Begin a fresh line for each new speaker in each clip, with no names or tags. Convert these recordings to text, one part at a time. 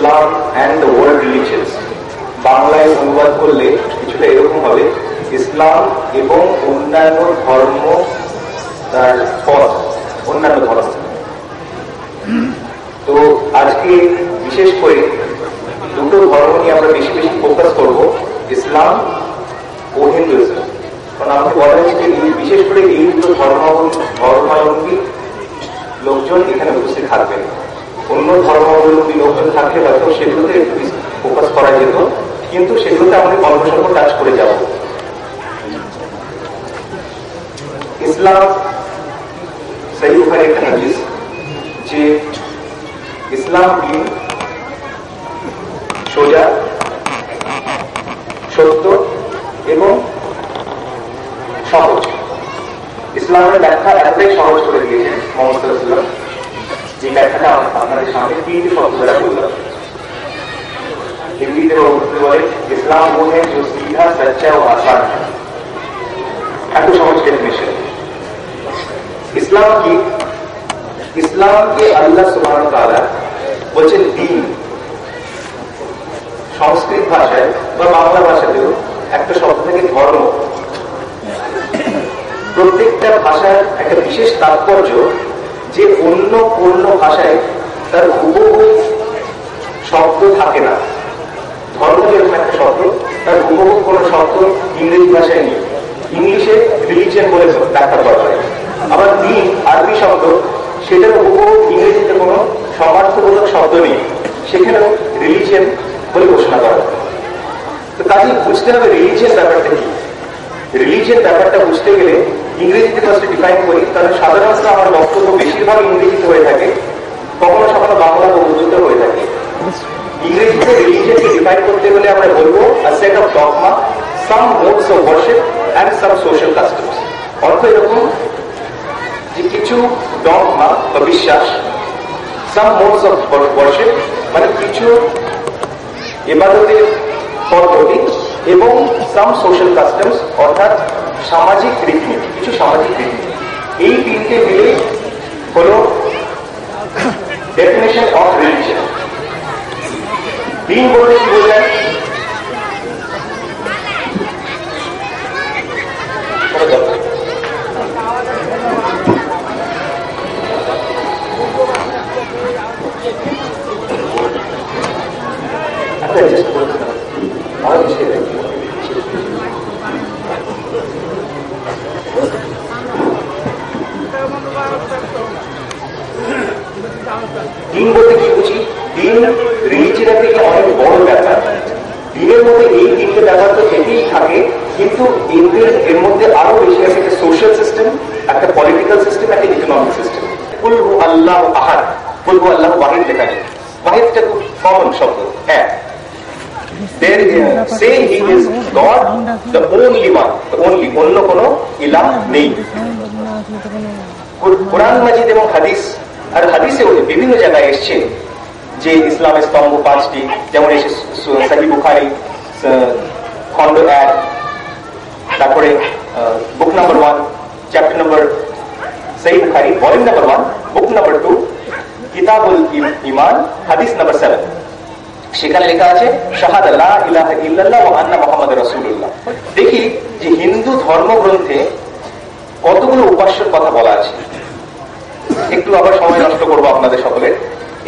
Islam and the world রিলিজিয়নস, বাংলায় অনুবাদ করলে কিছুটা এরকম হবে, ইসলাম এবং অন্যান্য ধর্ম, তার পথ, অন্যান্য ধর্ম। তো আজকে বিশেষ করে দুটো ধর্ম নিয়ে আমরা বেশি বেশি ফোকাস করব, ইসলাম ও হিন্দুইজম। কারণ আমাকে বলা হয়েছে যে বিশেষ করে এই দুটো ধর্মাবলম্বী লোকজন এখানে উপস্থিত থাকবেন। অন্য ধর্মাবলম্বী লোকজন থাকলে হয়তো সেগুলোতে একটু ফোকাস করা যেত, কিন্তু সেগুলোতে আমাদের অল্প স্বল্প টাচ করে যাব। ইসলাম সহিহ বুখারী একটা হাদিস যে ইসলাম দিন সোজা, সত্য এবং সহজ। ইসলামের ব্যাখ্যা এতটাই সহজ করে দিয়েছেন মোহাম্মদ সাল্লাল্লাহু আলাইহি ওয়াসাল্লাম, যে ব্যাখ্যাটা আপনাদের সামনে তিনটি শব্দ দ্বারা বললাম। হিন্দিতে বলে ইসলাম वो है जो सीधा, सच्चा और आसान है। এত সহজ ডেফিনেশন। ইসলামকে আল্লাহ সুবহানাহু ওয়া তাআলা বলছেন দ্বীন। সংস্কৃত ভাষায় বা বাংলা ভাষাতেও একটা শব্দ থেকে ধর্ম। প্রত্যেকটা ভাষার একটা বিশেষ তাৎপর্য যে অন্য অন্য ভাষায় তার হুবহু শব্দ থাকে না। ধর্ম যেরকম একটা শব্দ, তার হুবহু কোনো শব্দ ইংরেজি ভাষায় নেই। ইংলিশে রিলিজিয়ন বলে ব্যাখ্যা করা হয়। আবার দ্বীন আরবি শব্দ, সেটার হুবহু ইংরেজিতে কোনো সমার্থবোধক শব্দ নেই, সেখানেও রিলিজিয়ন বলে ঘোষণা করা হয়। তো কাজে বুঝতে হবে রিলিজিয়ন ব্যাপারটা কি। রিলিজিয়ন ব্যাপারটা বুঝতে গেলে ইংরেজিতে ফার্স্ট ডিফাইন করি, তাহলে সাধারণত আমার বক্তব্য বেশিরভাগ ইংরেজিতে হয়ে থাকে, কখনো কখনো বাংলা ও উর্দুতে হয়ে থাকে। ইংরেজিতে রিলিজিয়নকে ডিফাইন করতে গেলে আমরা বলবো a set of dogma, some modes of worship and some social customs। অর্থ এরকম যে কিছু ডগমা বা বিশ্বাস, some modes of worship মানে কিছু ইবাদতের পদ্ধতি, এবং some social customs অর্থাৎ সামাজিক রীতিনীতি, কিছু সামাজিক রীতিনীতি। এই তিনটে মিলে হলো ডেফিনেশন অফ রিলিজিয়ন। দিন বলতে কি বোঝায়? দিন বলতে কি বুঝি? দিন রিলিজিয়নের থেকে অনেক বড় ব্যাপার। দিনের মধ্যে এই তিনটে ব্যাপার তো থেকেই থাকে, কিন্তু এর মধ্যে আরো বেশি আছে একটা সোশ্যাল সিস্টেম, একটা পলিটিক্যাল সিস্টেম, একটা ইকোনমিক সিস্টেম। কুল হু আল্লাহু আহাদ, কুল হু আল্লাহু ওয়াহিদ লেখা নেই। ওয়াহিদটা খুব কমন শব্দ, এক। Say he is God, the only one, the only, অন্য কোনো ইলাহ নেই। কুরআন মাজিদ এবং হাদিস, আর হাদিসে বিভিন্ন জায়গায় এসছে যে ইসলামের স্তম্ভ পাঁচটি, যেমন এসে সহিহ বুখারী খণ্ড 1, তারপরে বুক নাম্বার 1, চ্যাপ্টার নাম্বার, সহিহ বুখারী ভলিউম নাম্বার 1, বুক নাম্বার 2, কিতাবুল ঈমান, হাদিস নাম্বার 7। সেখানে লেখা আছে শাহাদা লা ইলাহা ইল্লাল্লাহ ওয়া আন্না মুহাম্মাদুর রাসূলুল্লাহ। দেখি যে হিন্দু ধর্মগ্রন্থে কতগুলো উপাস্যের কথা বলা আছে। একটু আবার সময় নষ্ট করবো আপনাদের সকলের।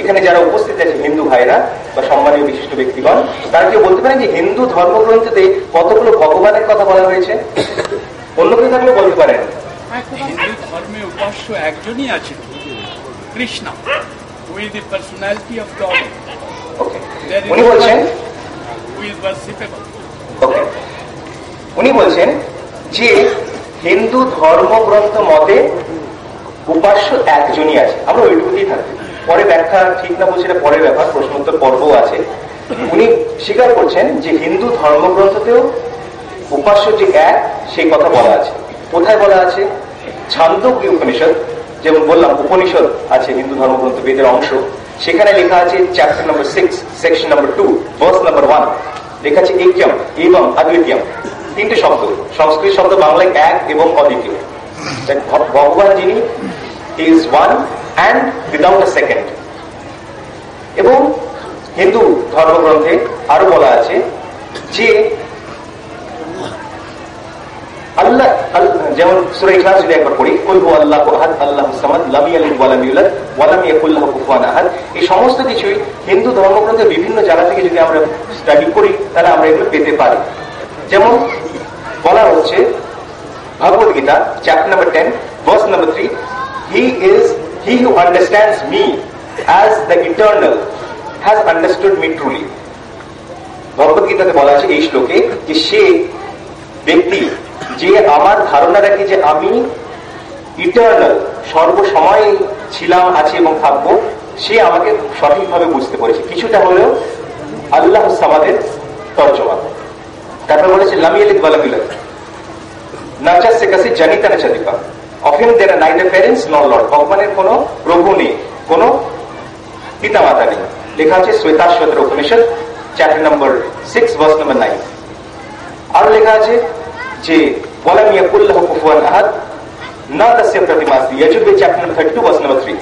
এখানে যারা উপস্থিত আছে হিন্দু ভাইরা বা সম্মানীয় বিশিষ্ট ব্যক্তিগণ, তারা কেউ বলতে পারেন যে হিন্দু ধর্মগ্রন্থে কতগুলো ভগবানের কথা বলা হয়েছে? অন্য কেউ থাকলে বলতে পারেন।
হিন্দু ধর্মে উপাস্য একজনই আছে, Krishna, who is the personality of God.
উনি বলছেন উনি বলছেন যে হিন্দু ধর্মগ্রন্থ মতে উপাস্য একজনই আছে। আমরা ওইটুকুতেই থাকি, পরে ব্যাখ্যা ঠিক না বলছি, এটা পরের ব্যাপার, প্রশ্নোত্তর পর্বও আছে। উনি স্বীকার করছেন যে হিন্দু ধর্মগ্রন্থতেও উপাস্য যে এক, সেই কথা বলা আছে। কোথায় বলা আছে? ছান্দোগ্য উপনিষদ, যেমন বললাম উপনিষদ আছে হিন্দু ধর্মগ্রন্থ, বেদের অংশ। সেখানে লেখা আছে chapter number 6, section number 2, verse number 1, লেখা আছে একম এবং অদ্বিতীয়ম। তিনটে শব্দ, সংস্কৃত শব্দ, বাংলায় এক এবং অদ্বিতীয়। ভগবান যিনি, he is one and without a second. এবং হিন্দু ধর্মগ্রন্থে আরো বলা আছে যে আল্লাহ, যেমন সূরা ইখলাস যদি একবার পড়ি, কুল হু আল্লাহু আহাদ আল্লাহুস সামাদ লাম ইয়ালিদ ওয়া লাম ইউলাদ ওয়া লাম ইয়াকুল লাহু কুফুয়ান আহাদ, এই সমস্ত কিছুই হিন্দু ধর্মগ্রন্থের বিভিন্ন জায়গা থেকে যদি আমরা স্টাডি করি তাহলে আমরা এগুলো পেতে পারি। যেমন বলা হচ্ছে Bhagavad Gita chapter number 10 verse number 3, he who understands me as the eternal has understood me truly। ভগবদ গীতাতে বলা আছে এই শ্লোকে যে সে ব্যক্তি যে আমার ধারণা রাখে যে আমি ইটার্নাল, সর্বসময় ছিলাম, আছি এবং থাকবো, সে আমাকে সঠিকভাবে বুঝতে পেরেছে। কিছুটা হলেও আল্লাহ সামাদের তর্জমা। তারপর বলেছে লাম ইয়ালিদ ওয়া লাম ইউলাদ না চাচ্ছে কাছে জানিতা না চাদিপা, of him there are neither parents nor lord. ভগবানের কোনো প্রভু নেই, কোনো পিতা মাতা নেই। লেখা আছে Shvetashvatara Upanishad chapter number 6 verse number 9। আরো লেখা আছে যে ওয়ালাম ইয়াকুল লাহু কুফুয়ান আহাদ না তাসয়া প্রতিমা আস্তি, Yajurveda chapter number 32 verse number 3।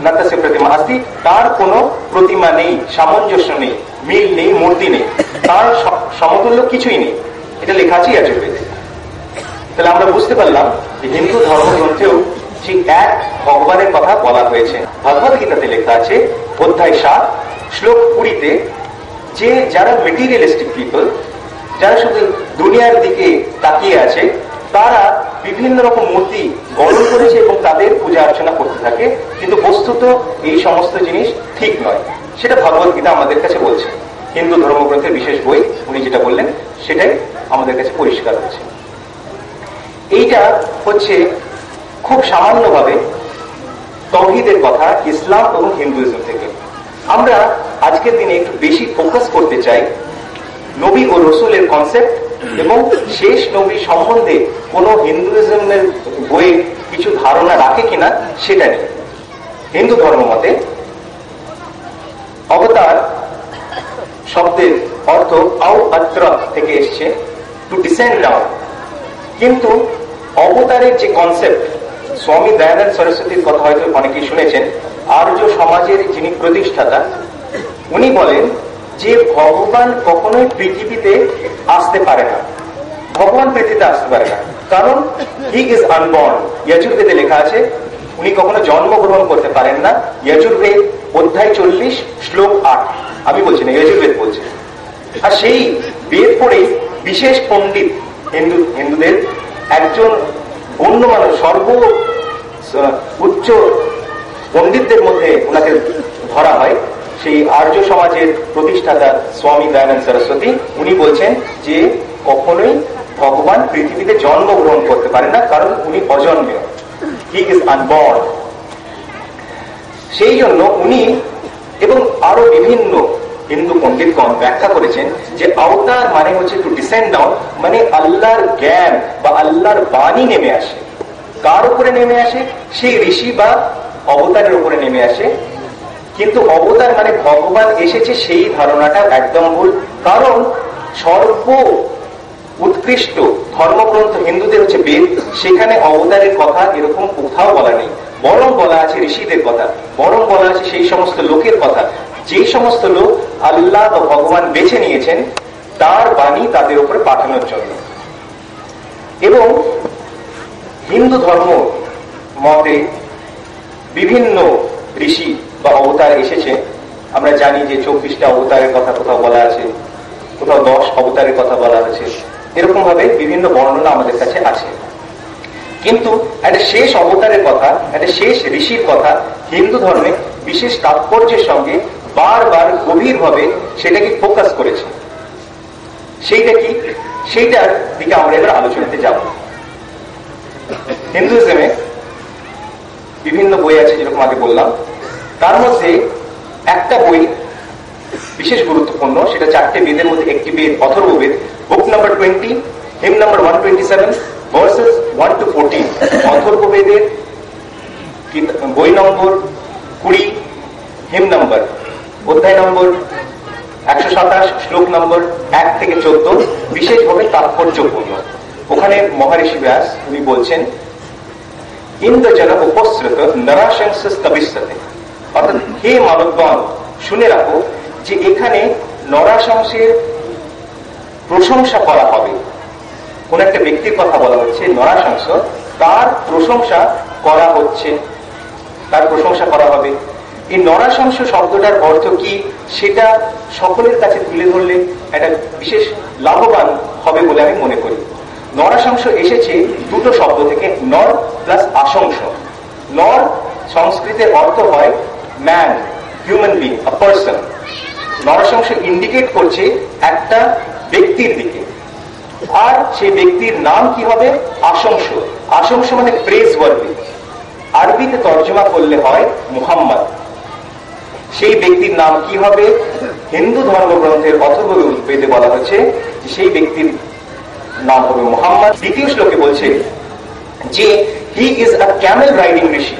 না তাসয়া প্রতিমা আস্তি, তার কোনো প্রতিমা নেই, সামঞ্জস্য নেই, মিল নেই, মূর্তি নেই, তার সমতুল্য কিছুই নেই। এটা লেখা আছে যজুর্বেদে। তাহলে আমরা বুঝতে পারলাম যে হিন্দু ধর্মগ্রন্থেও ঠিক এক ভগবানের কথা বলা হয়েছে। ভগবদ গীতাতে লেখা আছে অধ্যায় 7 শ্লোক 20-তে যে যারা মেটেরিয়ালিস্টিক পিপল, যারা শুধু দুনিয়ার দিকে তাকিয়ে আছে, তারা বিভিন্ন রকম মূর্তি গঠন করেছে এবং তাদের পূজা অর্চনা করতে থাকে, কিন্তু বস্তুত এই সমস্ত জিনিস ঠিক নয়। সেটা ভগবদ গীতা আমাদের কাছে বলছে। হিন্দু ধর্মগ্রন্থের বিশেষ বই উনি যেটা বললেন সেটাই আমাদের কাছে পরিষ্কার হচ্ছে। এইটা হচ্ছে খুব সামান্যভাবে তাওহীদের কথা ইসলাম এবং হিন্দুইজম থেকে। আমরা আজকের দিনে একটু বেশি ফোকাস করতে চাই নবী ও রসুলের কনসেপ্ট এবং শেষ নবী সম্বন্ধে কোন হিন্দুইজমের বইয়ে কিছু ধারণা রাখে কিনা সেটা নিয়ে। হিন্দু ধর্ম মতে অবতার শব্দের অর্থ আউ আত্র থেকে এসছে, টু ডিসেন্ড ডাউন। কিন্তু অবতারের যে কনসেপ্ট, স্বামী দয়ানন্দ সরস্বতীর কথা হয়তো অনেকেই শুনেছেন, আর্য সমাজের যিনি প্রতিষ্ঠাতা, উনি বলেন যে ভগবান কখনোই পৃথিবীতে আসতে পারে না, ভগবান পৃথিবীতে আসতে পারে না, কারণ হি ইজ আনবর্ন। যজুর্বেদে লেখা আছে উনি কখনো জন্মগ্রহণ করতে পারেন না। যজুর্বেদ অধ্যায় 40 শ্লোক 8। আমি বলছি না, যজুর্বেদ বলছে। আর সেই বেদ পড়ে বিশেষ পণ্ডিত হিন্দুদের একজন গণ্যমান্য সর্ব উচ্চ পণ্ডিতদের মধ্যে ওনাকে ধরা হয়। সেই আর্য সমাজের প্রতিষ্ঠাতা স্বামী দয়ানন্দ সরস্বতী উনি বলছেন যে কখনোই ভগবান পৃথিবীতে জন্মগ্রহণ করতে পারেন না, কারণ উনি অজন্মেয়, হি ইজ আনবর্ন। সেই জন্য উনি এবং আরো বিভিন্ন হিন্দু পণ্ডিতগণ ব্যাখ্যা করেছেন যে অবতার মানে হচ্ছে টু ডিসেন্ড ডাউন, মানে আল্লাহর জ্ঞান বা আল্লাহর বাণী নেমে আসে। কার উপরে নেমে আসে? সেই ঋষি বা অবতারের উপরে নেমে আসে। কিন্তু অবতার মানে ভগবান এসেছে সেই ধারণাটা একদম ভুল। কারণ সর্ব উৎকৃষ্ট ধর্মগ্রন্থ হিন্দুদের হচ্ছে বেদ, সেখানে অবতারের কথা এরকম কোথাও বলা নেই। বরং বলা আছে ঋষিদের কথা, বরং বলা আছে সেই সমস্ত লোকের কথা যে সমস্ত লোক আল্লাহ বা ভগবান বেছে নিয়েছেন তার বাণী তাদের উপরে পাঠানোর জন্য। এবং হিন্দু ধর্ম মতে বিভিন্ন ঋষি বা অবতার এসেছে। আমরা জানি যে 24টা অবতারের কথা কোথাও বলা আছে, কোথাও 10 অবতারের কথা বলা আছে, এরকম ভাবে বিভিন্ন বর্ণনা আমাদের কাছে আছে। কিন্তু একটা শেষ অবতারের কথা, একটা শেষ ঋষির কথা হিন্দু ধর্মে বিশেষ তাৎপর্যের সঙ্গে বারবার গভীরভাবে সেটাকে ফোকাস করেছে। সেইটা কি? সেইটার দিকে আমরা এবার আলোচনাতে যাব। হিন্দুইজমে বিভিন্ন বই আছে যেরকম আগে বললাম, তার মধ্যে একটা বই বিশেষ গুরুত্বপূর্ণ, সেটা 4টে বেদের মধ্যে একটি বেদ Atharvaveda, book number 20 hymn number 127 verses 1 to 14। অথর্ববেদের বই নম্বর 20 হিম নাম্বার অধ্যায় নম্বর 127 শ্লোক নম্বর 1 থেকে 14 বিশেষভাবে তাৎপর্যপূর্ণ। ওখানে মহর্ষি ব্যাস উনি বলছেন ইন্দ্রজন উপসৃত নরাশংসস্তবিষ্যতে, অর্থাৎ হে মানবগণ শুনে রাখো যে এখানে নরাশংসের প্রশংসা করা হবে। কোন একটা ব্যক্তির কথা বলা হচ্ছে, নরাশংস, তার প্রশংসা করা হচ্ছে, তার প্রশংসা করা হবে। এই নরাশংস শব্দটার অর্থ কি সেটা সকলের কাছে তুলে ধরলে একটা বিশেষ লাভবান হবে বলে আমি মনে করি। নরাশংস এসেছে দুটো শব্দ থেকে, নর প্লাস আশংস। নর সংস্কৃতের অর্থ হয় man, human being, a person. Narashansa indicate করছে একটা ব্যক্তির দিকে, আর সেই ব্যক্তির নাম কি হবে? আশংস। আশংস মানে প্রেজ ওয়ার্দি। আরবিতে তর্জমা করলে হয় মুহাম্মদ। সেই ব্যক্তির নাম কি হবে? হিন্দু ধর্মগ্রন্থের অথর্ববেদে বলা হয়েছে যে সেই ব্যক্তির নাম হবে মুহাম্মদ। দ্বিতীয় শ্লোকে বলছে যে he is a camel riding rishi.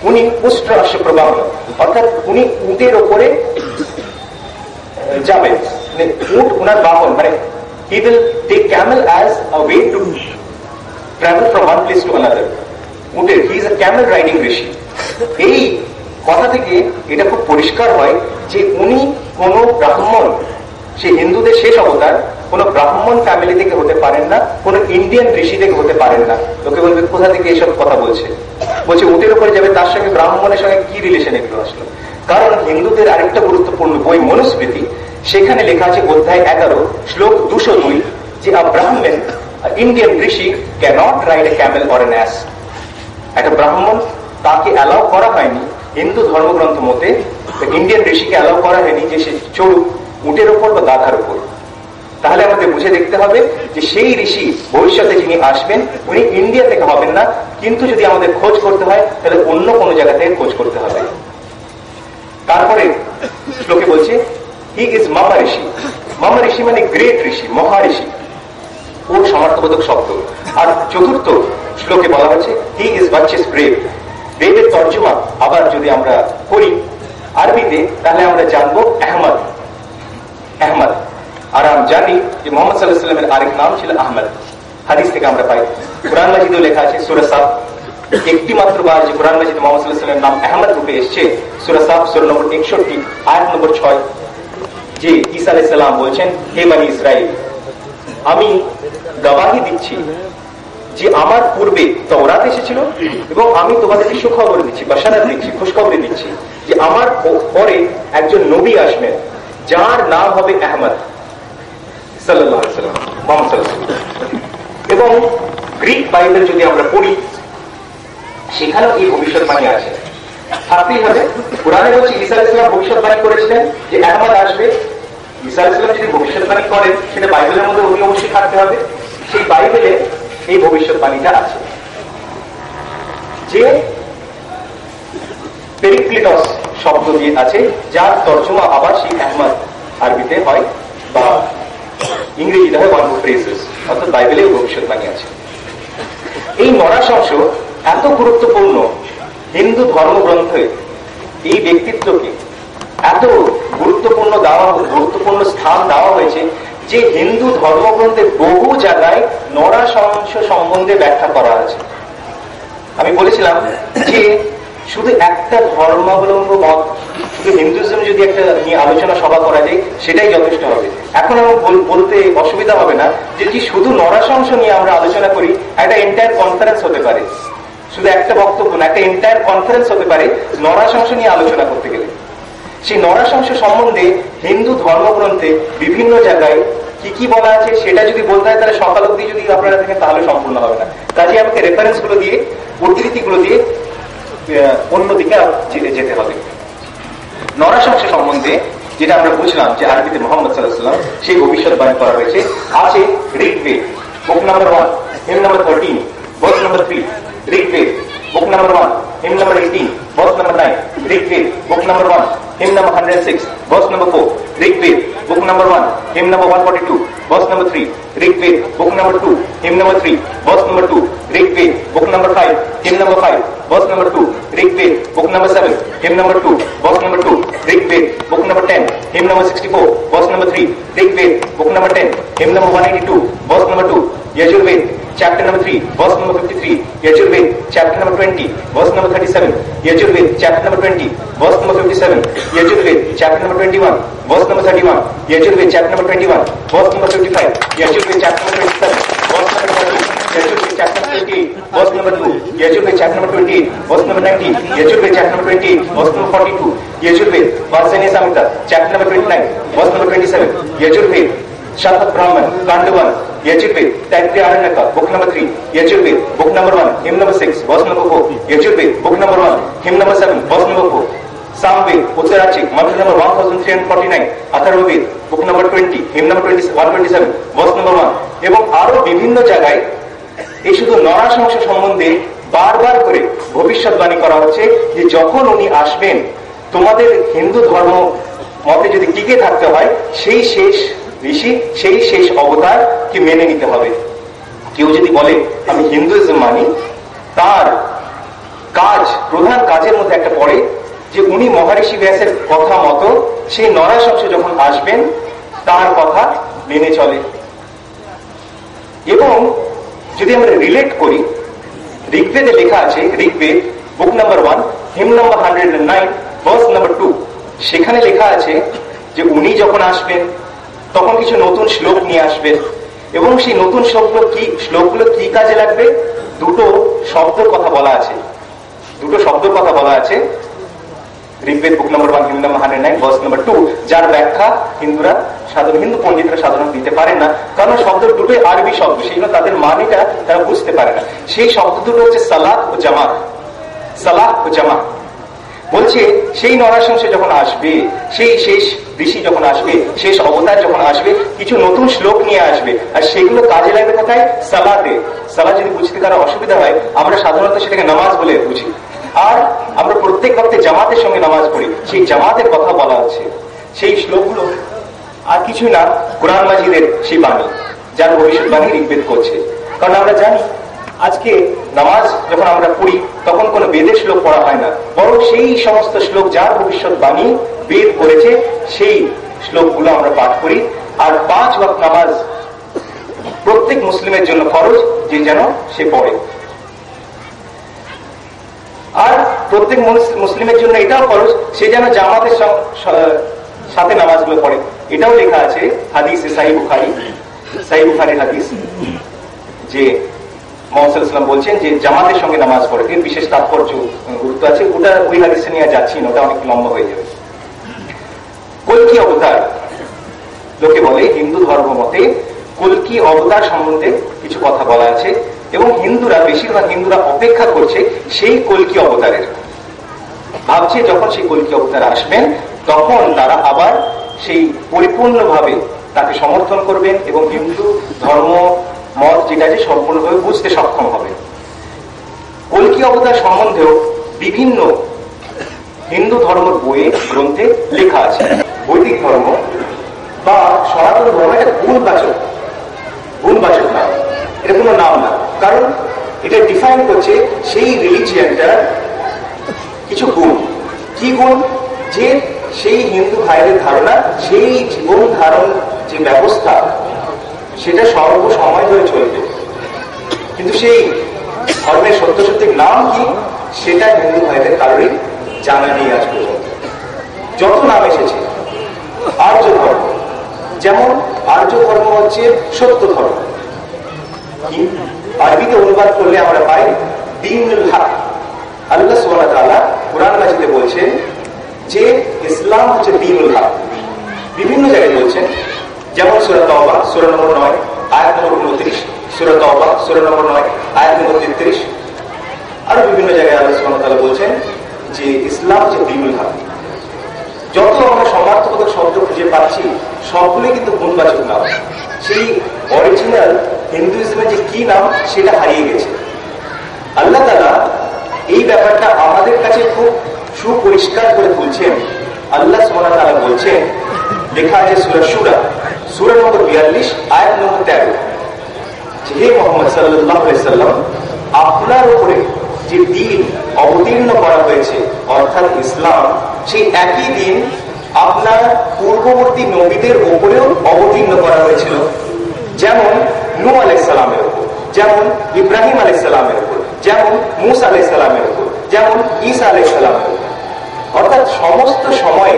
উনি উষ্ট্র অশ্বপ্রবাহ, অর্থাৎ উনি উটের ওপরে যাবেন, উট উনার বাহন, মানে he will take camel as a way to travel from one place to another. উটের, he is a camel riding ঋষি। এই কথা থেকে এটা খুব পরিষ্কার হয় যে উনি কোন ব্রাহ্মণ, সে হিন্দুদের শেষ অবতার, কোন ব্রাহ্মণ ফ্যামিলি থেকে হতে পারেন না, কোন ইন্ডিয়ান ঋষি থেকে হতে পারেন না। লোকে বলবে কোথা থেকে এসব কথা বলছে? বলছে উটের উপরে যাবে, তার সঙ্গে ব্রাহ্মণের সঙ্গে কি রিলেশন একটু আসলো? কারণ হিন্দুদের আরেকটা গুরুত্বপূর্ণ বই মনুস্মৃতি, সেখানে লেখা আছে অধ্যায় 11 শ্লোক 202 যে a Brahmin, Indian rishi cannot ride a camel or an ass. একটা ব্রাহ্মণ, তাকে অ্যালাউ করা হয়নি হিন্দু ধর্মগ্রন্থ মতে, ইন্ডিয়ান ঋষিকে অ্যালাউ করা হয়নি যে সে চড়ুক উটের ওপর বা গাধার উপর। তাহলে আমাদের বুঝে দেখতে হবে যে সেই ঋষি ভবিষ্যতে যিনি আসবেন উনি ইন্ডিয়া থেকে হবেন না, কিন্তু যদি আমাদের খোঁজ করতে হয় তাহলে অন্য কোনো জায়গা থেকে খোঁজ করতে হবে। তারপরে শ্লোকে বলছে হি ইজ মামা ঋষি। মামা ঋষি মানে গ্রেট ঋষি, মহাঋষি, ও সমার্থবোধক শব্দ। আর চতুর্থ শ্লোকে বলা হচ্ছে হি ইজ ভার্চেস ব্রেভ। ব্রেভের তর্জমা আবার যদি আমরা করি আরবিতে, তাহলে আমরা জানবো আহমদ। আহমদ, আর আমরা জানি যে মোহাম্মদ সাল্লাল্লাহু আলাইহি ওয়াসাল্লামের আরেক নাম ছিল আহমদ। হাদিস থেকে আমরা পাই, কুরআন মাজিদেও লেখা আছে সূরা সাফ, একটি মাত্র বার যে কুরআন মাজিদে মোহাম্মদ সাল্লাল্লাহু আলাইহি ওয়াসাল্লামের নাম আহমদ রূপে এসেছে, সূরা সাফ সূরা নম্বর 61 আয়াত নম্বর 6, যে ঈসা আলাইহিস সালাম বলছেন, হে বনি ইসরাইল, আমি গবাহি দিচ্ছি যে আমার পূর্বে তাওরাত এসেছিল এবং আমি তোমাদেরকে সুখবর দিচ্ছি, বাশারাত দিচ্ছি, খুশখবরি দিচ্ছি যে আমার পরে একজন নবী আসবেন যার নাম হবে আহমদ সাল্লাল্লাহু আলাইহি ওয়াসাল্লাম, মুহাম্মদ সাল্লাল্লাহু আলাইহি ওয়াসাল্লাম। এবং গ্রিক বাইবেল যদি আমরা পড়ি সেখানেও এই ভবিষ্যৎবাণী আছে, থাকতেই হবে। কোরআনে বলছে ঈসা আলাইহিস সালাম ভবিষ্যৎবাণী করেছিলেন যে আহমদ আসবে। ঈসা আলাইহিস সালাম যদি ভবিষ্যৎবাণী করেন সেটা বাইবেলের মধ্যে অতি অবশ্যই থাকতে হবে। সেই বাইবেলে এই ভবিষ্যৎবাণীটা আছে যে পেরিক্লিটস শব্দ দিয়ে আছে, যার তর্জমা আবার সেই আহমদ আরবিতে হয় বা ইংরেজিতে হয় ওয়ান অফ ফ্রেজেস, অর্থাৎ বাইবেলে ভবিষ্যৎবাণী আছে। এই নরাশংস এত গুরুত্বপূর্ণ, হিন্দু ধর্মগ্রন্থে এই ব্যক্তিত্বকে এত গুরুত্বপূর্ণ স্থান দেওয়া হয়েছে যে হিন্দু ধর্মগ্রন্থের বহু জায়গায় নরাশংস সম্বন্ধে ব্যাখ্যা করা আছে। আমি বলেছিলাম যে শুধু একটা ধর্মাবলম্ব মত, শুধু হিন্দুইজম যদি একটা নিয়ে আলোচনা সভা করা যায় সেটাই যথেষ্ট হবে। এখন আমার বলতে অসুবিধা হবে না যে কি শুধু নরাশংস নিয়ে আমরা আলোচনা করি, একটা এন্টায়ার কনফারেন্স হতে পারে, শুধু একটা বক্তব্য না, একটা এন্টায়ার কনফারেন্স হতে পারে নরাশংস নিয়ে আলোচনা করতে গেলে। সেই নরাশংস সম্বন্ধে হিন্দু ধর্মগ্রন্থে বিভিন্ন জায়গায় কি কি বলা আছে সেটা যদি বলতে হয় তাহলে সকাল অব্দি যদি আপনারা দেখেন তাহলে সম্পূর্ণ হবে না। কাজে আমাকে রেফারেন্স গুলো দিয়ে, উদ্ধৃতিগুলো দিয়ে অন্যদিকে যেতে হবে। নরাশংস সম্বন্ধে যেটা আমরা বুঝলাম যে আরবিতে মুহাম্মদ সাল্লাল্লাহু আলাইহি ওয়াসাল্লাম সেই ভবিষ্যৎবাণী করা হয়েছে, আছে ঋগ্বেদ বুক number 1 him number 13 verse number 3, Rigveda বুক number 1 him number 18 verse number 9, Rigveda বুক number 1 him number 106 verse number 4, Rigveda বুক number 1 him number 142 verse number 3, Rigveda বুক number 2 him number 3 verse number 2, Rigveda বুক number 5 him number 5 verse number 2, Rigveda book number 7 hymn number 2 verse number 2, Rigveda book number 10 hymn number 64 verse number 3, Rigveda book number 10 hymn number 182 verse number 2, Yajurveda chapter number 3, verse number 53. Yajurved, chapter number 20, verse number 37. Yajurved, chapter number 20, verse number 57. Yajurved, chapter number 21, verse number 31. Yajurved, chapter number 21, verse number 55. Yajurved, chapter number 27, verse number 30. Yajurved, chapter number 28, verse number 2. Yajurved, chapter number 28, verse number 19. Yajurved, chapter number 28, verse number 42. Yajurved, Varsanya Samhita, chapter number 29, verse number 27. Yajurved, Shathat Brahman, Kanda 1. Yajurved, Taittiriya Aranyaka, book number 3. Yajurved, book number 1, hymn number 6, verse number 4. Yajurved, book number 1, hymn number 7, verse number 4. Samved, Uttarachik, mantra number 1349. Atharvaved, book number 20, hymn number 127, verse number 1. এবং আরো বিভিন্ন জায়গায় এই শুধু নরাশংস সম্বন্ধে বারবার করে ভবিষ্যৎবাণী করা হচ্ছে যে যখন উনি আসবেন তোমাদের হিন্দু ধর্ম মতে যদি টিকে থাকতে হয় সেই শেষ ঋষি সেই শেষ অবতারকে মেনে নিতে হবে। কেউ যদি বলে আমি হিন্দুইজম মানি, তার কাজ প্রধান কাজের মধ্যে একটা পড়ে যে উনি মহর্ষি ব্যাসের কথা মতো সেই নরাশংস যখন আসবেন তার কথা মেনে চলে। এবং যদি আমরা রিলেট করি, ঋগ্বেদে লেখা আছে, ঋগ্বেদ বুক number 1, him number 109, verse number 2, সেখানে লেখা আছে যে উনি যখন আসবেন তখন কিছু নতুন শ্লোক নিয়ে আসবেন এবং সেই নতুন শ্লোকগুলো কি কাজে লাগবে? দুটো শব্দের কথা বলা আছে, ঋগ্বেদ বুক number 1, him number 109, verse number 2, যার ব্যাখ্যা হিন্দু পণ্ডিতরা সাধারণত দিতে পারেন না, কারণ শব্দ দুটোই আরবি শব্দ, সেই জন্য তাদের মানেটা তারা বুঝতে পারে না। সেই শব্দ দুটো হচ্ছে সালাহ ও জামা। বলছে সেই নরাশংস যখন আসবে, সেই শেষ ঋষি যখন আসবে, শেষ অবতার যখন আসবে, কিছু নতুন শ্লোক নিয়ে আসবে, আর সেগুলো কাজে লাগবে কোথায়? সালাতে। সালাত যদি বুঝতে কারো অসুবিধা হয়, আমরা সাধারণত সেটাকে নামাজ বলে বুঝি, আর আমরা প্রত্যেক ভক্তে জামাতের সঙ্গে নামাজ পড়ি, সেই জামাতের কথা বলা হচ্ছে। সেই শ্লোকগুলো আর কিছুই না, কোরআন মাজিদের সেই বাণী, যার ভবিষ্যৎবাণী ঋগ্বেদ করছে। কারণ আমরা জানি আজকে নামাজ যখন আমরা পড়ি তখন কোনো বেদের শ্লোক পড়া হয় না, বরং সেই সমস্ত শ্লোক যার ভবিষ্যৎবাণী বেদ করেছে সেই শ্লোকগুলো আমরা পাঠ করি। আর 5 ওয়াক্ত নামাজ প্রত্যেক মুসলিমের জন্য ফরজ যে যেন সে পড়ে। আর প্রত্যেক মুসলিমের জন্য এটাও ফরজ সে যেন জামাতের সাথে নামাজগুলো পড়ে। এটাও লেখা আছে হাদিসে, সহিহ বুখারীর হাদিস, যে মুহাম্মদ সাল্লাল্লাহু আলাইহি ওয়াসাল্লাম বলছেন যে জামাতের সঙ্গে নামাজ পড়ে, এর বিশেষ তাৎপর্য গুরুত্ব আছে। ওটা ওই হাদিসে নিয়ে যাচ্ছি না, ওটা অনেক লম্বা হয়ে যাবে। কল্কি অবতার, লোকে বলে হিন্দু ধর্ম মতে কল্কি অবতার সম্বন্ধে কিছু কথা বলা আছে এবং বেশিরভাগ হিন্দুরা অপেক্ষা করছে সেই কল্কি অবতারের, ভাবছে যখন সেই কল্কি অবতার আসবেন তখন তারা আবার সেই পরিপূর্ণভাবে তাকে সমর্থন করবেন এবং হিন্দু ধর্ম মত যেটা যে সম্পূর্ণভাবে বুঝতে সক্ষম হবে। কল্কি অবতার সম্বন্ধেও বিভিন্ন হিন্দু ধর্মের বইয়ে গ্রন্থে লেখা আছে। বৈদিক ধর্ম বা সনাতন ধর্ম এটা গুণবাচক নাম, এটা কোনো নাম না, কারণ এটা ডিফাইন করছে সেই রিলিজিয়ানটার কিছু গুণ। কি গুণ? যে সেই হিন্দু ভাইদের ধারণা, সেই জীবন ধারণ যে ব্যবস্থা সেটা সর্বসময় ধরে চলবে, কিন্তু সেই ধর্মের সত্যি নাম কি সেটা হিন্দু ভাইদের কারোরই জানা নেই আজ পর্যন্ত। যত নাম এসেছে, আর্য ধর্ম, যেমন আর্য ধর্ম হচ্ছে সত্য ধর্ম, আরবিতে অনুবাদ করলে আমরা পাই দীনুল হক। আল্লাহ সুবহানাহু ওয়া তাআলা কুরআন মাজিদে বলছেন যে ইসলাম হচ্ছে দীনুল হক, বিভিন্ন জায়গায় বলছেন, যেমন সূরা তাওবা সূরা নম্বর 9 আয়াত নম্বর 29, সূরা তাওবা সূরা নম্বর 9 আয়াত নম্বর 33, আর বিভিন্ন জায়গায় আল্লাহ সুবহানাহু ওয়া তাআলা বলছেন যে ইসলাম হচ্ছে দীনুল হক। যত আমরা সমার্থবোধক শব্দ খুঁজে পাচ্ছি সবগুলোই কিন্তু গুণবাচক নাম। সেই অরিজিনাল হিন্দুইজমের যে কি নাম সেটা হারিয়ে গেছে। আল্লাহ তাআলা এই ব্যাপারটা আমাদের কাছে খুব সুপরিষ্কার করে বলছেন। আল্লাহ সুবহানাহু ওয়া তাআলা বলছেন, লেখা আছে সূরা নম্বর 42 আয়াত নম্বর 13, যে হে মুহাম্মদ সাল্লাল্লাহু আলাইহি ওয়াসাল্লাম, আপনার উপরে যে দিন অবতীর্ণ করা হয়েছে অর্থাৎ ইসলাম, সেই একই দিন আপনার পূর্ববর্তী নবীদের উপরেও অবতীর্ণ করা হয়েছিল, যেমন নূহ আলাইহিস সালামের উপর। যেমন ইব্রাহিম আলাইহিসসালামের উপর, যেমন মুসা আলাইহিসসালামের উপর, যেমন ঈসা আলাইহিসসালামের উপর। অর্থাৎ সমস্ত সময়ে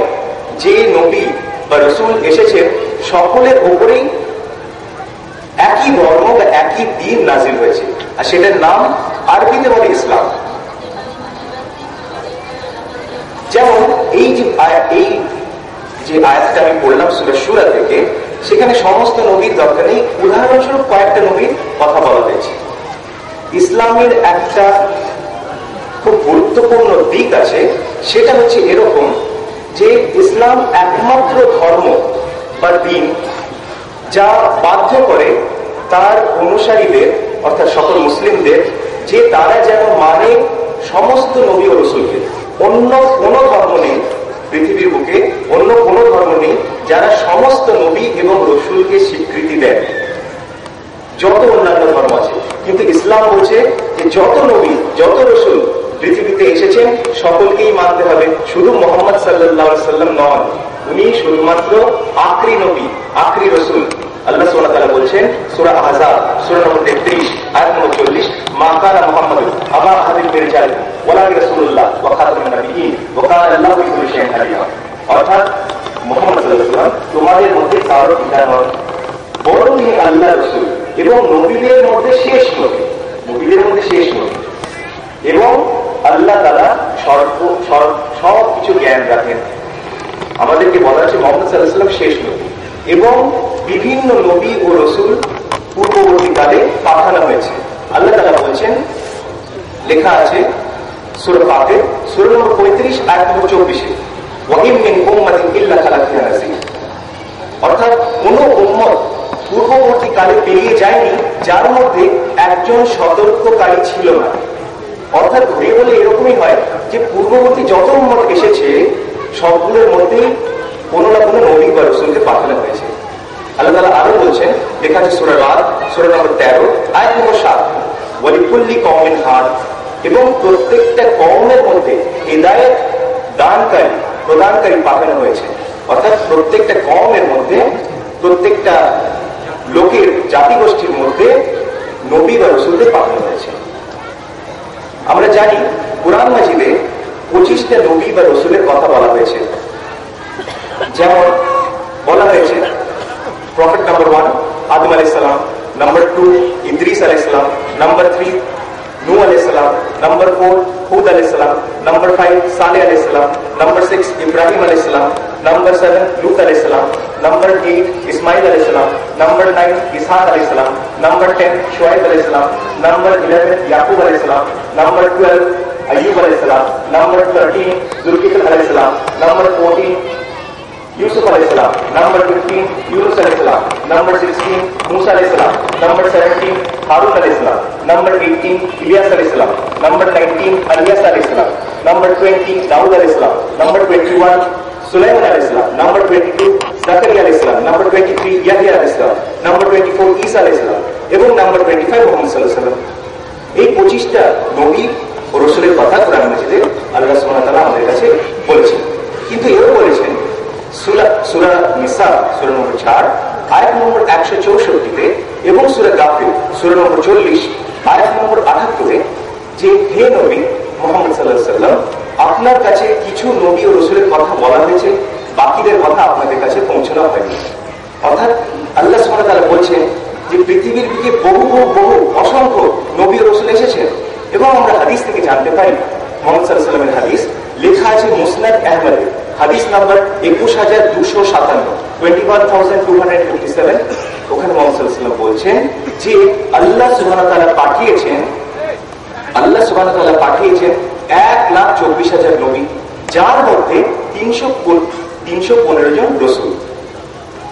যে নবী বা রাসূল এসেছেন সকলের উপরেই একই ধর্ম বা একই দ্বীন নাজিল হয়েছে, আর সেটার নাম আরবিতে বলে ইসলাম। যেমন এই যে আয়াতটা আমি পড়লাম সূরা শূরা থেকে, সেখানে সমস্ত নবীর দরকার নেই, উদাহরণস্বরূপ কয়েকটা নবীর কথা বলা হয়েছে। ইসলামের একটা খুব গুরুত্বপূর্ণ দিক আছে, সেটা হচ্ছে এরকম যে ইসলাম একমাত্র ধর্ম বা দ্বীন যা বাধ্য করে তার অনুসারীদের অর্থাৎ সকল মুসলিমদের যে তারা যেন মানে সমস্ত নবী ও রাসূলকে। অন্য কোনো ধর্ম নেই পৃথিবীর বুকে, অন্য কোনো ধর্ম নেই যারা সমস্ত নবী এবং রাসূলকে স্বীকৃতি দেয়। যত অন্যান্য ধর্ম আছে, কিন্তু ইসলাম বলছে যে যত নবী যত রাসূল পৃথিবীতে এসেছেন সকলকেই মানতে হবে, শুধু মুহাম্মদ সাল্লাল্লাহু আলাইহি সাল্লাম নন, উনি শুধুমাত্র আখরি নবী আখরি রাসূল। আল্লাহ সুবহানাহু ওয়া তাআলা বলছেন সূরা আহজাব সূরা নম্বর 33 আয়াত নম্বর 40, মা কানা মুহাম্মাদুন আবা আহাদিন মিন রিজালিকুম ওয়ালাকিন রাসূলুল্লাহ ওয়া খাতামুন নাবিয়্যিন ওয়া কানা আল্লাহু বিকুল্লি শাইইন আলিমা। অর্থাৎ মুহাম্মদ সাল্লাল্লাহু আলাইহি ওয়াসাল্লাম তোমাদের মধ্যে কারো পিতা নন, বরং তিনি আল্লাহর রাসূল এবং নবীদের মধ্যে শেষ নবী, নবীদের মধ্যে শেষ নবী, এবং আল্লাহ তাআলা সব কিছু জ্ঞান রাখেন। আমাদেরকে বলা হচ্ছে মুহাম্মদ সাল্লাল্লাহু আলাইহি ওয়াসাল্লাম শেষ নবী এবং বিভিন্ন নবী ও রাসূল পূর্ববর্তীকালে পাঠানো হয়েছে। আল্লাহ তাআলা বলছেন, লেখা আছে সূরা ফাতির সূরা নম্বর 35 আয়াত নম্বর 24, ওয়া ইন মিন উম্মাতিন ইল্লা খালা ফিহা নাযীর। অর্থাৎ কোন উম্মত পূর্ববর্তীকালে পেরিয়ে যায়নি যার মধ্যে একজন সতর্ককারী ছিল না। অর্থাৎ ঘুরে বলে এরকমই হয় যে পূর্ববর্তী যত উম্মত এসেছে সবগুলোর মধ্যেই কোনো না কোনো নবী বা রাসূলকে পাঠানো হয়েছে। আল্লাহ তাআলা আরো বলছেন, লেখা আছে সূরা রাদ সূরা নম্বর 13 আয়াত নম্বর 7, ওয়া লিকুল্লি কওমিন হাদ, এবং প্রত্যেকটা কওমের মধ্যে হিদায়াত প্রদানকারী পাঠানো হয়েছে। অর্থাৎ প্রত্যেকটা কওমের মধ্যে, প্রত্যেকটা লোকের জাতিগোষ্ঠীর মধ্যে নবী বা রাসূলদের পাঠানো হয়েছে। আমরা জানি কুরআন মাজিদে 25টা নবী বা রাসূলের কথা বলা হয়েছে। যেমন বলা হয়েছে প্রফেট নাম্বার 1 আদম আলাইহিস সালাম, নাম্বার 2 ইদ্রিস আলাইহিস সালাম, নাম্বার 3 নূহ আলাইহিস সালাম, নাম্বার 4 হুদ আলাইহিস সালাম, নাম্বার 5 সালেহ আলাইহিস সালাম, নাম্বার 6 ইব্রাহিম আলাইহিস সালাম, নাম্বার 7 লূত আলাইহিস সালাম, নাম্বার 8 ইসমাঈল আলাইহিস সালাম, নাম্বার 9 ইসহাক আলাইহিস সালাম, নাম্বার 10 শুআয়ব আলাইহিস সালাম, নাম্বার 11 ইয়াকুব আলাইহিস সালাম, নাম্বার 12 আইয়ুব আলাইহিস সালাম, নাম্বার 13 যুলকিফল আলাইহিস সালাম, number 14 Yusuf alayhi salam, number 15 Yunus alayhi salam, number 16 Musa alayhi salam, number 17 Harun alayhi salam, number 18 Ilyas alayhi salam, number 19 Ilyas alayhi salam, number 20 Daud alayhi salam, number 21 Sulaiman alayhi salam, number 22 Zakaria alayhi salam, number 23 Yahya alayhi salam, number 24 Isa alayhi salam, এবং number 25 Muhammad sallallahu alaihi wasallam। এই 25টা নবী ও রাসূলের কথা কোরআন মাজিদে আল্লাহ সুবহানাহু ওয়া তাআলা আমাদের কাছে বলেছেন। কিন্তু এও বলেছেন সূরা নিসা সূরা নম্বর 4 আয়াত নম্বর 164-তে এবং সূরা গাফির সূরা নম্বর 40 আয়াত নম্বর 78-এ যে হে নবী মুহাম্মদ সাল্লাল্লাহু আলাইহি ওয়াসাল্লাম, আপনার কাছে কিছু নবী ও রাসূলের কথা বলা হয়েছে, বাকিদের কথা আপনাদের কাছে পৌঁছানো হয়নি। অর্থাৎ আল্লাহ সুবহানাহু ওয়া তাআলা বলছেন যে পৃথিবীর দিকে বহু অসংখ্য নবী ও রাসূল এসেছেন, এবং আমরা হাদিস থেকে জানতে পারি, মুহাম্মদ সাল্লাল্লাহু আলাইহি ওয়াসাল্লামের হাদিস লেখা আছে মুসনাদ আহমদ হাদিস নাম্বার 21257 21,257। ওখানে মুহাম্মদ সাল্লাল্লাহু আলাইহি ওয়াসাল্লাম বলছেন যে আল্লাহ সুবহানাহু ওয়া তাআলা পাঠিয়েছেন 1,24,000 নবী, যার মধ্যে 315 জন রাসূল।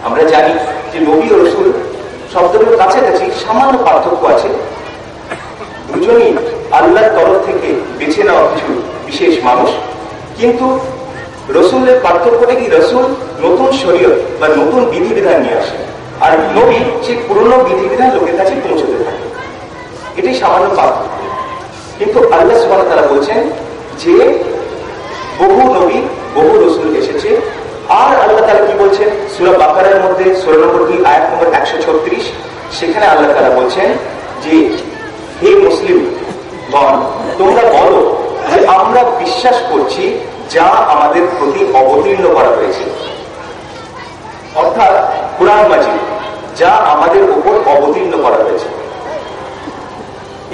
আমরা জানি যে নবী ও রাসূল শব্দগুলোর কাছাকাছি সামান্য পার্থক্য আছে, দুজনই আল্লাহর তরফ থেকে বেছে নেওয়া কিছু বিশেষ মানুষ, কিন্তু রাসূলের পার্থক্যটা কি, রাসূল নতুন শরীয়ত বা নতুন বিধিবিধান নিয়ে আসে, আর নবী সেই পুরনো বিধিবিধান লোকের কাছে পৌঁছতে থাকে। এটাই সামান্য পার্থক্য। কিন্তু আল্লাহ সুবহানাহু ওয়া তাআলা বলছেন যে বহু নবী বহু রাসূল এসেছে। আর আল্লাহ তাআলা কি বলছেন সূরা বাকারার মধ্যে সূরা নম্বর 2 আয়াত নম্বর 136, সেখানে আল্লাহ তাআলা বলছেন যে হে মুসলিম গণ, তোমরা বলো যে আমরা বিশ্বাস করছি যা আমাদের প্রতি অবতীর্ণ করা হয়েছে, অর্থাৎ কুরআন মাজিদ যা আমাদের উপর অবতীর্ণ করা হয়েছে,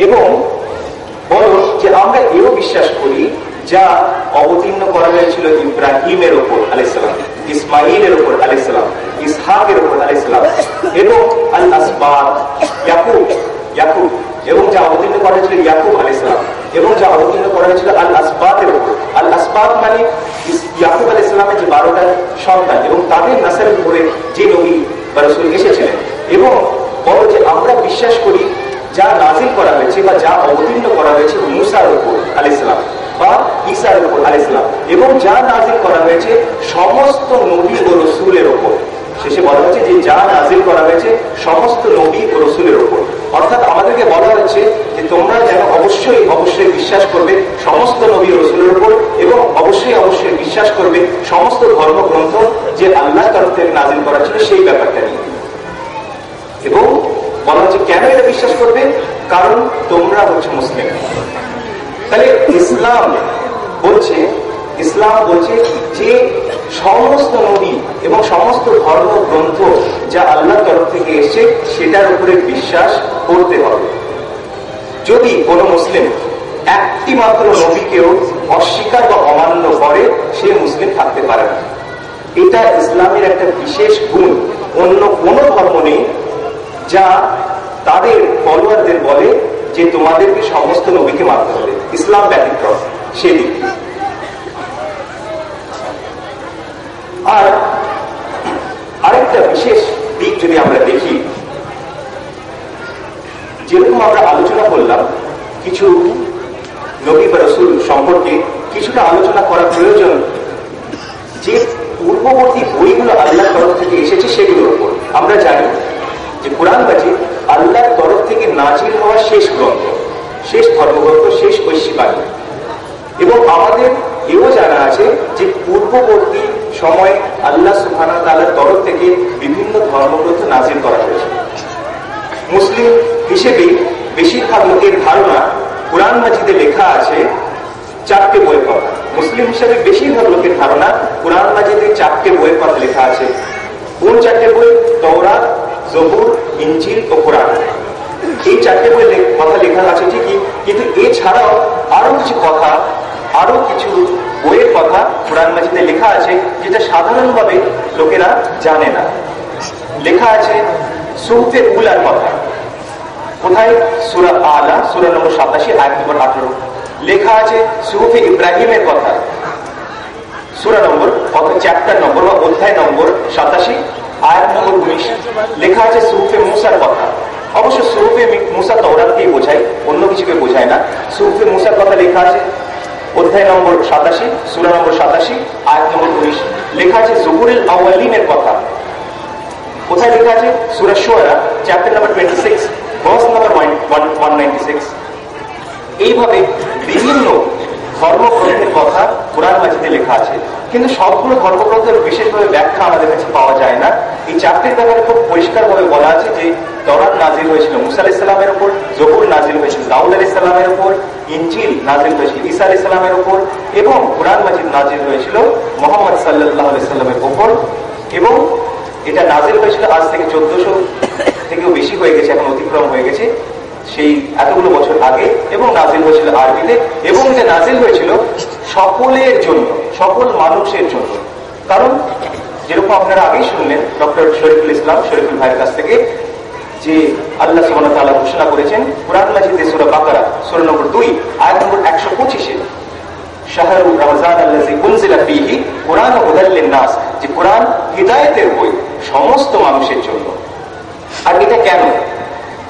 এবং বলো যে আমরা এও বিশ্বাস করি যা অবতীর্ণ করা হয়েছিল ইব্রাহিমের উপর আলাইহিস সালাম, ইসমাইলের উপর আলাইহিস সালাম, ইসহাকের উপর আলাইহিস সালাম, এবং আল আসবাত ইয়াকুব এবং যা অবতীর্ণ করা হয়েছিল ইয়াকুব আলাইহিস সালাম, এবং যা অবতীর্ণ করা হয়েছিল আল আসবাতের উপর। আল আসবাত মানে ইয়াকুব আলাইহিস সালামের যে 12টা সন্তান এবং তাদের নাসলের উপরে যে নবী বা রাসূল এসেছিলেন। এবং বলো যে আমরা বিশ্বাস করি যা নাজিল করা হয়েছে বা যা অবতীর্ণ করা হয়েছে মুসার উপর আলাইহিস সালাম বা ঈসার উপর আলাইহিস সালাম, এবং যা নাজিল করা হয়েছে সমস্ত নবী ও রাসূলের উপর। শেষে বলা হচ্ছে যে যা নাজিল করা হয়েছে সমস্ত নবী ও রাসূলের উপর, অর্থাৎ আমাদেরকে বলা হচ্ছে যে তোমরা যেন অবশ্যই অবশ্যই বিশ্বাস করবে সমস্ত নবী ও রাসূলের উপর, এবং অবশ্যই অবশ্যই বিশ্বাস করবে সমস্ত ধর্মগ্রন্থ যে আল্লাহর তরফ থেকে নাজিল করা ছিল সেই ব্যাপারটা নিয়ে। এবং বলা হচ্ছে কেন এটা বিশ্বাস করবে, কারণ তোমরা হচ্ছে মুসলিম। তাহলে ইসলাম বলছে যে সমস্ত নবী এবং সমস্ত ধর্মগ্রন্থ যা আল্লাহর তরফ থেকে এসেছে সেটার উপরে বিশ্বাস করতে হবে। যদি কোনো মুসলিম একটি মাত্র নবীকেও অস্বীকার বা অমান্য করে, সে মুসলিম থাকতে পারে না। এটা ইসলামের একটা বিশেষ গুণ, অন্য কোনো ধর্ম নেই যা তাদের ফলোয়ারদের বলে যে তোমাদেরকে সমস্ত নবীকে মানতে হবে, ইসলাম ব্যতিক্রম সেদিক। আর আরেকটা বিশেষ দিক যদি আমরা দেখি, যেরকম আমরা আলোচনা করলাম কিছু নবী বা রাসূল সম্পর্কে, কিছুটা আলোচনা করা প্রয়োজন যে পূর্ববর্তী বইগুলো আল্লাহর তরফ থেকে এসেছে সেগুলোর উপর। আমরা জানি যে কুরআন মাজিদ আল্লাহর তরফ থেকে নাজিল হওয়া শেষ গ্রন্থ, শেষ ধর্মগ্রন্থ, শেষ ঐশীবাণী। এবং আমাদের এও জানা আছে যে পূর্ববর্তী সময়ে আল্লাহ সুবহানাহু ওয়া তাআলার তরফ থেকে বিভিন্ন ধর্মগ্রন্থ নাজিল করা হয়েছে। মুসলিম হিসেবে বেশিরভাগ লোকের ধারণা কুরআন মাজিদে লেখা আছে 4টে বইয়ের কথা। মুসলিম হিসেবে বেশিরভাগ লোকের ধারণা কুরআন মাজিদে 4টে বইয়ের কথা লেখা আছে। কোন 4টে বই? তাওরাত, জবুর, ইনজিল ও কোরআন। এই 4টে বইয়ের কথা লেখা আছে ঠিকই, কিন্তু এছাড়াও আরো কিছু কথা, আরো কিছু বইয়ের কথা কুরআন মাজিদে লেখা আছে যেটা সাধারণভাবে লোকেরা জানে না। লেখা আছে সুহফে উলার কথা। কোথায়? সূরা আলা, সূরা নম্বর 87 আয়াত নম্বর 18। লেখা আছে সুহফে ইব্রাহিমের কথা, সূরা নম্বর চ্যাপ্টার নম্বর বা অধ্যায় নম্বর 87 আয়াত নম্বর 19। লেখা আছে সুহফে মুসার কথা। অবশ্য সুহফে মুসা তাওরাতকেই বোঝায়, অন্য কিছুকে বোঝায় না। সুহফে মুসার কথা লেখা আছে অধ্যায় নম্বর 87, সূরা নম্বর 87 আয়াত নম্বর 19। লেখা আছে জবুরুল আউয়ালিনের কথা। কোথায় লেখা আছে? সূরা শুআরা চ্যাপ্টার নম্বর 26 ভার্স নম্বর 196। এইভাবে বিভিন্ন ধর্মগ্রন্থের কথা কুরআন মাজিদে লেখা আছে, কিন্তু সবগুলো ধর্মগ্রন্থের বিশেষভাবে ব্যাখ্যা আমাদের কাছে পাওয়া যায় না। এই 4টির ব্যাপারে খুব পরিষ্কারভাবে বলা আছে যে তাওরাত নাজিল হয়েছিল মুসা আলাইহিস সালামের উপর, জবুর নাজিল হয়েছিল দাউদ আলাইহিস সালামের উপর, ইনজিল নাজিল হয়েছিল ঈসা আলাইহিস সালামের উপর, এবং কুরআন মাজিদ নাজিল হয়েছিল মুহাম্মদ সাল্লাল্লাহু আলাইহি সাল্লামের উপর। এবং এটা নাজিল হয়েছিল আজ থেকে 1400 থেকেও বেশি হয়ে গেছে, এখন অতিক্রম হয়ে গেছে সেই এতগুলো বছর আগে, এবং নাজিল হয়েছিল আরবিতে। এবং এটা নাজিল হয়েছিল সকলের জন্য, সকল মানুষের জন্য। কারণ যেরকম আপনারা আগেই শুনলেন ডক্টর শরীফুল ইসলাম শরীফুল ভাইয়ের কাছ থেকে, যে আল্লাহ সুবহানাহু ওয়া তাআলা ঘোষণা করেছেন কুরআন মাজিদে সূরা বাকারা সূরা নম্বর 2 আয়াত নম্বর 125-এ, শাহরুর রমজান আল্লাযী উনজিলা ফীহি কুরআন হুদাল লিন-নাস, যে কুরআন হিদায়াতের বই সমস্ত মানুষের জন্য। আর এটা কেন?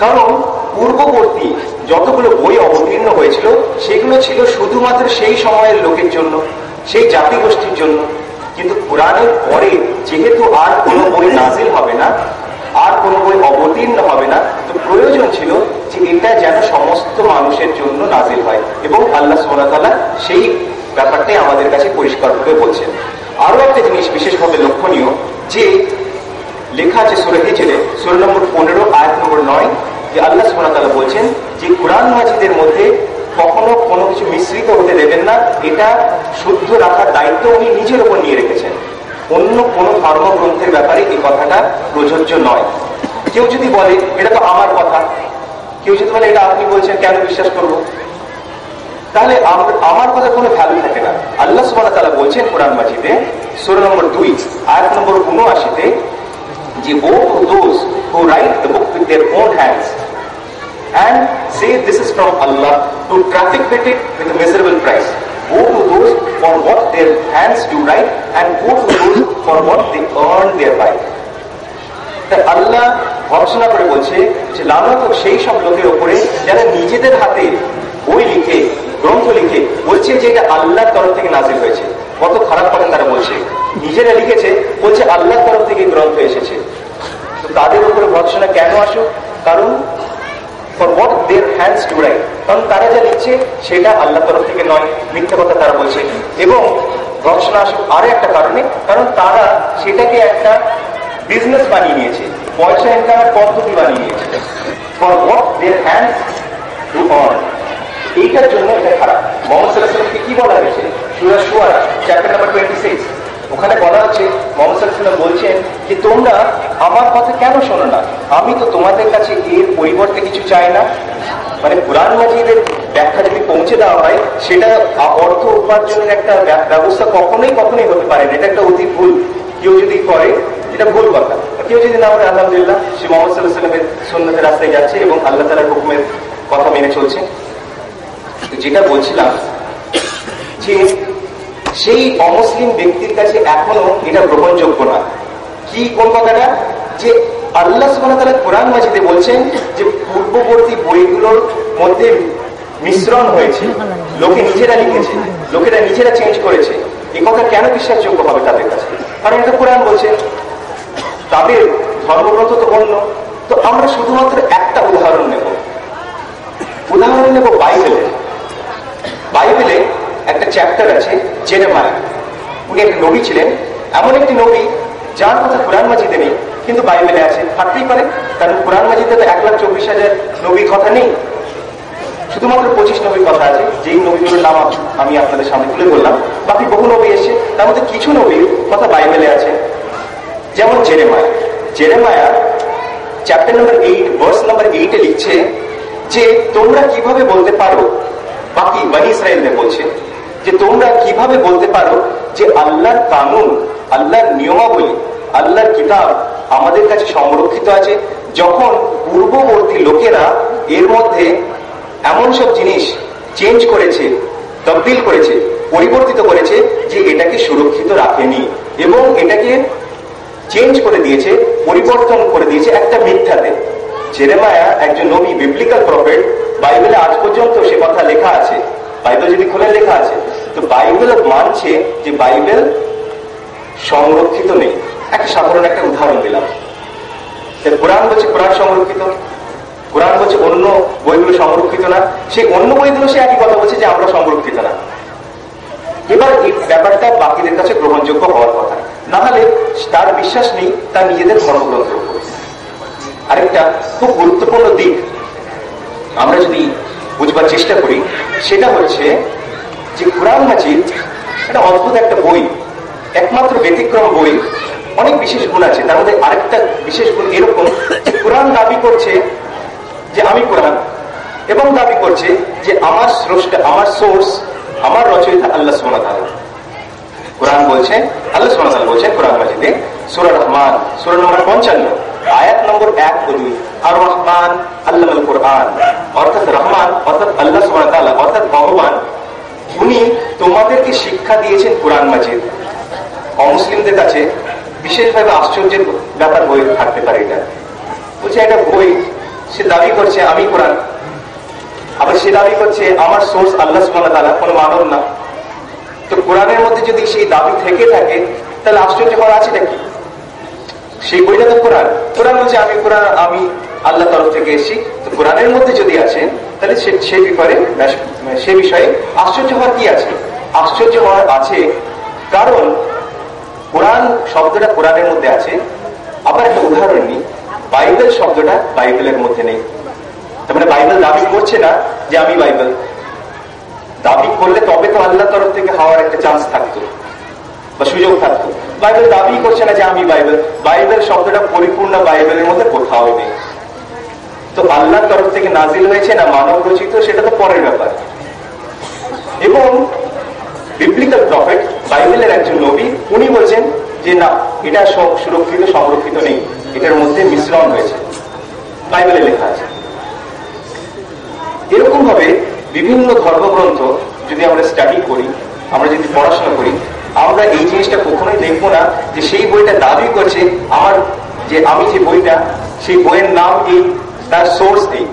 কারণ পূর্ববর্তী যতগুলো বই অবতীর্ণ হয়েছিল সেগুলো ছিল শুধুমাত্র সেই সময়ের লোকের জন্য, সেই জাতিগোষ্ঠীর জন্য। কিন্তু কোরআনের পরে যেহেতু আর কোনো বই নাজিল হবে না, আর কোনো বই অবতীর্ণ হবে না, তো প্রয়োজন ছিল যে এটা যেন সমস্ত মানুষের জন্য নাজিল হয়। এবং আল্লাহ সুবহানাহু ওয়া তাআলা সেই ব্যাপারটাই আমাদের কাছে পরিষ্কারভাবে বলছেন। আরো একটা জিনিস বিশেষভাবে লক্ষণীয়, যে লেখা আছে সূরা হিজরে সূরা নম্বর 15 আয়াত নম্বর 9, যে আল্লাহ সুবহানাহু ওয়া তাআলা বলছেন যে কোরআন মাজিদের মধ্যে কখনো কোনো কিছু মিশ্রিত হতে দেবেন না, এটা শুদ্ধ রাখার দায়িত্ব উনি নিজের উপর নিয়ে রেখেছেন। অন্য কোনো ধর্মগ্রন্থের ব্যাপারে এই কথাটা প্রযোজ্য নয়। কেউ যদি বলে এটা তো আমার কথা, কেউ যদি বলে এটা আপনি বলছেন, কেন বিশ্বাস করবো? তাহলে আমার কথা কোনো ভ্যালু থাকে না। আল্লাহ সুবহানাহু ওয়া তাআলা বলছেন কোরআন মাজিদে সূরা নম্বর 2 আয়াত নম্বর 79-তে যে woe to those who write the book with their own hands and say this is from Allah to traffic with it with a miserable price. Woe to those for what their hands do write and woe to those for what they earn thereby. তাই আল্লাহ ঘোষণা করে বলছে যে লানত সেই সব লোকের উপরে যারা নিজেদের হাতে বই লিখে, গ্রন্থ লিখে বলছে যে এটা আল্লাহর তরফ থেকে নাজিল হয়েছে। কত খারাপ কথা তারা বলছে, নিজেরা লিখেছে বলছে আল্লাহর তরফ থেকে গ্রন্থ এসেছে। তো তাদের উপরে ভর্সনা কেন আসুক? কারণ for what their hands do right, কারণ তারা যা লিখছে সেটা আল্লাহর তরফ থেকে নয়, মিথ্যা কথা তারা বলছে। এবং ভর্সনা আসুক আরো একটা কারণে, কারণ তারা সেটাকে একটা বিজনেস বানিয়ে নিয়েছে, পয়সা ইনকামের পদ্ধতি বানিয়ে নিয়েছে। For what their hands do earn, এইটার জন্য এটা খারাপ। মুহাম্মদ সাল্লাল্লাহু আলাইহি ওয়াসাল্লামকে কি বলা হয়েছে? সূরা শুআরা চ্যাপ্টার নাম্বার 26, ওখানে বলা হচ্ছে মুহাম্মদ সাল্লাল্লাহু আলাইহি ওয়াসাল্লাম বলছেন যে তোমরা আমার কথা কেন শোনো না? আমি তো তোমাদের কাছে এর পরিবর্তে কিছু চাই না। মানে কোরআন মাজিদের ব্যাখ্যা যদি পৌঁছে দেওয়া হয় সেটা অর্থ উপার্জনের একটা ব্যবস্থা কখনোই হতে পারে না। এটা একটা অতি ভুল, কেউ যদি করে এটা ভুল কথা। কেউ যদি না করে আলহামদুলিল্লাহ সে মুহাম্মদ সাল্লাল্লাহু আলাইহি ওয়াসাল্লামের সুন্নতের রাস্তায় যাচ্ছে এবং আল্লাহ তাআলার হুকুমের কথা মেনে চলছে। যেটা বলছিলাম যে সেই অমুসলিম ব্যক্তির কাছে এখনো এটা গ্রহণযোগ্য না। কি কোন কথাটা? যে আল্লাহ সুবহানাহু ওয়া তাআলা কোরআন মাজিদে বলছেন যে পূর্ববর্তী বইগুলোর মধ্যে মিশ্রণ হয়েছে, লোকে নিজেরা লিখেছে, লোকেরা নিজেরা চেঞ্জ করেছে। এই কথা কেন বিশ্বাসযোগ্য হবে তাদের কাছে? কারণ এটা কোরআন বলছে, তাদের ধর্মগ্রন্থ তো অন্য। তো আমরা শুধুমাত্র একটা উদাহরণ নেব বাইবেলের। বাইবেলে একটা চ্যাপ্টার আছে জেরেমায়া। উনি একটা নবী ছিলেন, এমন একটি নবী যার কথা কোরআন মাজিদে নেই কিন্তু বাইবেলে আছে। থাকতেই পারে, কারণ কোরআন মাজিদে তো 1,24,000 নবীর কথা নেই, শুধুমাত্র 25 নবীর কথা আছে, যেই নবীগুলোর নাম আমি আপনাদের সামনে তুলে ধরলাম। বাকি বহু নবী এসে, তার মধ্যে কিছু নবীর কথা বাইবেলে আছে, যেমন Jeremiah. Jeremiah chapter number 8 verse number 8-এ লিখছে যে তোমরা কিভাবে বলতে পারো, বাকি বনি ইসরায়েলদের বলছে যে তোমরা কিভাবে বলতে পারো যে আল্লাহর কানুন, আল্লাহর নিয়মাবলী, আল্লাহর কিতাব আমাদের কাছে সংরক্ষিত আছে, যখন পূর্ববর্তী লোকেরা এর মধ্যে এমন সব জিনিস চেঞ্জ করেছে, তবদিল করেছে, পরিবর্তিত করেছে যে এটাকে সুরক্ষিত রাখেনি এবং এটাকে চেঞ্জ করে দিয়েছে, পরিবর্তন করে দিয়েছে একটা মিথ্যাতে। জেরেমায়া একজন নবী, বিবলিক্যাল প্রফেট। বাইবেলে আজ পর্যন্ত সে কথা লেখা আছে, বাইবেল যদি খোলেন লেখা আছে। তো বাইবেল মানছে যে বাইবেল সংরক্ষিত নেই। একটা সাধারণ একটা উদাহরণ দিলাম। কোরআন বলছে কোরআন সংরক্ষিত, কোরআন বলছে অন্য বইগুলো সংরক্ষিত না। সেই অন্য বইগুলো সে একই কথা বলছে যে আমরা সংরক্ষিত না। এবার এই ব্যাপারটা বাকিদের কাছে গ্রহণযোগ্য হওয়ার কথা, না হলে তার বিশ্বাস নেই তার নিজেদের ধর্মগ্রন্থের উপর। আরেকটা খুব গুরুত্বপূর্ণ দিক আমরা যদি বুঝবার চেষ্টা করি সেটা হচ্ছে যে কোরআন মাজিদ একটা অদ্ভুত একটা বই, একমাত্র ব্যতিক্রম বই। অনেক বিশেষ গুণ আছে, তার মধ্যে আরেকটা বিশেষ গুণ এরকম যে কোরআন দাবি করছে যে আমি কোরআন, এবং দাবি করছে যে আমার স্রষ্টা, আমার সোর্স, আমার রচয়িতা আল্লাহ সুবহানাহু ওয়া তাআলা। কোরআন বলছে, আল্লাহ সুবহানাহু ওয়া তাআলা বলছেন কোরআন মাজিদে সূরা রহমান সূরা নম্বর 55 আয়াত নম্বর 1 ও 2, আর রহমান আল্লামাল কোরআন, অর্থাৎ রহমান অর্থাৎ আল্লাহ সুবহানাহু ওয়া তাআলা অর্থাৎ ভগবান, উনি তোমাদেরকে শিক্ষা দিয়েছেন কোরআন মাজিদ। অমুসলিমদের কাছে বিশেষভাবে আশ্চর্যের ব্যাপার বই থাকতে পারে। এটা বলছে একটা বই, সে দাবি করছে আমি কোরআন, আবার সে দাবি করছে আমার সোর্স আল্লাহ সুবহানাহু ওয়া তাআলা, কোনো মানব না। তো কোরআনের মধ্যে যদি সেই দাবি থেকে থাকে তাহলে আশ্চর্য হওয়ার আছে নাকি? সেই বইটা তো কোরআন, কোরআন বলছে আমি কোরআন, আমি আল্লাহ তরফ থেকে এসেছি। তো কোরআনের মধ্যে যদি আছে তাহলে সে বিষয়ে আশ্চর্য হওয়ার কি আছে? আশ্চর্য হওয়ার আছে, কারণ কোরআন শব্দটা কোরআনের মধ্যে আছে। আবার একটা উদাহরণ নিই, বাইবেল শব্দটা বাইবেলের মধ্যে নেই। তার মানে বাইবেল দাবি করছে না যে আমি বাইবেল। দাবি করলে তবে তো আল্লাহর তরফ থেকে হওয়ার একটা চান্স থাকতো বা সুযোগ থাকতো। বাইবেল দাবি করছে না যে আমি বাইবেল। বাইবেল শব্দটা পরিপূর্ণ বাইবেলের মধ্যে কোথাও নেই। তো আল্লাহর তরফ থেকে নাজিল হয়েছে না মানব রচিত, সেটা তো পরের ব্যাপার। এবং বিবলিক্যাল প্রফেট, বাইবেলের একজন নবী, উনি বলছেন যে না, এটা সুরক্ষিত সংরক্ষিত নেই, এটার মধ্যে মিশ্রণ হয়েছে, বাইবেলে লেখা আছে। এরকম ভাবে বিভিন্ন ধর্মগ্রন্থ যদি আমরা স্টাডি করি, আমরা যদি পড়াশোনা করি, আমরা এই জিনিসটা কখনোই দেখবো না যে সেই বইটা দাবি করছে আমি যে বইটা, সেই বইয়ের নাম এই, তার সোর্স এই।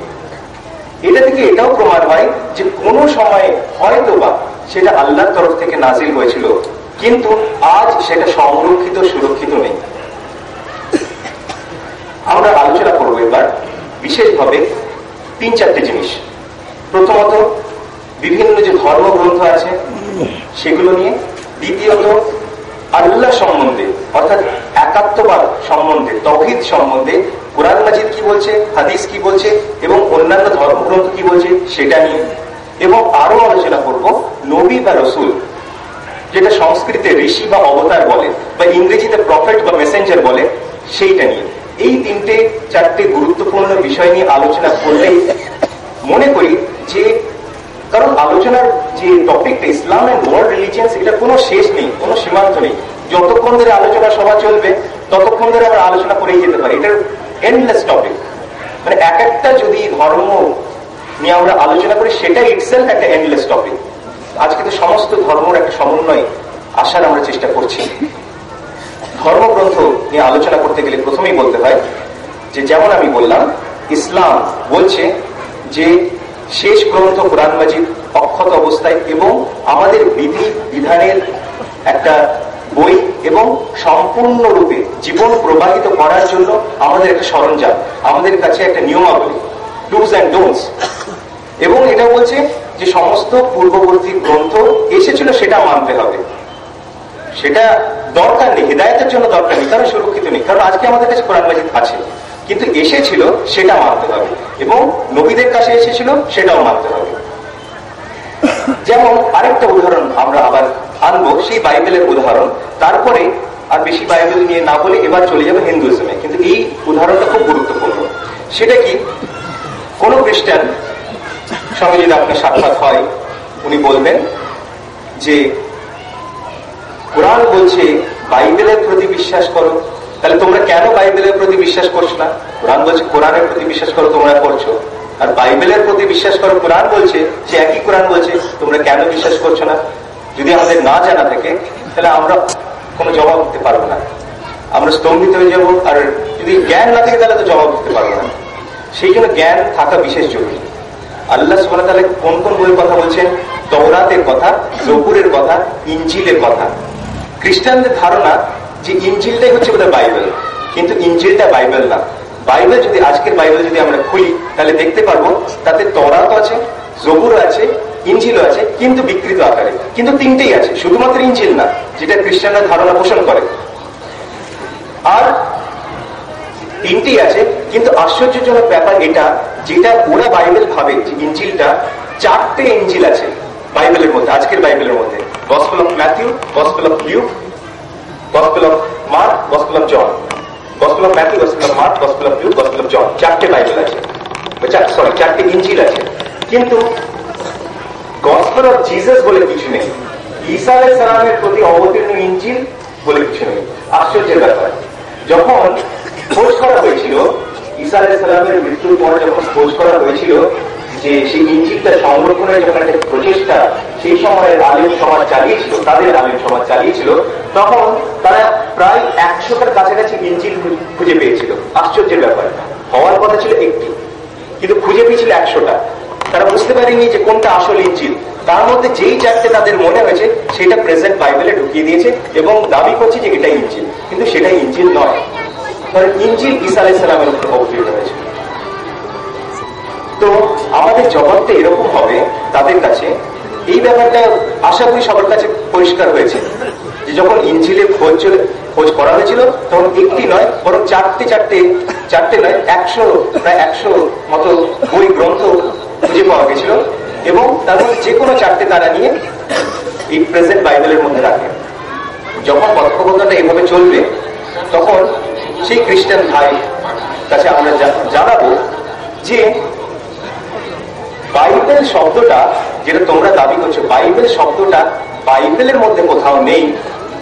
এটা থেকে এটাও প্রমাণ হয় যে কোনো সময় হয়তো বা সেটা আল্লাহর তরফ থেকে নাজিল হয়েছিল, কিন্তু আজ সেটা সংরক্ষিত সুরক্ষিত নেই। আমরা আলোচনা করবো এবার বিশেষভাবে 3-4টে জিনিস। প্রথমত বিভিন্ন যে ধর্মগ্রন্থ আছে সেগুলো নিয়ে, দ্বিতীয়ত আল্লাহ সম্বন্ধে অর্থাৎ একাত্মবাদ সম্বন্ধে, তাওহীদ সম্বন্ধে কুরআন মাজিদ কি বলছে, হাদিস কি বলছে এবং অন্যান্য ধর্মগ্রন্থ কি বলছে সেটা নিয়ে, এবং আরো আলোচনা করব নবী বা রসুল, যেটা সংস্কৃতে ঋষি বা অবতার বলে বা ইংরেজিতে প্রফেট বা মেসেঞ্জার বলে, সেইটা নিয়ে। এই 3-4টে গুরুত্বপূর্ণ বিষয় নিয়ে আলোচনা করলেই মনে করি যে, কারণ আলোচনার যে টপিকটা ইসলাম এন্ড ওয়ার্ল্ড রিলিজিয়ন্স, এটা কোনো শেষ নেই, কোনো সীমান্ত নেই। যতক্ষণ ধরে আলোচনা সভা চলবে ততক্ষণ ধরে আমরা আলোচনা করেই যেতে পারি। এটার এন্ডলেস টপিক, মানে এক একটা যদি ধর্ম নিয়ে আমরা আলোচনা করি সেটা ইটসেলফ একটা এন্ডলেস টপিক। আজকে তো সমস্ত ধর্মের একটা সমন্বয় আসার আমরা চেষ্টা করছি। ধর্মগ্রন্থ নিয়ে আলোচনা করতে গেলে প্রথমেই বলতে হয় যে, যেমন আমি বললাম, ইসলাম বলছে যে শেষ গ্রন্থ কুরআন মাজিদ অক্ষত অবস্থায় এবং আমাদের বিধি বিধানের একটা বই এবং সম্পূর্ণরূপে জীবন প্রবাহিত করার জন্য আমাদের একটা সরঞ্জাম, আমাদের কাছে একটা নিয়মাবলী, ডুজ অ্যান্ড ডোন্টস। এবং এটা বলছে যে সমস্ত পূর্ববর্তী গ্রন্থ এসেছিল সেটা মানতে হবে, সেটা দরকার নেই, হিদায়াতের জন্য দরকার নেই, কারণ সুরক্ষিত নেই, কারণ আজকে আমাদের কাছে কোরআন মাজিদ আছে, কিন্তু এসেছিল সেটা মানতে হবে, এবং নবীদের কাছে এসেছিল সেটাও মানতে হবে। যেমন আরেকটা উদাহরণ আমরা আবার আনবো, সেই বাইবেলের উদাহরণ। তারপরে আর বেশি বাইবেল নিয়ে না বলে এবার চলে যাবে হিন্দুইজমে, কিন্তু এই উদাহরণটা খুব গুরুত্বপূর্ণ। সেটা কি, কোন খ্রিস্টান সঙ্গে যদি আপনার সাক্ষাৎ হয়, উনি বলবেন যে কোরআন বলছে বাইবেলের প্রতি বিশ্বাস করো, তাহলে তোমরা কেন বাইবেলের প্রতি বিশ্বাস করছো না? কোরআন বলছে কোরআনের প্রতি বিশ্বাস করো, তোমরা করছো, আর বাইবেলের প্রতি বিশ্বাস করো কোরআন বলছে, যে একই কোরআন বলছে, তোমরা কেন বিশ্বাস করছো না? যদি আমাদের না জানা থাকে তাহলে আমরা কোনো জবাব দিতে পারবো না, আমরা স্তম্ভিত হয়ে যাবো। আর যদি জ্ঞান না থাকে তাহলে তো জবাব দিতে পারবো না। সেই জন্য জ্ঞান থাকা বিশেষ জরুরি। আল্লাহ সুবহানাহু ওয়া তাআলা কোন কোন বইয়ের কথা বলছেন? তাওরাতের কথা, জবুরের কথা, ইনজিলের কথা। খ্রিস্টানদের ধারণা যে ইনজিলটাই হচ্ছে বোধহয় বাইবেল, কিন্তু ইনজিলটা বাইবেল না। বাইবেল যদি, আজকের বাইবেল যদি আমরা খুলি তাহলে দেখতে পারবো তাতে তাওরাত আছে, জবুর আছে, ইনজিলও আছে, কিন্তু বিকৃত আকারে, কিন্তু তিনটেই আছে, শুধুমাত্র ইনজিল না, যেটা খ্রিস্টানরা ধারণা পোষণ করে। আর তিনটেই আছে, কিন্তু আশ্চর্যজনক ব্যাপার এটা, যেটা ওরা বাইবেল ভাবে যে ইনজিলটা, 4টে ইনজিল আছে বাইবেলের মধ্যে, আজকের বাইবেলের মধ্যে। Gospel of Matthew, gospel of Luke, gospel of Mark, gospel of John. Gospel of Matthew, gospel of Mark, gospel of Luke, gospel of John, 4টে বাইবেল আছে, 4টে ইনজিল আছে। কিন্তু গসপেল অফ জিসাস বলে কিছু নেই, ঈসা আলাইহিস সালামের প্রতি অবতীর্ণ ইনজিল বলে কিছু নেই। আশ্চর্যের ব্যাপার, যখন খোঁজ করা হয়েছিল, ঈসা আলাইহিস সালামের মৃত্যুর পর যখন খোঁজ করা হয়েছিল যে সেই ইনজিলটা সংরক্ষণের যখন একটা প্রচেষ্টা সেই সময়ের আলেম সমাজ চালিয়েছিল, তাদের আলেম সমাজ চালিয়েছিল, তখন তারা প্রায় 100টার কাছাকাছি ইনজিল খুঁজে পেয়েছিল। আশ্চর্যের ব্যাপার, হওয়ার কথা ছিল একটি, কিন্তু খুঁজে পেয়েছিল 100টা। তারা বুঝতে পারেনি যে কোনটা আসল ইনজিল। তার মধ্যে যেই 4টে তাদের মনে হয়েছে সেটা প্রেজেন্ট বাইবেলে ঢুকিয়ে দিয়েছে এবং দাবি করছে যে এটা ইনজিল, কিন্তু সেটা ইনজিল নয়, কারণ ইনজিল ঈসা আলাইহিস সালামের উপর অবতীর্ণ হয়েছে। তো আমাদের জবাবটা এরকম হবে তাদের কাছে। এই ব্যাপারটা আশা করি সবার কাছে পরিষ্কার হয়েছে যে যখন ইনজিলের খোঁজ খোঁজ করা হয়েছিল তখন একটি নয় বরং চারটে নয় 100 মতো বই গ্রন্থ খুঁজে পাওয়া গেছিল, এবং তার মধ্যে যে কোনো 4টে তারা নিয়ে এই প্রেজেন্ট বাইবেলের মধ্যে রাখে। যখন কথোপকথনটা এভাবে চলবে তখন সেই খ্রিস্টান ভাই কাছে আমরা জানাবো যে বাইবেল শব্দটা যেটা তোমরা দাবি করছো, বাইবেল শব্দটা বাইবেলের মধ্যে কোথাও নেই।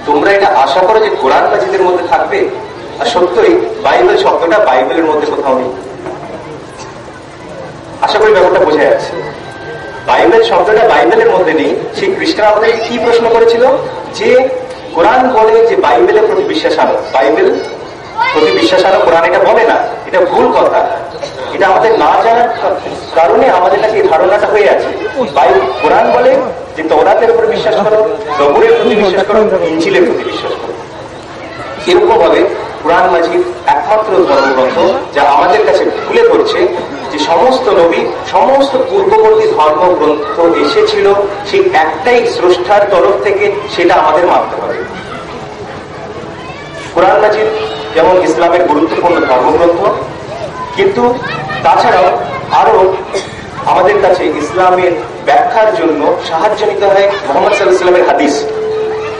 তোমরা এটা আশা করো যে কোরআন মাজিদের মধ্যে থাকবে, আর সত্যই বাইবেল শব্দটা বাইবেলের মধ্যে কোথাও নেই। আশা করি ব্যাপারটা বোঝা যাচ্ছে। বাইবেল শব্দটা বাইবেলের মধ্যে নেই। সেই খ্রিস্টান আমাদের কি প্রশ্ন করেছিল যে কোরআন বলে যে বাইবেলের প্রতি বিশ্বাস আনো, বাইবেল প্রতি বিশ্বাস আনো, কোরআন এটা বলে না। এটা ভুল কথা। এটা আমাদের না জানার কারণে আমাদের কাছে এই ধারণাটা হয়ে আছে। কোরআন বলে যে তওরাতের উপর বিশ্বাস করো, জবুরের প্রতি বিশ্বাস করো, ইনজিলের প্রতি বিশ্বাস করো। এরকম ভাবে কোরআন মাজিদ একমাত্র ধর্মগ্রন্থ যা আমাদের কাছে তুলে ধরছে যে সমস্ত নবী, সমস্ত পূর্ববর্তী ধর্মগ্রন্থ এসেছিল সেই একটাই স্রষ্টার তরফ থেকে, সেটা আমাদের মানতে হবে। কোরআন মাজিদ যেমন ইসলামের গুরুত্বপূর্ণ ধর্মগ্রন্থ, কিন্তু তাছাড়াও আরো আমাদের কাছে ইসলামের ব্যাখ্যার জন্য সাহায্য নিতে হয় মুহাম্মদ সাল্লাল্লাহু আলাইহি ওয়াসাল্লামের হাদিস।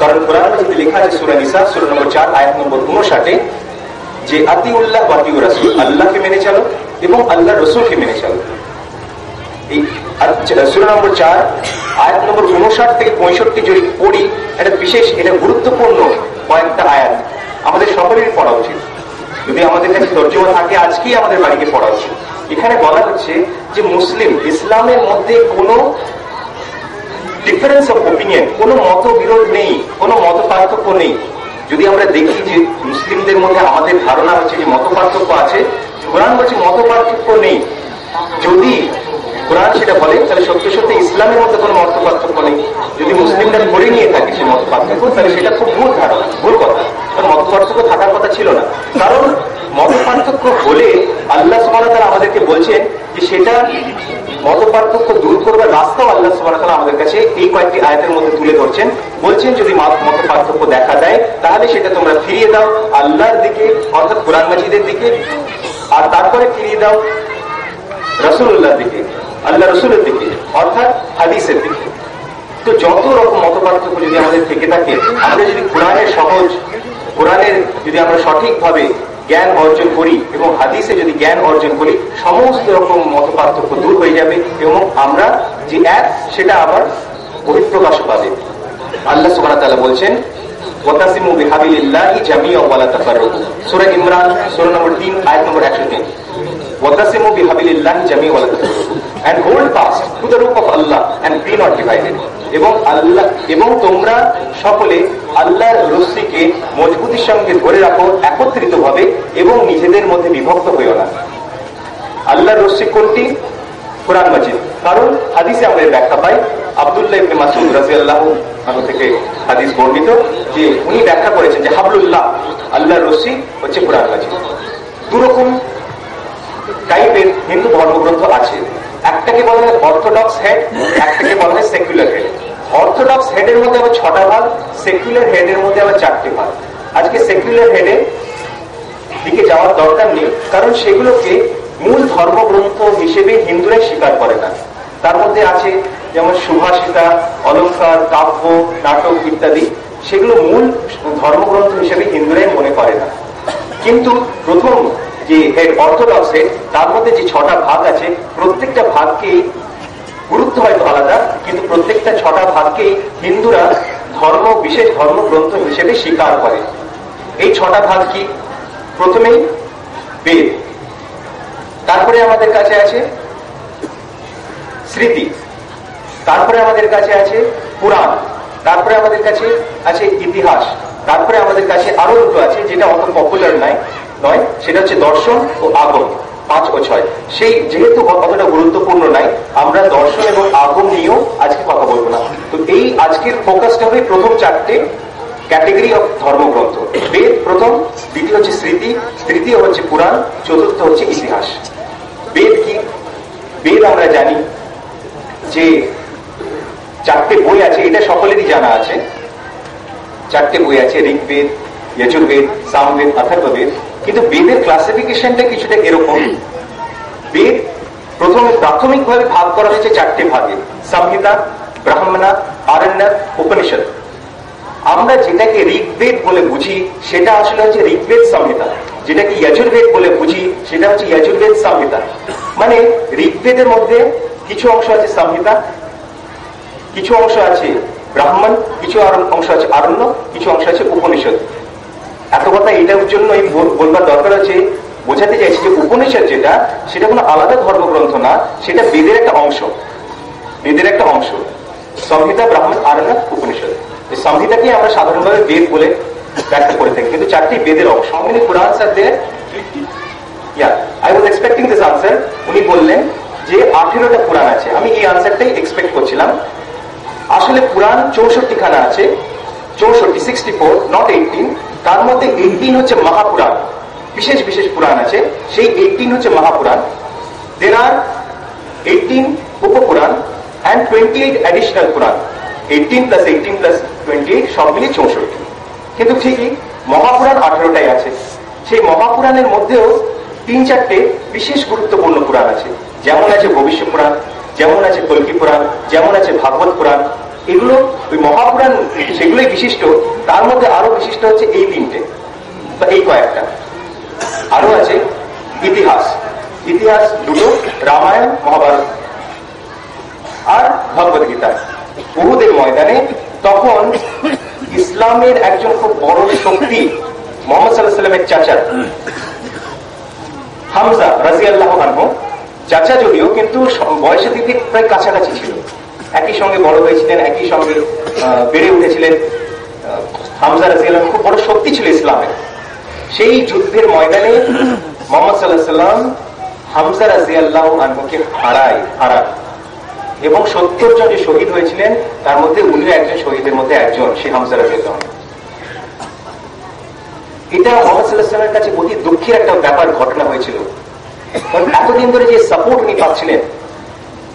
কারণ কোরআন মাজিদে লেখা আছে সূরা নিসা সূরা নম্বর 4 আয়াত নম্বর 59 যে আতিউল্লাহ ওয়া আতিউর রাসূল, আল্লাহকে মেনে চলো এবং আল্লাহর রাসূলকে মেনে চলো। এই সূরা নম্বর 4 আয়াত নম্বর 59 থেকে 65 যদি পড়ি, এটা বিশেষ, এটা গুরুত্বপূর্ণ কয়েকটা আয়াত আমাদের সকলেরই পড়া উচিত। যদি আমাদের কাছে তর্জমা থাকে আজকেই আমাদের বাড়িতে পড়া উচিত। এখানে বলা হচ্ছে যে মুসলিম ইসলামের মধ্যে কোনো ডিফারেন্স অফ ওপিনিয়ন, কোনো মতবিরোধ নেই, কোনো মত পার্থক্য নেই। যদি আমরা দেখি যে মুসলিমদের মধ্যে আমাদের ধারণা হচ্ছে যে মত পার্থক্য আছে, কোরআন বলছে মত পার্থক্য নেই। যদি কোরআন সেটা বলে তাহলে সত্যি সত্যি ইসলামের মধ্যে কোনো মত পার্থক্য নেই। যদি মুসলিমরা ধরে নিয়ে থাকে সে মত পার্থক্য, তাহলে সেটা খুব ভুল ধারণা, ভুল কথা। কারণ মত পার্থক্য থাকার কথা ছিল না। কারণ মত পার্থক্য হলে আল্লাহ সুবহানাহু ওয়া তাআলা আমাদেরকে বলছেন যে সেটা মত পার্থক্য দূর করবার রাস্তাও আল্লাহ সুবহানাহু ওয়া তাআলা আমাদের কাছে এই কয়েকটি আয়াতের মধ্যে তুলে ধরছেন। বলছেন যদি মত পার্থক্য দেখা দেয় তাহলে সেটা তোমরা ফিরিয়ে দাও আল্লাহর দিকে, অর্থাৎ কোরআন মাজিদের দিকে, আর তারপরে ফিরিয়ে দাও রাসূলুল্লাহর দিকে, আল্লাহ রাসূলের দিকে, অর্থাৎ হাদিসের দিকে। তো যত রকম মত পার্থক্য যদি আমাদের থেকে থাকে, আমরা যদি কোরআনের যদি আমরা সঠিকভাবে জ্ঞান অর্জন করি এবং হাদিসে যদি জ্ঞান অর্জন করি, সমস্ত রকম মত পার্থক্য দূর হয়ে যাবে এবং আমরা যে এক সেটা আবার বহিঃপ্রকাশ পাবে। আল্লাহ সুবহানাহু ওয়া তাআলা বলছেন ওয়াতাসিমু বিহাবিলিল্লাহি জামিআন ওয়া লা তাফাররাকু, সূরা ইমরান সূরা নম্বর 3 আয়াত নম্বর 103। ওয়াতাসিমু বিহাবিলিল্লাহি জামিআন ওয়া লা তাফাররাকু, and hold fast to the rope of Allah and be not divided, এবং তোমরা সকলে আল্লাহর রশ্মিকে মজবুতির সঙ্গে ধরে রাখো একত্রিতভাবে এবং নিজেদের মধ্যে বিভক্ত হইও না। আল্লাহর রশ্মি কোনটি? কোরআন মাজিদ। কারণ হাদিসে আমরা ব্যাখ্যা পাই, আব্দুল্লাহ ইবনে মাসউদ রাদিয়াল্লাহু আনহু থেকে হাদিস বর্ণিত যে উনি ব্যাখ্যা করেছেন যে হাবলুল্লাহ, আল্লাহর রশ্মি হচ্ছে কোরআন মাজিদ। দুরকম টাইপের হিন্দু ধর্মগ্রন্থ আছে। একটাকে বলা হয় অর্থোডক্স হেড, একটাকে বলা হয় সেকুলার হেড। অর্থোডক্স হেডের মধ্যে আবার 6টা ভাগ, সেকুলার হেডের মধ্যে আবার 4টে ভাগ। আজকে সেকুলার হেডের দিকে যাওয়ার দরকার নেই, কারণ সেগুলোকে মূল ধর্মগ্রন্থ হিসেবে হিন্দুরাই স্বীকার করে না। তার মধ্যে আছে যেমন সুভাষিতা, অলঙ্কার, কাব্য, নাটক ইত্যাদি, সেগুলো মূল ধর্মগ্রন্থ হিসেবে হিন্দুরাই মনে করে না। কিন্তু প্রথম যে হেড অর্থোডক্স হেড, তার মধ্যে যে 6টা ভাগ আছে, প্রত্যেকটা ভাগকেই গুরুত্ব হয়তো আলাদা, কিন্তু প্রত্যেকটা 6টা ভাগকেই হিন্দুরা বিশেষ ধর্মগ্রন্থ হিসেবে স্বীকার করে। এই 6টা ভাগ কি? প্রথমেই বেদ, তারপরে আমাদের কাছে আছে স্মৃতি, তারপরে আমাদের কাছে আছে পুরাণ, তারপরে আমাদের কাছে আছে ইতিহাস, তারপরে আমাদের কাছে আরো দুটো আছে যেটা অত পপুলার নয়, সেটা হচ্ছে দর্শন ও আগম, 5 ও 6। সেই যেহেতু অতটা গুরুত্বপূর্ণ নাই, আমরা দর্শন এবং আগম নিয়েও আজকে কথা বলবো না। তো এই আজকের ফোকাসটা হবে প্রথম 4টে ক্যাটেগরি অফ ধর্মগ্রন্থ। বেদ প্রথম, দ্বিতীয় হচ্ছে স্মৃতি, তৃতীয় হচ্ছে পুরাণ, চতুর্থ হচ্ছে ইতিহাস। বেদ কি? বেদ আমরা জানি যে 4টে বই আছে, এটা সকলেরই জানা আছে। 4টে বই আছে, ঋগ্বেদ, যজুর্বেদ, সামবেদ, অথর্ববেদ। কিন্তু বেদের ক্লাসিফিকেশনটা কিছুটা এরকম। বেদ প্রথমে প্রাথমিকভাবে ভাগ করা হয়েছে 4টে ভাগে: সংহিতা, ব্রাহ্মণা, আরণ্যক, উপনিষদ। আমরা যেটাকে ঋগ্বেদ বলে বুঝি সেটা আসলে হচ্ছে ঋগ্বেদ সংহিতা, যেটাকে যজুর্বেদ বলে বুঝি সেটা হচ্ছে যজুর্বেদ সংহিতা। মানে ঋগ্বেদের মধ্যে কিছু অংশ আছে সংহিতা, কিছু অংশ আছে ব্রাহ্মণ, কিছু অংশ আছে আরণ্য, কিছু অংশ আছে উপনিষদ। এত কথা এটার জন্যই বলবার দরকার আছে, বোঝাতে চাইছি যে উপনিষদ যেটা, সেটা কোনো আলাদা ধর্মগ্রন্থ না, সেটা বেদের একটা অংশ, বেদের একটা অংশ। সংহিতা, ব্রাহ্মণ, আরণ্যক, উপনিষদ। এই সংহিতাকে আমরা সাধারণভাবে বেদ বলে ব্যাখ্যা করে থাকি, কিন্তু 4টি বেদের অংশ। How many Purans are there? Yeah, I was expecting this answer. উনি বললেন যে 18টা পুরাণ আছে। আমি এই আনসারটাই এক্সপেক্ট করছিলাম। আসলে পুরাণ 64 খানা আছে, 64, 64, নট 18। তার মধ্যে 18 হচ্ছে মহাপুরাণ, বিশেষ বিশেষ পুরাণ আছে, সেই 18 হচ্ছে মহাপুরাণ। There are 18 উপপুরাণ and 28 additional Purana. 18 plus 18 plus 28 সব মিলিয়ে 64। কিন্তু ঠিকই মহাপুরাণ 18টাই আছে। সেই মহাপুরাণের মধ্যেও 3-4টে বিশেষ গুরুত্বপূর্ণ পুরাণ আছে, যেমন আছে ভবিষ্য পুরাণ, যেমন আছে কল্কি পুরাণ, যেমন আছে ভাগবত পুরাণ। এগুলো ওই মহাপুরাণ সেগুলোই বিশিষ্ট। তার মধ্যে আরো বিশিষ্ট হচ্ছে এই 3টে বা এই কয়েকটা। আরো আছে ইতিহাস, ইতিহাস 2টো, রামায়ণ, মহাভারত আর ভগবত গীতা। উহুদের ময়দানে তখন ইসলামের একজন খুব বড় শক্তি মুহাম্মদ সাল্লাল্লাহু আলাইহি ওয়াসাল্লামের চাচা হামজা রাদিয়াল্লাহু আনহু, চাচা যদিও কিন্তু বয়সের দিক থেকে প্রায় কাছাকাছি ছিল, একই সঙ্গে বড় হয়েছিলেন, একই সঙ্গে বেড়ে উঠেছিলেন। হামজা রাদিয়াল্লাহু খুব বড় শক্তি ছিল ইসলামের। সেই যুদ্ধের ময়দানে মুহাম্মদ সাল্লাল্লাহু আলাইহি ওয়াসাল্লাম হামজা রাদিয়াল্লাহু আনহুকে হারান এবং 70 জন যে শহীদ হয়েছিলেন তার মধ্যে উনিও একজন শহীদের মধ্যে একজন, সেই হামজা রাদিয়াল্লাহু আনহু। এটা মুহাম্মদ সাল্লাল্লাহু আলাইহি ওয়াসাল্লামের কাছে অতি দুঃখের একটা ব্যাপার, ঘটনা হয়েছিল। কারণ এতদিন ধরে যে সাপোর্ট উনি পাচ্ছিলেন,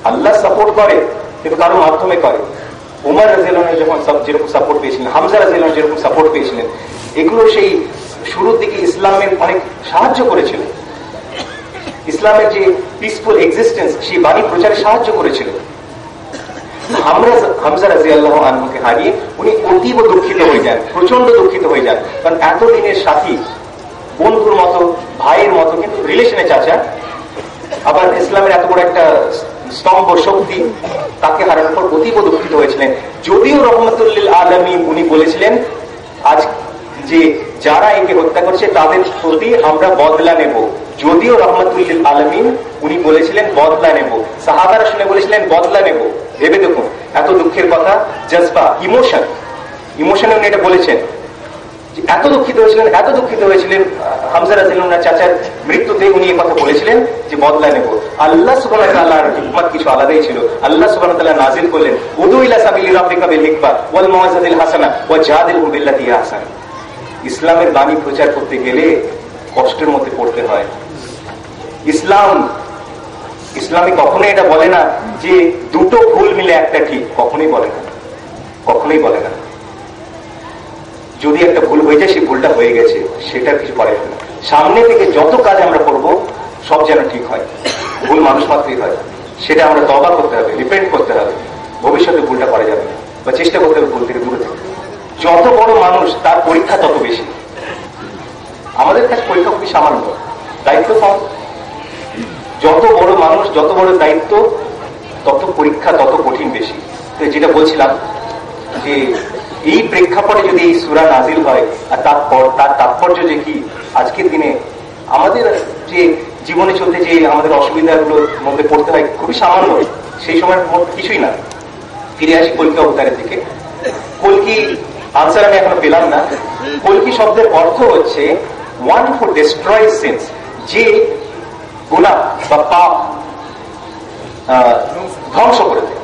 আল্লাহ সাপোর্ট করে কিন্তু কারো মাধ্যমে করে। উমর রাদিয়াল্লাহু আনহু যখন যেরকম সাপোর্ট পেয়েছিলেন, হামজা রাদিয়াল্লাহু আনহু যেরকম সাপোর্ট পেয়েছিলেন, এগুলো সেই শুরুর দিকে ইসলামের অনেক সাহায্য করেছিল। ইসলামের যে পিসফুল এক্সিস্টেন্স, সেই বাণী প্রচারে সাহায্য করেছিল। হামজা রাদিয়াল্লাহু আনহুকে হারিয়ে উনি অতীব দুঃখিত হয়ে যান, প্রচন্ড দুঃখিত হয়ে যান। কারণ এতদিনের সাথী, বন্ধুর মতো, ভাইয়ের মতো, কিন্তু রিলেশনে চাচা, আবার ইসলামের এত বড় একটা স্তম্ভ শক্তি, তাকে হারানোর পর অতীব দুঃখিত হয়েছিলেন। যদিও রহমতুল লিল আলামিন উনি বলেছিলেন আজ যে যারা একে হত্যা করছে তাদের প্রতি আমরা বদলা নেব। যদিও রহমতুল লিল আলামিন উনি বলেছিলেন বদলা নেব, সাহাবারা শুনে বলেছিলেন বদলা নেব। ভেবে দেখুন, এত দুঃখের কথা, জজবা, ইমোশনে উনি এটা বলেছেন। এত দুঃখিত হয়েছিলেন হামজা রাদিয়াল্লাহু আনহু চাচার মৃত্যুতে, উনি এই কথা বলেছিলেন যে বদলা নেব। আল্লাহ সুবহানাহু ওয়া তাআলার হিকমত কিছু আলাদাই ছিল। আল্লাহ সুবহানাহু ওয়া তাআলা নাযিল করলেন, উদু ইলা সাবিলি রাব্বিকা বিল হিকমা ওয়াল মাউইযাতিল হাসানা ওয়া জাদিলহুম বিল্লাতী হিয়া আহসান। ইসলামের বাণী প্রচার করতে গেলে কষ্টের মধ্যে পড়তে হয়। ইসলামে কখনোই এটা বলে না যে দুটো ভুল মিলে একটা ঠিক, কখনোই বলে না। যদি একটা ভুল হয়ে যায়, সেই ভুলটা হয়ে গেছে, সেটা কিছু করার না। সামনে থেকে যত কাজ আমরা করব সব যেন ঠিক হয়। ভুল মানুষ মাত্রই হয়, সেটা আমরা তওবা করতে হবে, রিপেন্ট করতে হবে। ভবিষ্যতে ভুলটা করা যাবে না, বা চেষ্টা করতে হবে ভুল থেকে দূরে থাকতে। যত বড় মানুষ তার পরীক্ষা তত বেশি। আমাদের কাছে পরীক্ষা খুবই সামান্য, দায়িত্ব কম। যত বড় মানুষ, যত বড় দায়িত্ব, তত পরীক্ষা তত কঠিন বেশি। তো যেটা বলছিলাম যে এই প্রেক্ষাপটে যদি এই সূরা নাজিল হয়, আর তার তাৎপর্য যে কি, আজকের দিনে আমাদের যে জীবনে চলতে যে আমাদের অসুবিধাগুলোর মধ্যে পড়তে হয় খুবই সামান্য, সেই সময়ের মধ্যে কিছুই না। ফিরে আসি কল্কি অবতারের দিকে। কল্কি আনসার আমি এখনো পেলাম না। কল্কি শব্দের অর্থ হচ্ছে ওয়ান হু ডেস্ট্রয় সিনস, যে গুনাহ বা পাপ ধ্বংস করে দেয়।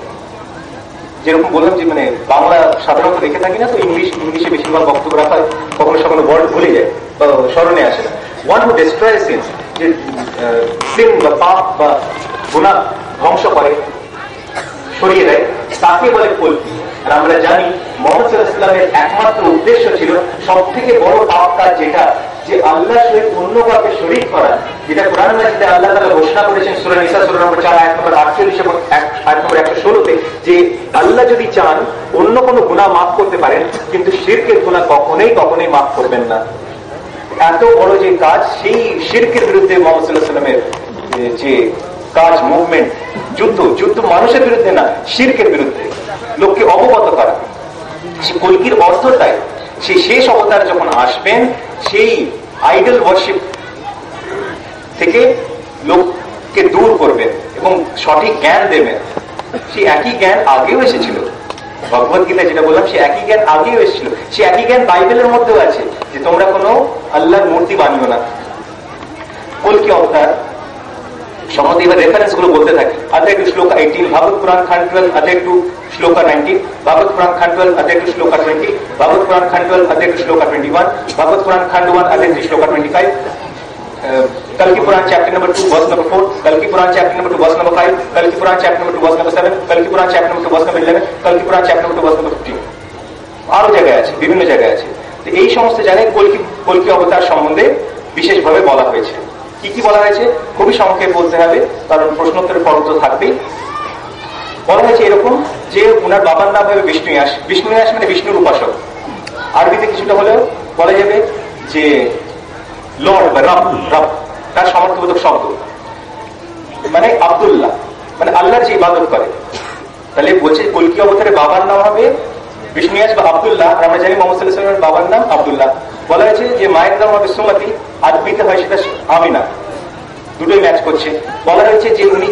যেরকম বললাম যে মানে বাংলা সাধারণত দেখে থাকি না, তো ইংলিশে বেশিরভাগ বক্তব্য রাখা হয়, কখনো কখনো ওয়ার্ড ভুলে যায় বা স্মরণে আসে না। ওয়ান হু ডেস্ট্রয় সিনস, যে সিন বা পাপ বা গুনাহ ধ্বংস করে, সরিয়ে দেয়, তাকে বলে কল্কি। আর আমরা জানি মুহাম্মদ সাল্লাল্লাহু আলাইহি ওয়াসাল্লামের একমাত্র উদ্দেশ্য ছিল সব থেকে বড় পাপ কাজ যেটা, যে আল্লাহর সহিত অন্য কাউকে শরীক করা, যেটা কোরআন মাজিদে আল্লাহ তাআলা ঘোষণা করেছেন সূরা নিসা সূরা নম্বর 4 আয়াত নম্বর 48 এবং আয়াত নম্বর 116 যে আল্লাহ যদি চান অন্য কোনো গুনাহ মাফ করতে পারেন, কিন্তু শিরকের গুনাহ কখনোই মাফ করবেন না। এত বড় যে কাজ, সেই শিরকের বিরুদ্ধে মুহাম্মদ সাল্লাল্লাহু আলাইহি ওয়াসাল্লামের যে কাজ, মুভমেন্ট, যুদ্ধ মানুষের বিরুদ্ধে না, শিরকের বিরুদ্ধে লোককে অবগত করা। কলকির অর্থটাই সেই শেষ অবতার যখন আসবেন, সেই আইডল ওয়ার্শিপ থেকে লোককে দূর করবেন এবং সঠিক জ্ঞান দেবেন। সেই একই জ্ঞান আগেও এসেছিল, ভগবত গীতা যেটা বললাম সে একই জ্ঞান আগেও এসেছিল, সে একই জ্ঞান বাইবেলের মধ্যেও আছে যে তোমরা কোনো আল্লাহর মূর্তি বানিও না। কলকি অবতার সম্বন্ধে এবার রেফারেন্স গুলো বলতে থাকি। অধ্যায় 2 শ্লোকা 18, ভাগবত পুরাণ খণ্ড 12 অধ্যায় 2 শ্লোকা 19, ভাগবত পুরাণ খণ্ড 12 অধ্যায় 2 শ্লোকা 20, ভাগবত পুরাণ খণ্ড 12 অধ্যায় 2 শ্লোকা 21, ভাগবত পুরাণ খণ্ড 1 অধ্যায় 3 শ্লোকা 25, Kalki Puran chapter number 2 verse number 4, Kalki Puran chapter number 2 verse number 5, Kalki Puran chapter number 2 verse number 7, Kalki Puran chapter number 2 verse number 11, Kalki Puran chapter number 2 verse number 15। আরো জায়গায় আছে, বিভিন্ন জায়গায় আছে। তো এই সমস্ত জায়গায় কলকি অবতার সম্বন্ধে বিশেষভাবে বলা হয়েছে। কি কি বলা হয়েছে খুবই সংক্ষেপ বলতে হবে, কারণ প্রশ্নোত্তরের পর্ব তো থাকবেই। বলা হয়েছে এরকম যে ওনার বাবার নাম হবে বিষ্ণুয়াস। বিষ্ণুয়াস মানে বিষ্ণুর উপাসক। আরবিতে কিছুটা হলেও বলা যাবে যে লর্ড বা রব, তার সমর্থবোধক শব্দ, মানে আব্দুল্লাহ, মানে আল্লাহর যে ইবাদত করে। তাহলে বলছে কলকি অবতারের বাবার নাম হবে বিষ্ণুয়াস বা আব্দুল্লাহ। আর আমরা জানি মুহাম্মদ সাল্লাল্লাহু আলাইহি ওয়াসাল্লামের বাবার নাম আব্দুল্লাহ। বলা হয়েছে যে মায়ের নাম হবে সুমতি, আরবিতে হয় সেটা আমিনা, দুটোই ম্যাচ করছে। বলা হয়েছে যে উনি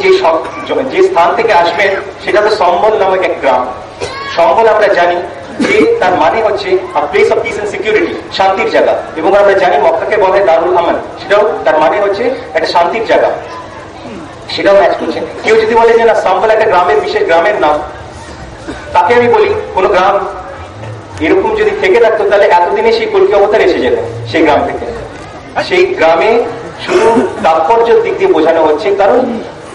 যে স্থান থেকে আসবেন সেটা তো সম্বল নামক এক গ্রাম। সম্বল আমরা জানি যে তার মানে হচ্ছে place of peace and security, শান্তির জায়গা। এবং আমরা জানি মক্কাকে বলা হয় দারুল আমান, সেটাও তার মানে হচ্ছে একটা শান্তির জায়গা, সেটাও ম্যাচ করছে। কেউ যদি বলে যে না সম্বল একটা গ্রামের বিশেষ গ্রামের নাম, তাকে আমি বলি কোন গ্রাম এরকম যদি থেকে থাকতো তাহলে এতদিনে সেই কলকি অবতার এসে যেত সেই গ্রাম থেকে। সেই গ্রামে শুধু তাৎপর্যের দিক দিয়ে বোঝানো হচ্ছে, কারণ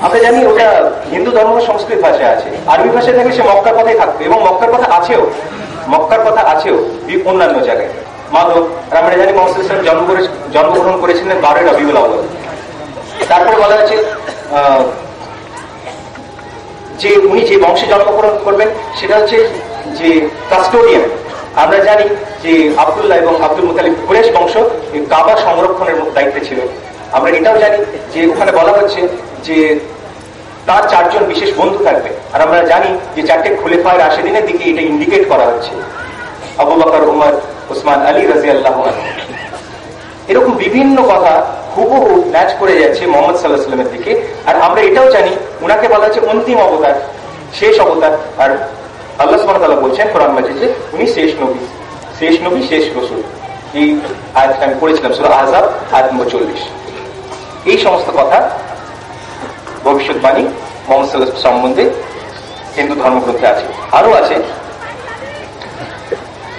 আমরা জানি ওটা হিন্দু ধর্ম সংস্কৃত ভাষায় আছে। আরবি ভাষায় থাকলে সে মক্কার কথাই থাকবে, এবং মক্কার কথা আছেও অন্যান্য জায়গায় মাধব। আর আমরা জানি মুহাম্মদ সাল্লাল্লাহু আলাইহি ওয়াসাল্লাম জন্মগ্রহণ করেছিলেন 12 রবিউল আউয়াল। তারপরে বলা হচ্ছে যে উনি যে বংশে জন্মগ্রহণ করবেন সেটা হচ্ছে যে কাস্টোডিয়ান। আমরা জানি যে আব্দুল্লাহ এবং আব্দুল মুতালিব কুরাইশ বংশ কাবা সংরক্ষণের দায়িত্বে ছিল। আমরা এটাও জানি যে ওখানে বলা হচ্ছে যে তার 4 জন বিশেষ বন্ধু থাকবে। আর আমরা জানি যে 4টে খুলেফায়ে রাশিদিনের দিকে এটা ইন্ডিকেট করা হচ্ছে, আবু বকর, উমর, ওসমান, আলী রাদিয়াল্লাহু আনহু। এরকম বিভিন্ন কথা হুবহু ম্যাচ করে যাচ্ছে মুহাম্মদ সাল্লাল্লাহু আলাইহি ওয়াসাল্লামের দিকে। আর আমরা এটাও জানি উনাকে বলা হচ্ছে অন্তিম অবতার, শেষ অবতার। আর আল্লাহ সুবহানাহু ওয়া তাআলা বলছেন কোরআন মাজিদে উনি শেষ নবী, শেষ রাসূল। এই আয়াতটা আমি পড়েছিলাম সূরা আহজাব আয়াত নম্বর 40। এই সমস্ত কথা ভবিষ্যৎবাণী মুহাম্মদ সাল্লাল্লাহু আলাইহি ওয়াসাল্লাম সম্বন্ধে হিন্দু ধর্মগ্রন্থে আছে। আরো আছে,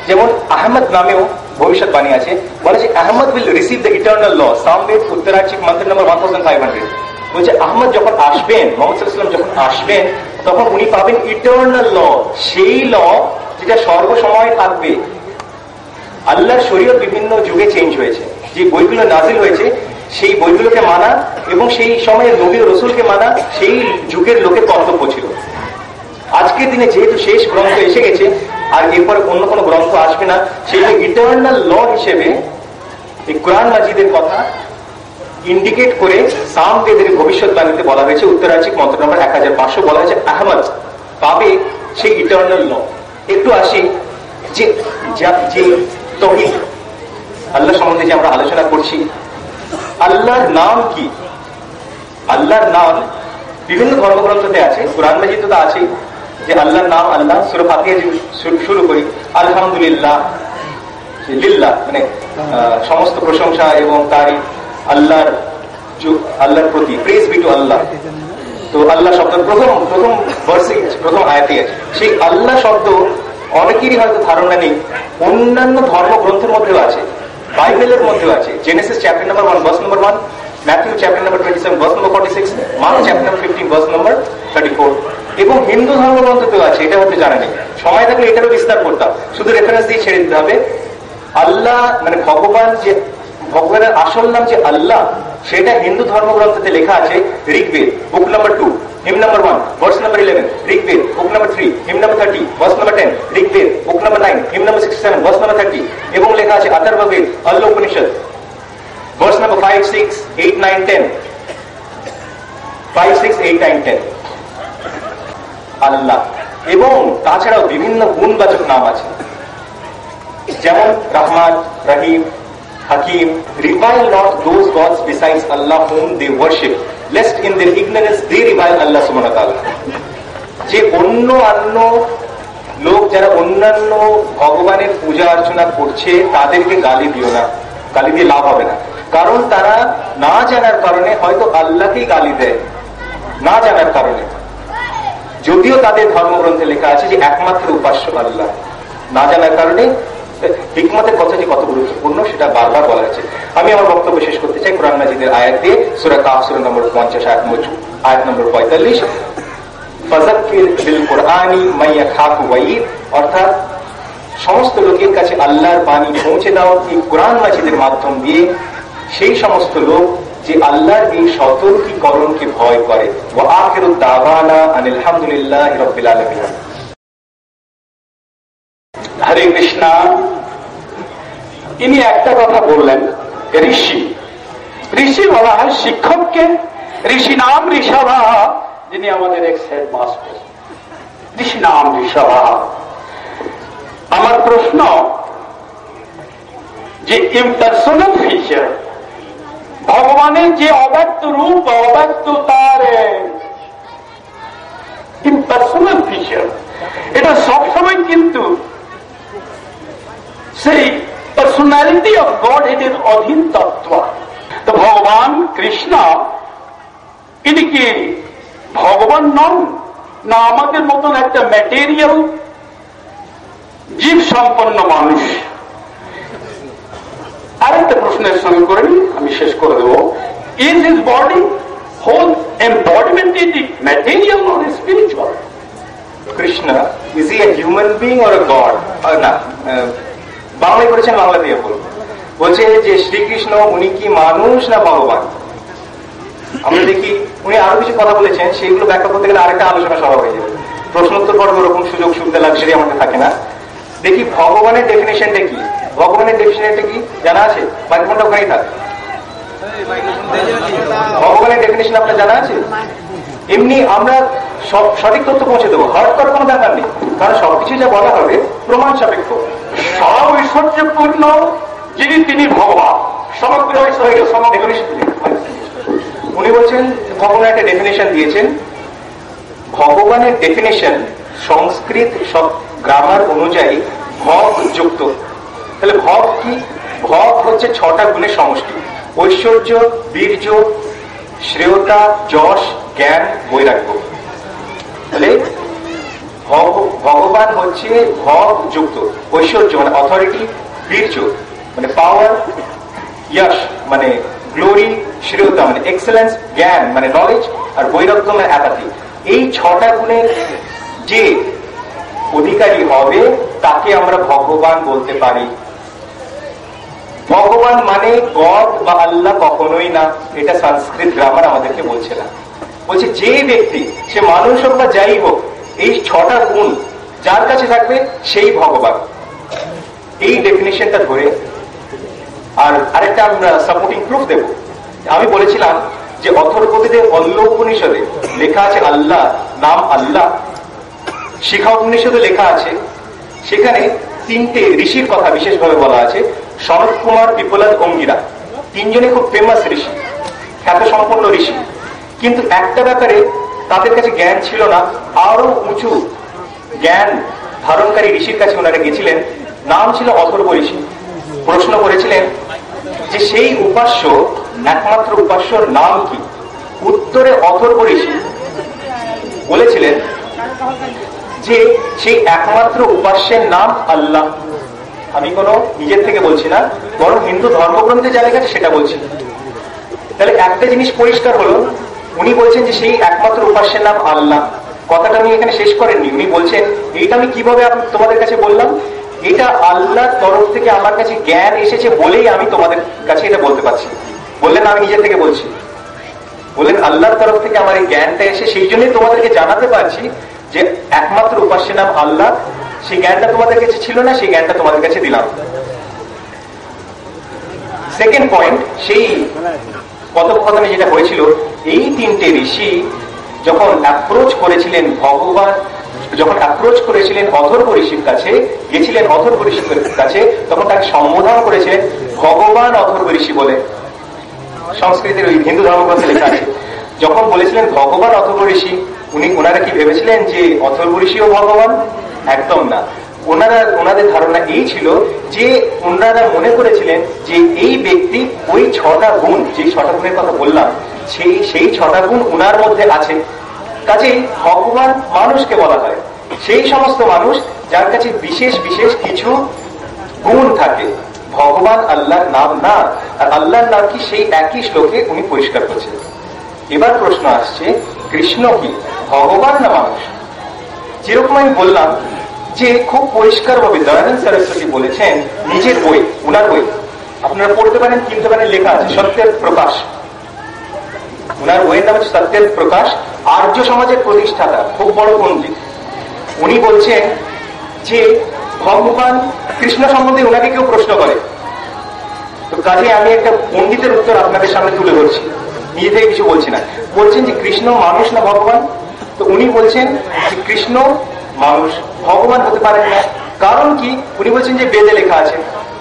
যেমন আহমদ নামেও ভবিষ্যৎবাণী আছে। বলে যে Ahmad will receive the eternal law, Samaveda Uttararchika মন্ত্র নম্বর 1500। বলছে আহমদ যখন আসবেন, মুহাম্মদ সাল্লাল্লাহু আলাইহি ওয়াসাল্লাম যখন আসবেন, তখন উনি পাবেন ইটারনাল ল, সেই ল যেটা সর্বসময় থাকবে। আল্লাহর শরীয়ত বিভিন্ন যুগে চেঞ্জ হয়েছে, যে বইগুলো নাজিল হয়েছে সেই বইগুলোকে মানা এবং সেই সময়ের নবী ও রাসূলকে মানা সেই যুগের লোকের কর্তব্য ছিল। আজকের দিনে যেহেতু শেষ গ্রন্থ এসে গেছে আর এরপরে অন্য কোনো গ্রন্থ আসবে না, সেই ইটারনাল ল হিসেবে এই কোরআন মাজিদের কথা ইন্ডিকেট করে সামবেদের ভবিষ্যৎবাণীতে বলা হয়েছে উত্তরার্চিক মন্ত্র নম্বর 1500 বলা হয়েছে আহমদ পাবে সেই ইটারনাল ল। একটু আসি যে তাওহীদ, আল্লাহ সম্বন্ধে যে আমরা আলোচনা করছি, আল্লাহর নাম কি? আল্লাহর নাম বিভিন্ন ধর্মগ্রন্থতে আছে, কোরআন মাজিদে তো আছে যে আল্লাহর নাম আল্লাহ। সূরা ফাতিহা শুরু করি আলহামদুলিল্লাহ, লিল্লাহ মানে সমস্ত প্রশংসা এবং তারিফ আল্লাহর প্রতি, প্রেজ বি টু আল্লাহ। তো আল্লাহ শব্দ প্রথম ভার্সে, প্রথম আয়াতে আছে। সেই আল্লাহ শব্দ অনেকেরই হয়তো ধারণা নেই, অন্যান্য ধর্মগ্রন্থের মধ্যেও আছে, বাইবেলের মধ্যেও আছে। Genesis chapter number 1 verse number 1, Matthew chapter number 27 verse number 46, mark chapter number 15 verse number 34, এবং হিন্দু ধর্মগ্রন্থতেও আছে, এটা হয়তো জানা নেই, সময় থাকলে এটারও বিস্তার করতাম, শুধু রেফারেন্স দিয়ে ছেড়ে দিতে হবে। আল্লাহ মানে ভগবান, যে ভগবানের আসল নাম যে আল্লাহ, সেটা হিন্দু ধর্মগ্রন্থতে লেখা আছে ঋগ্বেদ বুক number 2 him number 1 verse number 11, Rigveda বুক number 3 him number 30 verse number 10, Rigveda বুক number 9 him number 67 verse number 30, এবং লেখা আছে অথর্ববেদ আল্লাহ উপনিষদ ভার্স নাম্বার 5, 6, 8, 9, 10, 5, 6, 8, 9, 10 আল্লাহ। এবং তাছাড়াও বিভিন্ন গুণবাচক নাম আছে, যেমন রহমান, রহিম, Hakim. Revile not those gods besides Allah whom they worship, lest in their ignorance they revile Allah subhanahu wa ta'ala. যে অন্য লোক যারা অন্যান্য ভগবানের পূজা অর্চনা করছে তাদেরকে গালি দিও না, গালি দিয়ে লাভ হবে না, কারণ তারা না জানার কারণে হয়তো আল্লাহকেই গালি দেয়, না জানার কারণে, যদিও তাদের ধর্মগ্রন্থে লেখা আছে যে একমাত্র উপাস্য আল্লাহ, না জানার কারণে হিকমতের কথা যে কত গুরুত্বপূর্ণ সেটা বারবার বলা হয়েছে। আমি আমার বক্তব্য শেষ করতে চাই কোরআন মাজিদের আয়াত দিয়ে, সূরা কাফ সূরা নম্বর 50 আয়াত নম্বর 45, ফাযাক্কির বিল কুরআনি মান ইয়াখাফু ওয়াঈদ, অর্থাৎ সমস্ত লোকের কাছে আল্লাহর বাণী পৌঁছে দাও এই কোরআন মাজিদের মাধ্যম দিয়ে সেই সমস্ত লোক যে আল্লাহর এই সতর্কীকরণকে ভয় করে। ওয়া আখিরু দাওয়ানা আনিল হামদুলিল্লাহি রাব্বিল আলামিন।
হরে কৃষ্ণা। ইনি একটা কথা বললেন, ঋষি, ঋষি বলা হয় শিক্ষককে, ঋষি নাম ঋষভা, যিনি আমাদের এক্স হেডমাস্টার, ঋষি নাম ঋষভা। আমার প্রশ্ন যে ইম্পার্সোনাল ফিচার, ভগবানের যে অব্যক্ত রূপ, অব্যক্ত তার ইম্পার্সোনাল ফিচার, এটা সবসময় কিন্তু সেই পার্সোনালিটি অফ গড এর অধীন তত্ত্ব। তো ভগবান কৃষ্ণ ইনি কি ভগবান নন, না আমাদের মতন একটা ম্যাটেরিয়াল জীব সম্পন্ন মানুষ? আরেকটা প্রশ্নের সঙ্গে করে আমি শেষ করে দেব, is his body whole embodiment is it material or spiritual?
Krishna is he a human being or a god? না, বাংলায় করেছেন, বাংলা দিয়ে বলবো। বলছে যে শ্রীকৃষ্ণ উনি কি মানুষ না ভগবান? আমরা দেখি উনি আরো কিছু কথা বলেছেন, সেইগুলো ব্যাখ্যা করতে গেলে আরেকটা আলোচনা সভা হয়ে যাবে, প্রশ্নোত্তর পর্ব ওরকম সুযোগ সুবিধা লাক্সারি আমাদের থাকে না। দেখি ভগবানের ডেফিনেশনটা কি, ভগবানের ডেফিনেশনটা কি জানা আছে? মাইক্রোফোনটা ওখানেই থাকে। ভগবানের ডেফিনেশন আপনার জানা আছে? এমনি আমরা সঠিক তথ্য পৌঁছে দেবো, হার্ট করার কোনো ব্যাপার নেই, কারণ সবকিছু যা বলা হবে প্রমাণ সাপেক্ষ।
সব ঐশ্বর্যপূর্ণ যিনি তিনি ভগবান, সমগ্র ঐশ্বর্য সমগ্র।
উনি বলছেন ভগবান একটা ডেফিনেশন দিয়েছেন, ভগবানের ডেফিনেশন সংস্কৃত সব গ্রামার অনুযায়ী ভগ যুক্ত। তাহলে ভগ কি? ভগ হচ্ছে 6টা গুণের সমষ্টি, ঐশ্বর্য, বীর্য, শ্রেয়তা, যশ, জ্ঞান, বৈরাগ্য। তাহলে ভগবান হচ্ছে ভগ যুক্ত, ঐশ্বর্য মানে অথরিটি, বীর্য মানে পাওয়ার, যশ মানে গ্লোরি, শ্রেয়তা মানে এক্সেলেন্স, জ্ঞান মানে নলেজ, আর বৈরাগ্য মানে অ্যাপাথি। এই 6টা গুণের যে অধিকারী হবে তাকে আমরা ভগবান বলতে পারি। ভগবান মানে গড বা আল্লাহ কখনোই না, এটা সংস্কৃত গ্রামার আমাদেরকে বলছে না। বলছে যে ব্যক্তি, সে মানুষ হোক বা যাই হোক, এই 6টা গুণ যার কাছে থাকবে সেই ভগবান। এই ডেফিনেশনটা ধরে আর আরেকটা আমরা সাপোর্টিং প্রুফ দেব। আমি বলেছিলাম যে অথর্ববেদে অল্ল উপনিষদে লেখা আছে আল্লাহ নাম আল্লাহ, শিখা উপনিষদে লেখা আছে, সেখানে 3টে ঋষির কথা বিশেষভাবে বলা আছে, সনত কুমার, পিপলাদ, অঙ্গিরা, 3জনে খুব ফেমাস ঋষি, খ্যাত সম্পন্ন ঋষি। কিন্তু একটা ব্যাপারে তাদের কাছে জ্ঞান ছিল না, আরো উঁচু জ্ঞান ধারণকারী ঋষির কাছে ওনারা গেছিলেন, নাম ছিল অথর্ব ঋষি। প্রশ্ন করেছিলেন যে সেই উপাস্য, একমাত্র উপাস্যর নাম কি? উত্তরে অথর্ব ঋষি বলেছিলেন যে সেই একমাত্র উপাস্যের নাম আল্লাহ। আমি কোনো নিজের থেকে বলছি না, বরং হিন্দু ধর্মগ্রন্থে যা লেখা আছে সেটা বলছি। তাহলে একটা জিনিস পরিষ্কার হলো, উনি বলছেন যে সেই একমাত্র উপাস্যের নাম আল্লাহ। কথাটা আমি এখানে শেষ করেননি, উনি বলছেন এইটা আমি কিভাবে তোমাদের কাছে বললাম, এটা আল্লাহর তরফ থেকে আমার কাছে জ্ঞান এসেছে বলেই আমি তোমাদের কাছে এটা বলতে পারছি। বললেন আমি নিজের থেকে বলছি, বললেন আল্লাহর তরফ থেকে আমার এই জ্ঞানটা এসে সেই জন্যই তোমাদেরকে জানাতে পারছি যে একমাত্র উপাস্য নাম আল্লাহ। সেই জ্ঞানটা তোমাদের কাছে ছিল না, সেই জ্ঞানটা তোমাদের কাছে দিলাম। সেকেন্ড পয়েন্ট, সেই কথোপকথনে যেটা হয়েছিল, এই তিনটে ঋষি যখন অ্যাপ্রোচ করেছিলেন ভগবান, যখন অ্যাপ্রোচ করেছিলেন অথর্ব ঋষির কাছে, গেছিলেন অথর্ব ঋষির কাছে, তখন তাকে সম্বোধন করেছিলেন ভগবান অথর্ব ঋষি বলে। সংস্কৃতের ওই হিন্দু ধর্মগ্রন্থে লেখা আছে। যখন বলেছিলেন ভগবান অথর্ব ঋষি, ওনারা কি ভেবেছিলেন যে অথর্ব ঋষিও ভগবান? একদম না। ওনাদের ধারণা এই ছিল যে ওনারা মনে করেছিলেন যে এই ব্যক্তি ওই 6টা গুণ, যে 6টা গুণের কথা বললাম, সেই 6টা গুণ ওনার মধ্যে আছে। কাজেই ভগবান মানুষকে বলা হয় সেই সমস্ত মানুষ যার কাছে বিশেষ বিশেষ কিছু গুণ থাকে। ভগবান আল্লাহর নাম না, আর আল্লাহর নাম কি সেই একই শ্লোকে উনি পরিষ্কার করছেন। এবার প্রশ্ন আসছে, কৃষ্ণ কি ভগবান না মানুষ? যেরকম আমি বললাম যে খুব পরিষ্কার ভাবে দয়ানন্দ সরস্বতী বলেছেন নিজের বই, উনার বই আপনারা পড়তে পারেন, কিনতে পারেন, লেখা আছে সত্যের প্রকাশ। উনার বইয়ের নাম হচ্ছে সত্যের প্রকাশ। আর্য সমাজের প্রতিষ্ঠাতা, খুব বড় পণ্ডিত, উনি বলছেন যে ভগবান কৃষ্ণ সম্বন্ধে ওনাকে কেউ প্রশ্ন করে, তো কাজে আমি একটা পণ্ডিতের উত্তর আপনাদের সামনে তুলে ধরছি, নিজে থেকে কিছু বলছি না। বলছেন যে কৃষ্ণ মানুষ না ভগবান? তো উনি বলছেন যে কৃষ্ণ মানুষ, ভগবান হতে পারেন না। কারণ কি? উনি বলছেন যে বেদে লেখা আছে,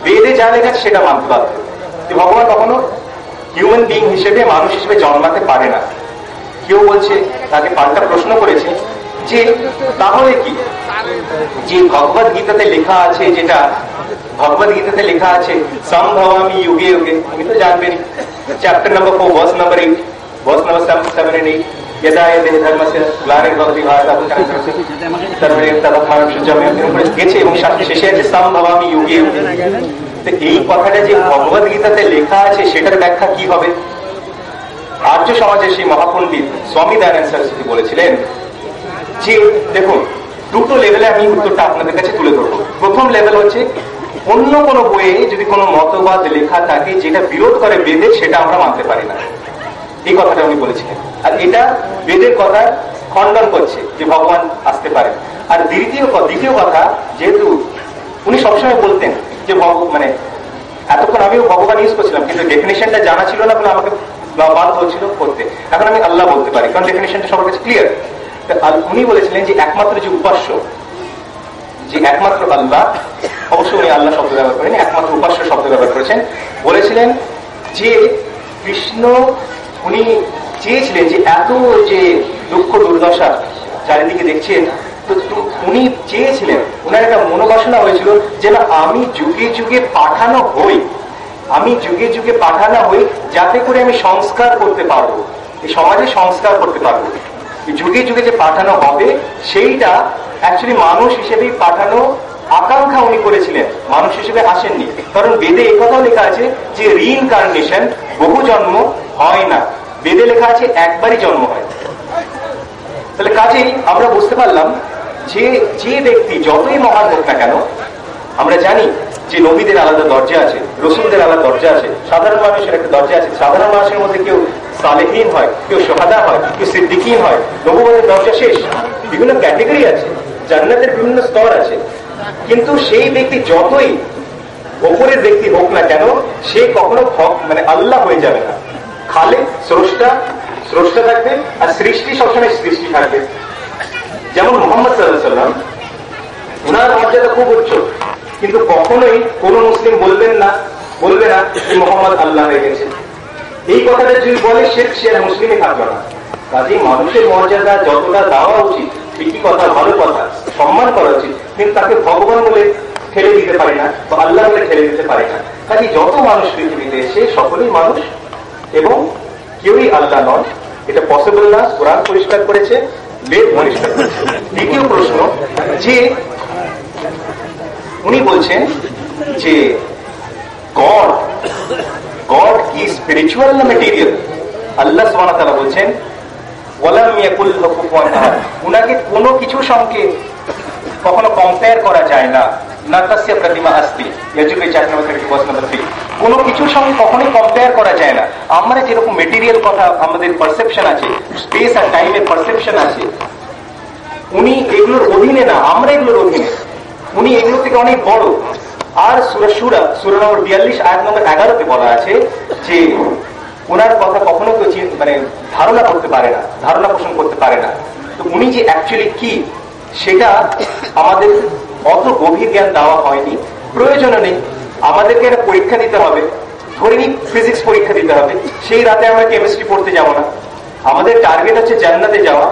বেদে যা লেখা আছে সেটা মানতে বাধ্য, যে ভগবান কখনো হিউম্যান বিইং হিসেবে, মানুষ হিসেবে জন্মাতে পারে না। কেউ বলছে, তাকে পাল্টা প্রশ্ন করেছে যে তাহলে কি যে ভগবদ গীতাতে লেখা আছে, যেটা ভগবদ গীতাতে লেখা আছে সম্ভবামি যুগে যুগে, তুমি তো জানবেন chapter number 4 verse number 8, verse number 7 and 8, यदा यदि धर्मस्य ग्लानिर्भवति भारतः सर्वे तदर्थं शुद्धमेव গেছে, এবং শেষে আছে সম্ভবামি যুগে যুগে। তো এই কথাটা যে ভগবদ গীতাতে লেখা আছে সেটার ব্যাখ্যা কি হবে? আর্য সমাজের সেই মহাপণ্ডিত স্বামী দয়ানন্দ সরস্বতী বলেছিলেন যে দেখুন, দুটো লেভেলে আমি উত্তরটা আপনাদের কাছে তুলে ধরবো। প্রথম লেভেল হচ্ছে, অন্য কোনো বইয়ে যদি কোনো মতবাদ লেখা থাকে যেটা বিরোধ করে বেদের, সেটা আমরা মানতে পারি না, এই কথাটা উনি বলেছিলেন। আর এটা বেদের কথা খণ্ডন করছে যে ভগবান আসতে পারে। আর দ্বিতীয় কথা, যেহেতু উনি সবসময় বলতেন যে মানে এতক্ষণ আমিও ভগবান ইউজ করছিলাম, কিন্তু ডেফিনেশনটা জানা ছিল না বলে আমাকে বাধ্য হচ্ছিল করতে। এখন আমি আল্লাহ বলতে পারি, কারণ ডেফিনেশনটা সবার কাছে ক্লিয়ার। উনি বলেছিলেন যে একমাত্র যে উপাস্য, যে একমাত্র আল্লাহ, অবশ্যই উনি আল্লাহ শব্দ ব্যবহার করেন, একমাত্র উপাস্য শব্দ ব্যবহার করেছেন। বলেছিলেন যে কৃষ্ণ, উনি চেয়েছিলেন যে এত যে দুঃখ দুর্দশা চারিদিকে দেখছেন, তো উনি চেয়েছিলেন, ওনার একটা মনোবাসনা হয়েছিল যে না, আমি যুগে যুগে পাঠানো হই, আমি যুগে যুগে পাঠানো হই যাতে করে আমি সংস্কার করতে পারবো, এই সমাজে সংস্কার করতে পারবো। যুগে যুগে যে পাঠানো হবে সেইটা অ্যাকচুয়ালি মানুষ হিসেবেই পাঠানো আকাঙ্ক্ষা উনি করেছিলেন, মানুষ হিসেবে আসেননি। কারণ বেদে এই কথাও লেখা আছে যে রিইনকার্নেশন, বহু জন্ম হয় না, বেদে লেখা আছে একবারই জন্ম হয়। তাহলে কাজেই আমরা বুঝতে পারলাম যে যে ব্যক্তি যতই মহান হোক না কেন, আমরা জানি যে নবীদের আলাদা দরজা আছে, রসুলদের আলাদা দরজা আছে, সাধারণ মানুষের একটা দরজা আছে। সাধারণ মানুষের মধ্যে কেউ সালেহীন হয়, কেউ শুহাদা হয়, কেউ সিদ্দিকীন হয়, নবুয়তের দরজা শেষ। বিভিন্ন ক্যাটেগরি আছে, জান্নাতের বিভিন্ন স্তর আছে। কিন্তু সেই ব্যক্তি যতই ওপরের ব্যক্তি হোক না কেন, সে কখনো মানে আল্লাহ হয়ে যাবে না। খালে স্রষ্টা থাকবে, আর সৃষ্টি সবসময় সৃষ্টি থাকবে। যেমন মোহাম্মদ সাল্লাল্লাহু আলাইহি ওয়াসাল্লাম, ওনার মর্যাদা খুব উচ্চ, কিন্তু কখনোই কোন মুসলিম বলবে না যে মোহাম্মদ আল্লাহ হয়ে গেছে। এই কথাটা যদি বলে সে মুসলিমই থাকবে না। কাজেই মানুষের মর্যাদা যতটা দেওয়া উচিত, ঠিকই কথা, ভালো কথা, সম্মান করা উচিত, কিন্তু তাকে ভগবান বলে ঠেলে দিতে পারে না, বা আল্লাহ বলে ঠেলে দিতে পারে না। কাজেই যত মানুষ পৃথিবীতে এসে সকলেই মানুষ এবং কেউই আল্লাহ নন, এটা পসিবল না। কোরআন পরিষ্কার করেছে, বেদ পরিষ্কার করেছে। দ্বিতীয় প্রশ্ন, যে উনি বলছেন যে গড কি স্পিরিচুয়াল না ম্যাটেরিয়াল? আল্লাহ সুবহানাহু ওয়া তাআলা বলছেন ওয়ালাম ইয়াকুল লাহু কুফুয়ান আহাদ, উনাকে কোনো কিছুর সঙ্গে কখনো কম্পেয়ার করা যায় না। নাতাসিয়া প্রতিমা আস্তি ইয়াজুবে 4 নম্বর 31 নম্বর 3, কোনো কিছুর সঙ্গে কখনোই কম্পেয়ার করা যায় না। আমরা যেরকম মেটেরিয়াল কথা আমাদের পারসেপশন আছে, স্পেস আর টাইমের পারসেপশন আছে, উনি এগুলোর অধীনে না, আমরা এগুলোর অধীনে, উনি এগুলো থেকে অনেক বড়। আর সূরা নম্বর 42 আয়াত নম্বর 11-তে বলা আছে যে ওনার কথা কখনো কেউ মানে ধারণা করতে পারে না, ধারণা পোষণ করতে পারে না। তো উনি যে অ্যাকচুয়ালি কি সেটা আমাদের অত গভীর জ্ঞান দেওয়া হয়নি, প্রয়োজনও নেই। আমাদেরকে একটা পরীক্ষা দিতে হবে, ধরে নিই ফিজিক্স পরীক্ষা দিতে হবে, সেই রাতে আমরা কেমিস্ট্রি পড়তে যাব না। আমাদের টার্গেট হচ্ছে জান্নাতে যাওয়া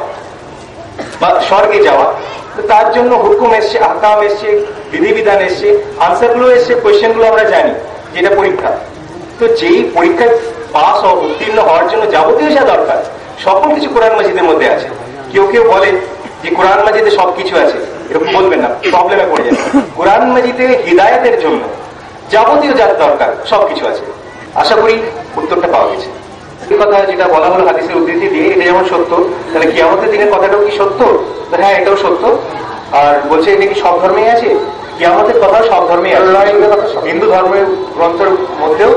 বা স্বর্গে যাওয়া। তো তার জন্য হুকুম এসছে, আহকাম এসছে, বিধিবিধান এসছে, আনসারগুলো এসছে, কোয়েশ্চেনগুলো আমরা জানি যেটা পরীক্ষা। তো যেই পরীক্ষায় পাস উত্তীর্ণ হওয়ার জন্য যাবতীয় যা দরকার সকল কিছু কোরআন মাজিদের মধ্যে আছে। কেউ কেউ বলে যে কোরআন মাজিদে সবকিছু আছে, এরকম বলবেন না, প্রবলেমে পড়ে যাবে। কোরআন মাজিদে হিদায়াতের জন্য যাবতীয় যা দরকার সবকিছু আছে। আশা করি উত্তরটা পাওয়া গেছে। এই কথা যেটা বলা হলো হাদিসের উদ্ধৃতি দিয়ে, এটা যেমন সত্য, তাহলে কিয়ামতের দিনের কথাটাও কি সত্য? হ্যাঁ, এটাও সত্য। আর বলছে এটা কি সব ধর্মেই আছে? কিয়ামতের কথা সব ধর্মেই আছে। হিন্দু ধর্মের গ্রন্থের মধ্যেও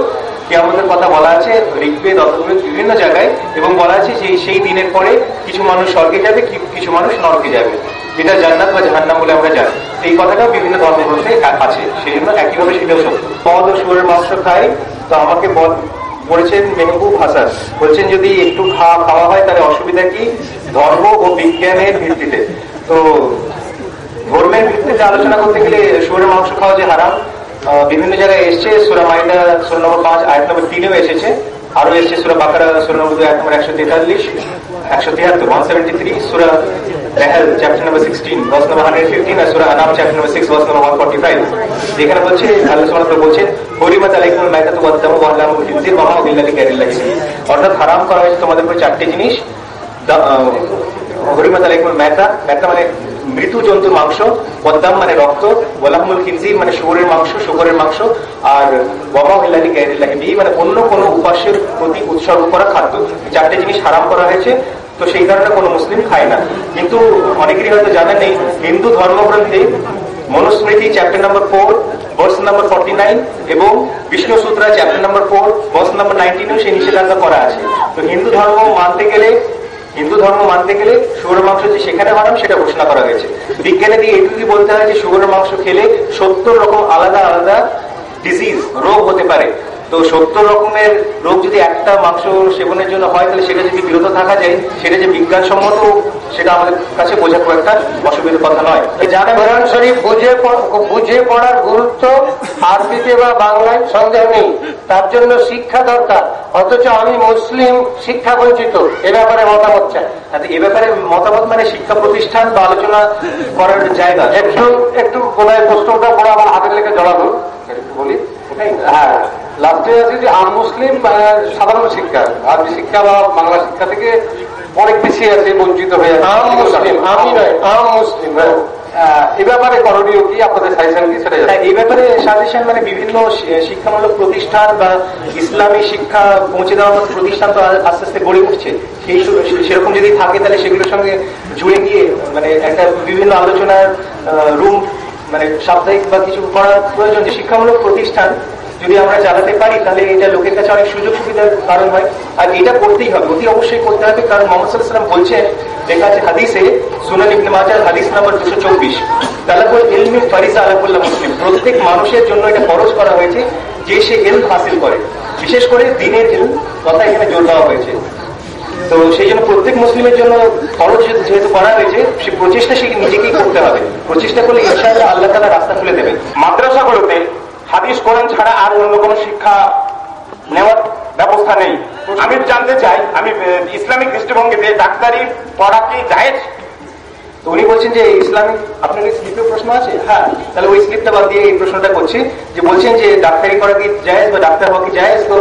কিয়ামতের কথা বলা আছে, ঋগ্বেদ অথর্ববেদ বিভিন্ন জায়গায়, এবং বলা আছে সেই দিনের পরে কিছু মানুষ স্বর্গে যাবে, কিছু মানুষ নরকে যাবে, যেটা জান্নাত বা জাহান্নাম বলে আমরা জানি। এই কথাটাও বিভিন্ন ধর্মগ্রন্থে আছে, সেই জন্য একইভাবে সেটাও সত্য। মদ ও শুয়োরের মাংস খাই, তো আমাকে বলেছেন মেহবুব হাসান, বলছেন যদি একটু খাওয়া হয় তাহলে অসুবিধা কি? ধর্ম ও বিজ্ঞানের ভিত্তিতে। তো ধর্মের ভিত্তিতে আলোচনা করতে গেলে শুয়োরের মাংস খাওয়া যে হারাম বিভিন্ন জায়গায় এসছে। সূরা মাইদা সূরা নম্বর 5 আয়াত নম্বর 3-এও এসেছে, আরো এসছে সূরা বাকারা সূরা নম্বর 2 আয়াত নম্বর 143, 173, সূরা Nahl chapter number 16 verse number 115, আর সূরা Anam chapter number 6 verse number 145। যেখানে বলছে আল্লাহ সুবহানাহু ওয়া তাআলা বলছেন হরিমাত আলাইকুমুল মাইতাতু ওয়াদ দামু ওয়া লাহমুল খিনজির ওয়া মা উহিল্লা লিগাইরিল্লাহি বিহি, অর্থাৎ হারাম করা হয়েছে তোমাদের উপর 4টে জিনিস। হরিমাত আলাইকুমুল মাইতা, মাইতা মানে মৃত জন্তুর মাংস, ওয়াদাম মানে রক্ত, ওয়া লাহমুল খিনজির মানে শুয়োরের মাংস, শুকরের মাংস, আর ওয়া মা উহিল্লা লিগাইরিল্লাহি বিহি মানে অন্য কোনো উপাস্যের প্রতি উৎসর্গ করা খাদ্য। 4টে জিনিস হারাম করা হয়েছে, তো সেই কারণে কোনো মুসলিম খায় না। কিন্তু অনেকেরই হয়তো জানেন নেই, হিন্দু ধর্মগ্রন্থে Manusmriti chapter number 4 verse number 49 এবং Vishnu Sutra chapter number 4 verse number 19-এও সেই নিষেধাজ্ঞা করা আছে। তো হিন্দু ধর্ম মানতে গেলে শুয়োরের মাংস যে সেখানে হারাম সেটা ঘোষণা করা হয়েছে। বিজ্ঞানে দিয়ে এটুকুই বলতে হয় যে শুয়োরের মাংস খেলে 70 রকম আলাদা আলাদা ডিজিজ, রোগ হতে পারে। তো 70 রকমের রোগ যদি একটা মাংস সেবনের জন্য হয়, তাহলে সেটা যদি বিরত থাকা যায়, সেটা যে বিজ্ঞানসম্মত, সেটা আমাদের কাছে বোঝা খুব একটা অসুবিধার কথা নয়।
জানে কোরআন শরীফ বুঝে পড়ার গুরুত্ব আরবিতে বা বাংলায় সন্দেহ নেই, তার জন্য শিক্ষা দরকার, অথচ আমি মুসলিম শিক্ষা বঞ্চিত। এ ব্যাপারে মতামত চাই।
এ ব্যাপারে মতামত মানে শিক্ষা প্রতিষ্ঠান বা আলোচনা করার জায়গা।
একটু বোধহয় প্রশ্নটা পড়া আমার হাতের লেখা জড়ানো বলি। হ্যাঁ, লাস্টে আছে যে মুসলিম সাধারণ শিক্ষা, আরবি শিক্ষা বা বাংলা শিক্ষা থেকে অনেক পিছিয়ে আছে, বঞ্চিত হয়ে আছে। আমি নয়, মুসলিম। এ ব্যাপারে করণীয় কি, আপনাদের সাজেশন কি সেটা?
এই ব্যাপারে সাজেশন মানে বিভিন্ন শিক্ষামূলক প্রতিষ্ঠান বা ইসলামী শিক্ষা পৌঁছে দেওয়ার মতো প্রতিষ্ঠান তো আস্তে আস্তে গড়ে উঠছে। সেরকম যদি থাকে তাহলে সেগুলোর সঙ্গে জুড়ে গিয়ে মানে একটা বিভিন্ন আলোচনার রুম মানে সাপ্তাহিক বা কিছু করার প্রয়োজন। যে শিক্ষামূলক প্রতিষ্ঠান যদি আমরা চালাতে পারি তাহলে এটা লোকের কাছে অনেক সুযোগ সুবিধার কারণ হয়। আর এটা করতেই হবে, অতি অবশ্যই করতে হবে, কারণ মুহাম্মদ সাল্লাল্লাহু আলাইহি ওয়াসাল্লাম বলছেন, লেখা আছে হাদিসে, সুনান ইবনে মাজাহ হাদিস নাম্বার 224, তালাবুল ইলমি ফারিজা আলা কুল্লি মুসলিম, প্রত্যেক মানুষের জন্য এটা ফরজ করা হয়েছে যে সে ইলম হাসিল করে, বিশেষ করে দ্বীনের ইলম কথা এখানে জোর দেওয়া হয়েছে। তো সেই জন্য প্রত্যেক মুসলিমের জন্য ফরজ যেহেতু করা হয়েছে, সে প্রচেষ্টা সে নিজেকেই করতে হবে। প্রচেষ্টা করলে ইনশাআল্লাহ আল্লাহ তাআলা রাস্তা খুলে দেবেন।
মাদ্রাসাগুলোতে হাদিস কোরআন ছাড়া আর অন্য কোনো শিক্ষা নেওয়ার ব্যবস্থা নেই। আমি জানতে চাই, আমি ইসলামিক দৃষ্টিভঙ্গিতে ডাক্তারি পড়া কি জায়েজ?
তো উনি বলছেন যে ইসলামিক, আপনার স্লিপের প্রশ্ন আছে? হ্যাঁ, তাহলে ওই স্লিপটা বাদ দিয়ে এই প্রশ্নটা করছি, যে বলছেন যে ডাক্তারি করা কি জায়েজ বা ডাক্তার হওয়া কি জায়েজ? তো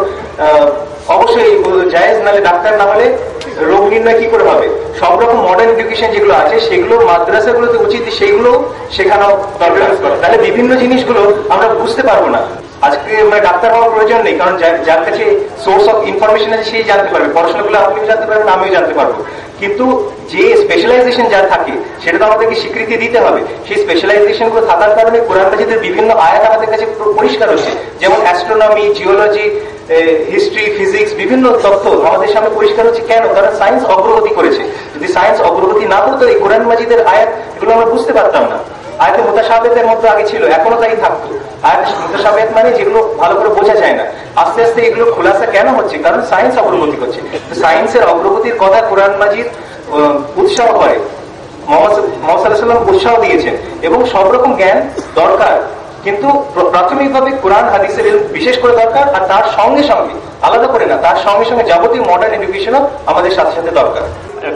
অবশ্যই জায়েজ, নাহলে ডাক্তার না হলে রোগ নির্ণয় কি করে হবে? সব রকম মডার্ন এডুকেশন যেগুলো আছে সেগুলো মাদ্রাসাগুলোতে উচিত সেগুলো শেখানো দরকার। তাহলে বিভিন্ন জিনিসগুলো আমরা বুঝতে পারবো না। আজকে মানে ডাক্তার হওয়ার প্রয়োজন নেই, কারণ যার কাছে সোর্স অফ ইনফরমেশন আছে সেই জানতে পারবে। পড়াশোনাগুলো আপনিও জানতে পারবেন, আমিও জানতে পারবো। কিন্তু যে স্পেশালাইজেশন যার থাকে সেটা তো আমাদেরকে স্বীকৃতি দিতে হবে। সেই স্পেশালাইজেশন গুলো থাকার কারণে কোরআন মাজিদের বিভিন্ন আয়াত আমাদের কাছে পরিষ্কার হচ্ছে, যেমন অ্যাস্ট্রোনমি, জিওলজি, হিস্ট্রি, ফিজিক্স, বিভিন্ন তথ্য আমাদের সামনে পরিষ্কার হচ্ছে। কেন? কারণ সায়েন্স অগ্রগতি করেছে। যদি সায়েন্স অগ্রগতি না করতো এই কোরআন মাজিদের আয়াত এগুলো আমরা বুঝতে পারতাম না। আয়াতে মুতাশাবিহের মধ্যে আগে ছিল, এখনো তাই থাকতো। আয়াতে মুতাশাবিহ মানে যেগুলো ভালো করে বোঝা যায় না, আস্তে আস্তে এগুলো খোলাসা কেন হচ্ছে? কারণ সায়েন্স অগ্রগতি করছে। সায়েন্সের অগ্রগতির কথা কোরআন মাজিদ উৎসাহ করে, মুহাম্মদ সাল্লাল্লাহু আলাইহি ওয়াসাল্লাম উৎসাহ দিয়েছেন, এবং সব রকম জ্ঞান দরকার, কিন্তু প্রাথমিকভাবে কোরআন হাদিসের বিশেষ করে দরকার। আর তার সঙ্গে সঙ্গে আলাদা করে না, তার সঙ্গে সঙ্গে যাবতীয় মডার্ন এডুকেশনও আমাদের সাথে সাথে দরকার।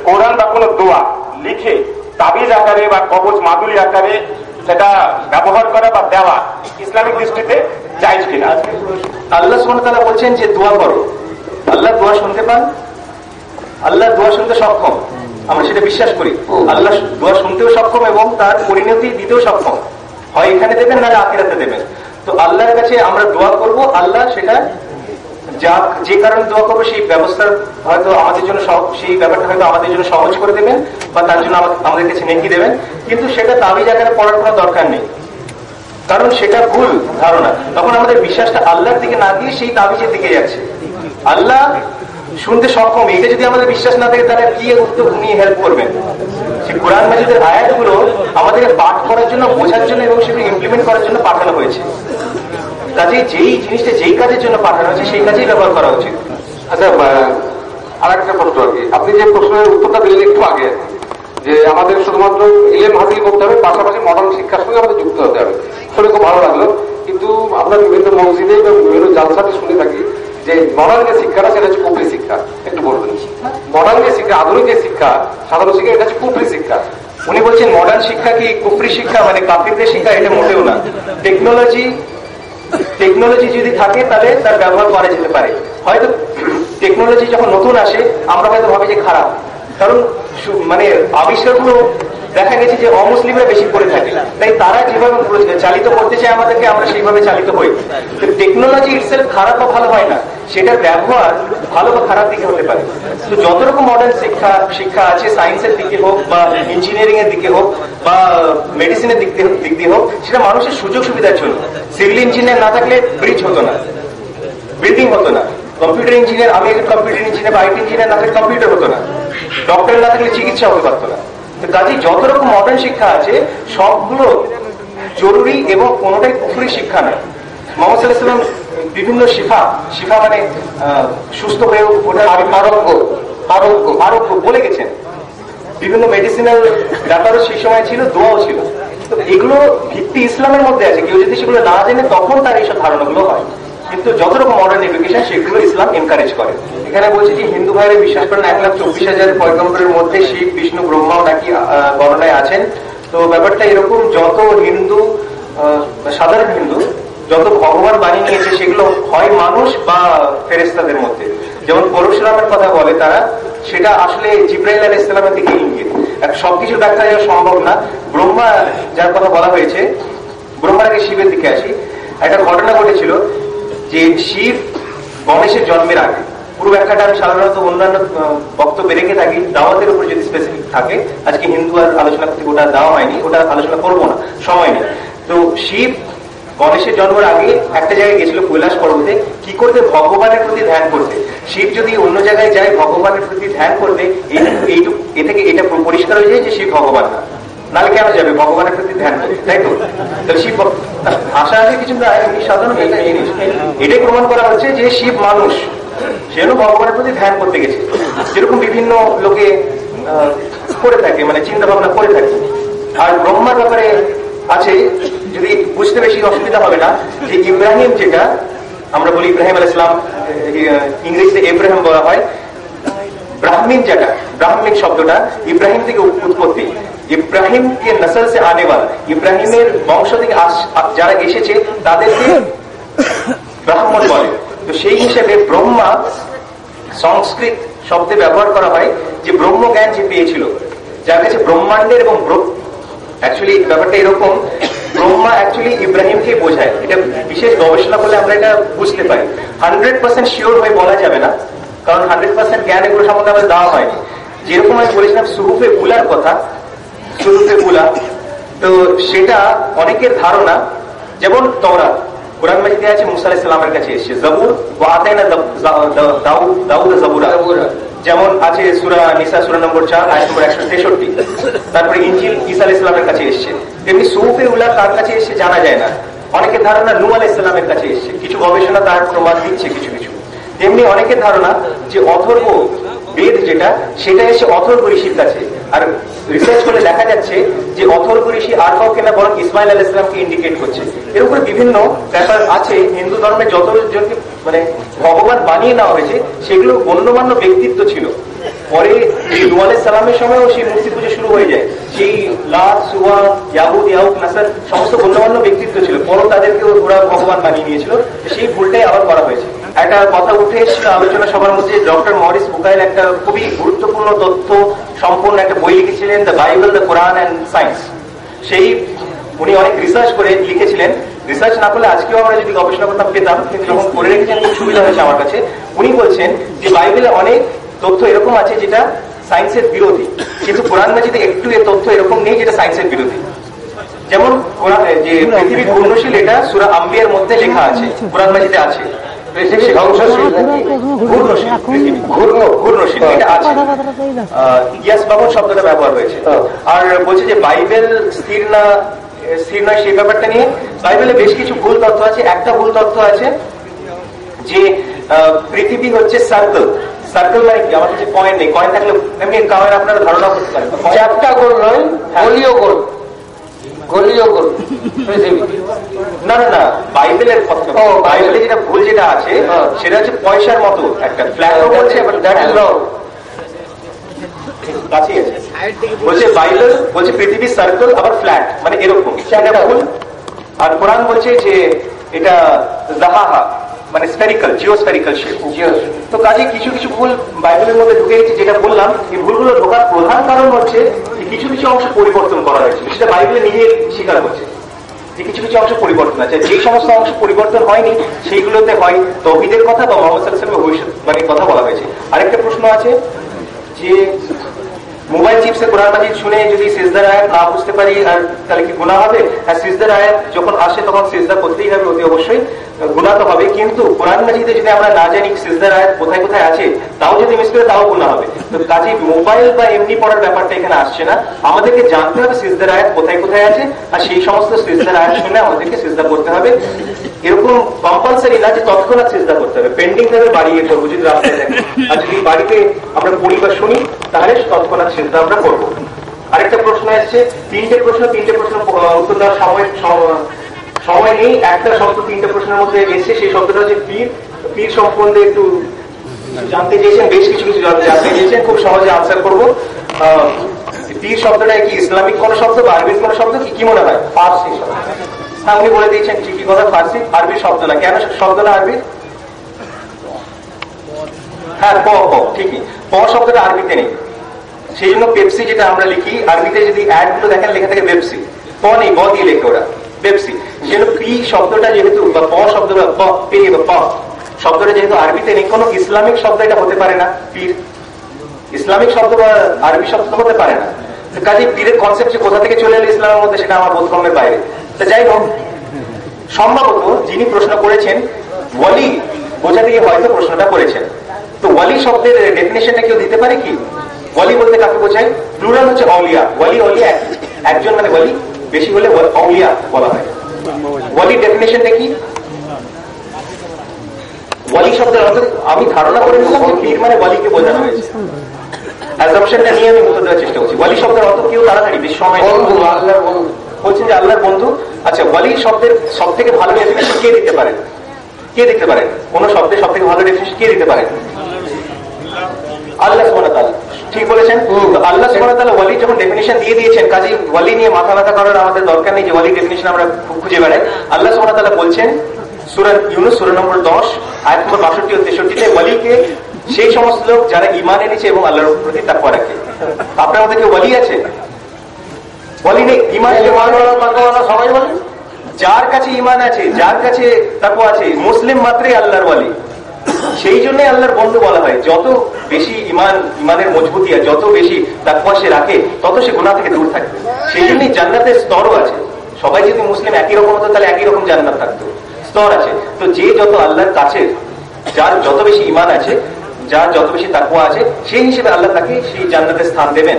কোরআন বা কোনো দোয়া লিখে তাবিজ আকারে বা কবজ মাদুলি আকারে সেটা ব্যবহার করা বা দেওয়া ইসলামিক দৃষ্টিতে জায়েজ কিনা?
আল্লাহ সুবহানাহু ওয়া তাআলা বলছেন যে দোয়া করো। আল্লাহ দোয়া শুনতে পান, আল্লাহ দোয়া শুনতে সক্ষম, আমরা সেটা বিশ্বাস করি। আল্লাহ দোয়া শুনতেও সক্ষম এবং তার পরিণতি দিতেও সক্ষম, হয় এখানে দেবেন না আখিরাতে দেবেন। তো আল্লাহর কাছে আমরা দোয়া করব, আল্লাহ সেটা যে কারণে দোয়া করবো সেই ব্যবস্থা হয়তো আমাদের জন্য, সেই ব্যাপারটা হয়তো আমাদের জন্য সহজ করে দেবেন বা তার জন্য আমাদের কাছে নেকি দেবেন, কিন্তু সেটা তাবিজ আকারে পড়ার কোনো দরকার নেই, কারণ সেটা ভুল ধারণা। তখন আমাদের বিশ্বাসটা আল্লাহর দিকে না গিয়ে সেই তাবিজের দিকে যাচ্ছে। আল্লাহ শুনতে সক্ষম, এটা যদি আমাদের বিশ্বাস না থাকে তাহলে কি উত্তর উনি হেল্প করবেন? সেই কোরআন মাজিদের আয়াতগুলো আমাদেরকে পাঠ করার জন্য, বোঝার জন্য এবং সেগুলো ইমপ্লিমেন্ট করার জন্য পাঠানো হয়েছে। কাজে যেই জিনিসটা যেই কাজের জন্য পাঠানো হয়েছে সেই কাজেই ব্যবহার করা উচিত।
আচ্ছা, আর একটা প্রশ্ন আর কি, আপনি যে প্রশ্নের উত্তরটা দিলেন একটু আগে, যে আমাদের শুধুমাত্র ইলম হাসিল করতে হবে, পাশাপাশি মডার্ন শিক্ষার সঙ্গে আমাদের যুক্ত হতে হবে, শুনে খুব ভালো লাগলো। কিন্তু আমরা বিভিন্ন মসজিদে এবং বিভিন্ন জালসাতে শুনে থাকি যে মডার্ন যে শিক্ষাটা সেটা হচ্ছে কুফরি শিক্ষা। একটু বলবেন, মডার্ন যে শিক্ষা, আধুনিক যে শিক্ষা, সাধারণ শিক্ষা, এটা হচ্ছে কুফরি শিক্ষা।
উনি বলছেন মডার্ন শিক্ষা কি কুফরি শিক্ষা, মানে কাফিরদের শিক্ষা? এটা মোটেও না। টেকনোলজি যদি থাকে তাহলে তার ব্যবহার করা যেতে পারে। হয়তো টেকনোলজি যখন নতুন আসে আমরা হয়তো ভাবি যে খারাপ, কারণ মানে আবিষ্কারগুলো দেখা গেছে যে অমুসলিমরা বেশি করে থাকে, তাই তারা যেভাবে চালিত করতে চায় আমাদেরকে, আমরা সেইভাবে চালিত হই। তো টেকনোলজি ইটসেলফ খারাপ বা ভালো হয় না, সেটার ব্যবহার ভালো বা খারাপ দিকে হতে পারে। তো যত রকম মডার্ন শিক্ষা আছে, সায়েন্সের দিকে হোক বা ইঞ্জিনিয়ারিং এর দিকে হোক বা মেডিসিনের দিক দিয়ে হোক, সেটা মানুষের সুযোগ সুবিধার জন্য। সিভিল ইঞ্জিনিয়ার না থাকলে ব্রিজ হতো না, বিল্ডিং হতো না। কম্পিউটার ইঞ্জিনিয়ার, আমি একজন কম্পিউটার ইঞ্জিনিয়ার বা আইটি ইঞ্জিনিয়ার না থাকলে কম্পিউটার হতো না। ডক্টর না থাকলে চিকিৎসা হতে পারতো না। তো কাজে যত রকম মডার্ন শিক্ষা আছে সবগুলো জরুরি এবং কোনোটাই কুফরি শিক্ষা নয়। মুহাম্মদ সাল্লাল্লাহু আলাইহি ওয়াসাল্লাম বিভিন্ন শিফা মানে সুস্থ হয়ে ওঠার আরোগ্য বলে গেছেন। বিভিন্ন মেডিসিনাল ব্যাপারও সেই সময় ছিল, দোয়াও ছিল। তো এগুলো ভিত্তি ইসলামের মধ্যে আছে, কেউ যদি সেগুলো না জেনে তখন তার এইসব ধারণাগুলো হয়। কিন্তু যত রকম মডার্ন এডুকেশন সেগুলো ইসলাম এনকারেজ করে। এখানে বলছে যে হিন্দু ভাইরা বিশ্বাস করেন 1,24,000 পয়গম্বরের মধ্যে শিব, বিষ্ণু, ব্রহ্মাও নাকি গণনায় আছেন। তো ব্যাপারটা এরকম, যত হিন্দু, সাধারণ হিন্দু যত ভগবান বানিয়ে নিয়েছে সেগুলো হয় মানুষ বা ফেরেশতাদের মধ্যে। যেমন পরশুরামের কথা বলে তারা, সেটা আসলে জিবরাইল আলাইহিস সালামের দিকে ইঙ্গিত। সবকিছু ব্যাখ্যা দেওয়া সম্ভব না। ব্রহ্মা যার কথা বলা হয়েছে, ব্রহ্মার আগে শিবের দিকে আসি। একটা ঘটনা ঘটেছিল যে শিব গণেশের জন্মের আগে, পুরো ব্যাখ্যাটা আমি সাধারণত অন্যান্য বক্তব্যে রেখে থাকি, দাওয়াতের উপর যদি স্পেসিফিক থাকে। আজকে হিন্দু আর আলোচনা করতে ওটা দেওয়া হয়নি, ওটা আলোচনা করবো না, সময় নেই। তো শিব গণেশের জন্মের আগে একটা জায়গায় গেছিল কৈলাস পর্বতে, কি করতে? ভগবানের প্রতি ধ্যান করতে। শিব যদি অন্য জায়গায় যায় ভগবানের প্রতি ধ্যান করতে, এ থেকে এটা পরিষ্কার হয়ে যায় যে শিব ভগবান না, নাহলে কেন যাবে ভগবানের প্রতি ধ্যান করতে, তাই তো? তাহলে শিব আশা আছে কিছু না, সাধারণ একটা জিনিস। এটাই প্রমাণ করা হচ্ছে যে শিব মানুষ, সেজন্য ভগবানের প্রতি ধ্যান করতে গেছে, যেরকম বিভিন্ন লোকে করে থাকে, মানে চিন্তা ভাবনা করে থাকে। আর ব্রহ্মার ব্যাপারে আছে, যদি বুঝতে বেশি অসুবিধা হবে না, যে ইব্রাহিম, যেটা আমরা বলি ইব্রাহিম আলাইহিস সালাম, ইংরেজিতে ইব্রাহিম বলা হয়। ব্রাহ্মীণ, যেটা ব্রাহ্মীণ শব্দটা ইব্রাহিম থেকে উৎপত্তি। ইব্রাহিম কে নসল সে আনে ওয়ালা, ইব্রাহিমের বংশ থেকে যারা এসেছে তাদেরকে ব্রাহ্মণ বলে। তো সেই হিসেবে ব্রহ্মা সংস্কৃত শব্দে ব্যবহার করা হয় যে ব্রহ্ম জ্ঞান যে পেয়েছিল, যার কাছে ব্রহ্মাণ্ডের এবং অ্যাকচুয়ালি ব্যাপারটা এরকম, ব্রহ্মা অ্যাকচুয়ালি ইব্রাহিমকে বোঝায়। এটা বিশেষ গবেষণা করলে আমরা এটা বুঝতে পারি। 100% শিওর হয়ে বলা যাবে না, কারণ 100% জ্ঞান এগুলো সম্বন্ধে আমাদের দেওয়া হয়নি। যেরকম আমি বলেছিলাম সুহুফে উলার কথা, সুহুফে উলা, তো সেটা অনেকের ধারণা, যেমন তওরাত কোরআন মাজিদে আছে মুসা আলাইহিস সালামের কাছে এসেছে, জাবুর ওয়া আতাইনা দাউদ জাবুরা যেমন আছে সূরা নিসা সূরা নম্বর 4 আয়াত নম্বর 163। তারপরে ইনজিল ঈসা আলাইহিস সালামের কাছে এসেছে। তেমনি সুহুফে উলা কার কাছে এসেছে জানা যায় না, অনেকের ধারণা নূহ আলাইহিস সালামের কাছে এসেছে, কিছু গবেষণা তার প্রমাণ দিচ্ছে কিছু কিছু। তেমনি অনেকের ধারণা যে অথর্ব বেদ যেটা সেটা এসে অথর্ব ঋষির কাছে, আর রিসার্চ করে দেখা যাচ্ছে যে অথর্ব ঋষি আর কাউকে না বরং ইসমাইল আলাইহিস সালামকে ইন্ডিকেট করছে। এর উপরে বিভিন্ন ব্যাপার আছে। হিন্দু ধর্মে যতজনকে মানে ভগবান বানিয়ে নেওয়া হয়েছে সেগুলো গণ্যমান্য ব্যক্তিত্ব ছিল। পরে নূহ আলাইহিস সালামের সময়ও সেই মূর্তি পুজো শুরু হয়ে যায়। সেই লাত সুয়া ইয়াহুদ ইয়াউক নাসার সমস্ত গণ্যমান্য ব্যক্তিত্ব ছিল, পরও তাদেরকে ওরা ভগবান বানিয়ে নিয়েছিল। সেই ভুলটাই আবার করা হয়েছে। একটা কথা উঠে এসেছিল আলোচনা সভার মধ্যে, ডক্টর মরিস বুকাইল একটা খুবই গুরুত্বপূর্ণ তথ্য সম্পূর্ণ একটা বই লিখেছিলেন, the Bible, the Quran and science. সেই উনি অনেক রিসার্চ করে লিখেছিলেন। রিসার্চ না করলে আজকেও আমরা যদি গবেষণা করতাম পেতাম, কিন্তু যখন করে রেখেছেন খুব সুবিধা হয়েছে আমার কাছে। উনি বলছেন যে বাইবেলে অনেক তথ্য এরকম আছে যেটা সায়েন্সের বিরোধী, কিন্তু কোরআন মাজিদে একটু এর তথ্য এরকম নেই যেটা সায়েন্সের বিরোধী। যেমন যে পৃথিবী ঘূর্ণশীল, এটা সূরা আম্বিয়ার মধ্যে লেখা আছে, কোরআন মাজিদে আছে। ইয়াস বাবন শব্দটা ব্যবহার হয়েছে। আর বলছে যে বাইবেল স্থির নয় সেই ব্যাপারটা নিয়ে বাইবেলে বেশ কিছু ভুল তথ্য আছে। একটা ভুল তথ্য আছে যে পৃথিবী হচ্ছে সার্কেল। সার্কেল মানে কি? আমার কাছে কয়েন নেই, কয়েন থাকলে এমনি কারণ আপনারা ধারণা করতে পারেন।
চ্যাপ্টা গোল নয়, গোলীয় গোল, গোলীয় গোল।
না না না, বাইবেলের কথা। বাইবেলে যেটা ভুল যেটা আছে সেটা হচ্ছে পয়সার মতো একটা ফ্ল্যাট হচ্ছে, কাছেই আছে। বলছে বাইবেল বলছে পৃথিবী সার্কেল আবার ফ্ল্যাট, মানে এরকম, সেটা ভুল। আর কোরআন বলছে যে এটা জাহাহা মানে স্ফেরিক্যাল, জিওস্ফেরিক্যাল শেপ। তো কাজে কিছু কিছু ভুল বাইবেলের মধ্যে ঢুকে গেছে। যেটা বললাম এই ভুলগুলো ঢোকার প্রধান কারণ হচ্ছে কিছু কিছু অংশ পরিবর্তন করা হয়েছে, সেটা বাইবেলে নিজে স্বীকার করছে যে কিছু কিছু অংশ পরিবর্তন আছে। যে সমস্ত অংশ পরিবর্তন হয়নি সেইগুলোতে হয় তৌহিদের কথা বা মুহাম্মদ সাল্লাল্লাহু আলাইহি ওয়াসাল্লামের ভবিষ্যৎবাণীর কথা বলা হয়েছে। আরেকটা প্রশ্ন আছে যে মোবাইল চিপসে কোরআন মাজিদ শুনে যদি সিজদার আয়াত না বুঝতে পারি আর তাহলে কি গুনাহ হবে? আর সিজদার আয়াত যখন আসে তখন সিজদা করতেই হবে, অতি অবশ্যই গুনাহ তো হবে। কিন্তু কোরআন মাজিদে যদি আমরা না জানি সিজদার আয়াত কোথায় কোথায় আছে, তাও যদি মিস করে তাও গুনাহ হবে। তো কাজে মোবাইল বা এমনি পড়ার ব্যাপারটা এখানে আসছে না। আমাদেরকে জানতে হবে সিজদার আয়াত কোথায় কোথায় আছে, আর সেই সমস্ত সিজদার আয়াত শুনে আমাদেরকে সিজদা করতে হবে। এরকম কম্পালসারি না যে তৎক্ষণাৎ সিজদা করতে হবে, পেন্ডিং ভাবে বাড়িয়ে করবো যদি রাস্তায় থাকে। আর যদি বাড়িতে আমরা পড়ি বা শুনি তাহলে তৎক্ষণাৎ সিজদা আমরা করবো। আরেকটা প্রশ্ন আসছে, তিনটে প্রশ্ন উত্তর দেওয়ার সময় নেই। একটা শব্দ তিনটে প্রশ্নের মধ্যে এসছে, সেই শব্দটা হচ্ছে পীর। পীর সম্বন্ধে একটু জানতে চেয়েছেন, বেশ কিছু কিছু জানতে চেয়েছেন, খুব সহজে আনসার করবো। পীর শব্দটা কি ইসলামিক কোন শব্দ বা আরবিক কোন শব্দ, কি মনে হয়? ফার্সি শব্দ। হ্যাঁ, উনি বলে দিয়েছেন ঠিকই কথা, ফার্সি, আরবি শব্দ না। কেন শব্দটা আরবি? হ্যাঁ, ঠিকই, প শব্দটা আরবিতে নেই, সেই জন্য পেপসি যেটা আমরা লিখি আরবিতে যদি অ্যাড গুলো দেখেন লেখা থাকে পেপসি, প নেই, ব দিয়ে লেখে ওরা পেপসি। সেজন্য পি শব্দটা যেহেতু বা প শব্দটা শব্দটা যেহেতু আরবিতে নেই, কোনো ইসলামিক শব্দ এটা হতে পারে না। পীর ইসলামিক শব্দ বা আরবি শব্দ হতে পারে না। কাজে পীরের কনসেপ্ট কোথা থেকে চলে এলো ইসলামের মধ্যে, সেটা আমার বোধগম্যের বাইরে। তো যাই হোক, সম্ভবত যিনি প্রশ্ন করেছেন ওয়ালি বোঝাতে গিয়ে হয়তো প্রশ্নটা করেছেন। তো ওয়ালি শব্দের ডেফিনেশনটা কেউ দিতে পারে কি? ওয়ালি বলতে কাকে বোঝায়? প্লুরাল হচ্ছে অলিয়া। ওয়ালি একজন মানে ওয়ালি, বেশি হলে অলিয়া বলা হয়। ওয়ালি ডেফিনেশনটা কি? ওয়ালি শব্দের অর্থ আমি ধারণা করে নিলাম যে পীর মানে ওয়ালিকে বোঝানো হয়েছে। অ্যাজাম্পশনটা নিয়ে আমি উত্তর দেওয়ার চেষ্টা করছি। ওয়ালি শব্দের অর্থ কেউ তাড়াতাড়ি বেশি সময় বলছেন যে আল্লাহর বন্ধু। আচ্ছা, ওয়ালি শব্দের সব থেকে ভালো ডেফিনেশন কে দিতে পারেন? কে দিতে পারেন? কোন শব্দের সব থেকে ভালো ডেফিনেশন কে দিতে পারেন? আল্লাহ সুবহানাহু ওয়া তাআলা। ঠিক বলেছেন। আল্লাহ সুবহানাহু ওয়া তাআলা ওয়ালি যখন ডেফিনেশন দিয়ে দিয়েছেন, কাজেই ওয়ালি নিয়ে মাথা ব্যথা করার আমাদের দরকার নেই যে ওয়ালি ডেফিনেশন আমরা খুঁজে বেড়াই। আল্লাহ সুবহানাহু ওয়া তাআলা বলছেন সূরা ইউনূস সূরা নম্বর 10 আয়াত নম্বর 62 ও 63-তে, ওয়ালিকে সেই সমস্ত লোক যারা ঈমান এনেছে এবং আল্লাহর প্রতি তাকওয়া রাখে। আপনার মধ্যে কেউ ওয়ালি আছে? ওয়ালি নেই। ঈমান সবাই বলে যার কাছে ঈমান আছে, যার কাছে তাকওয়া আছে, মুসলিম মাত্রই আল্লাহর ওয়ালি। সেই জন্যই আল্লাহর বন্ধু বলা হয়। যত বেশি ইমানের মজবুতি আর যত বেশি তাকওয়া সে রাখে তত সে গুনাহ থেকে দূর থাকবে। সেই জন্যই জান্নাতের স্তরও আছে। সবাই যদি মুসলিম একই রকম হতো তাহলে একই রকম জান্নাত থাকতো, স্তর আছে। তো যে যত আল্লাহর কাছে, যার যত বেশি ইমান আছে, যার যত বেশি তাকওয়া আছে, সেই হিসেবে আল্লাহ তাকে সেই জান্নাতের স্থান দেবেন।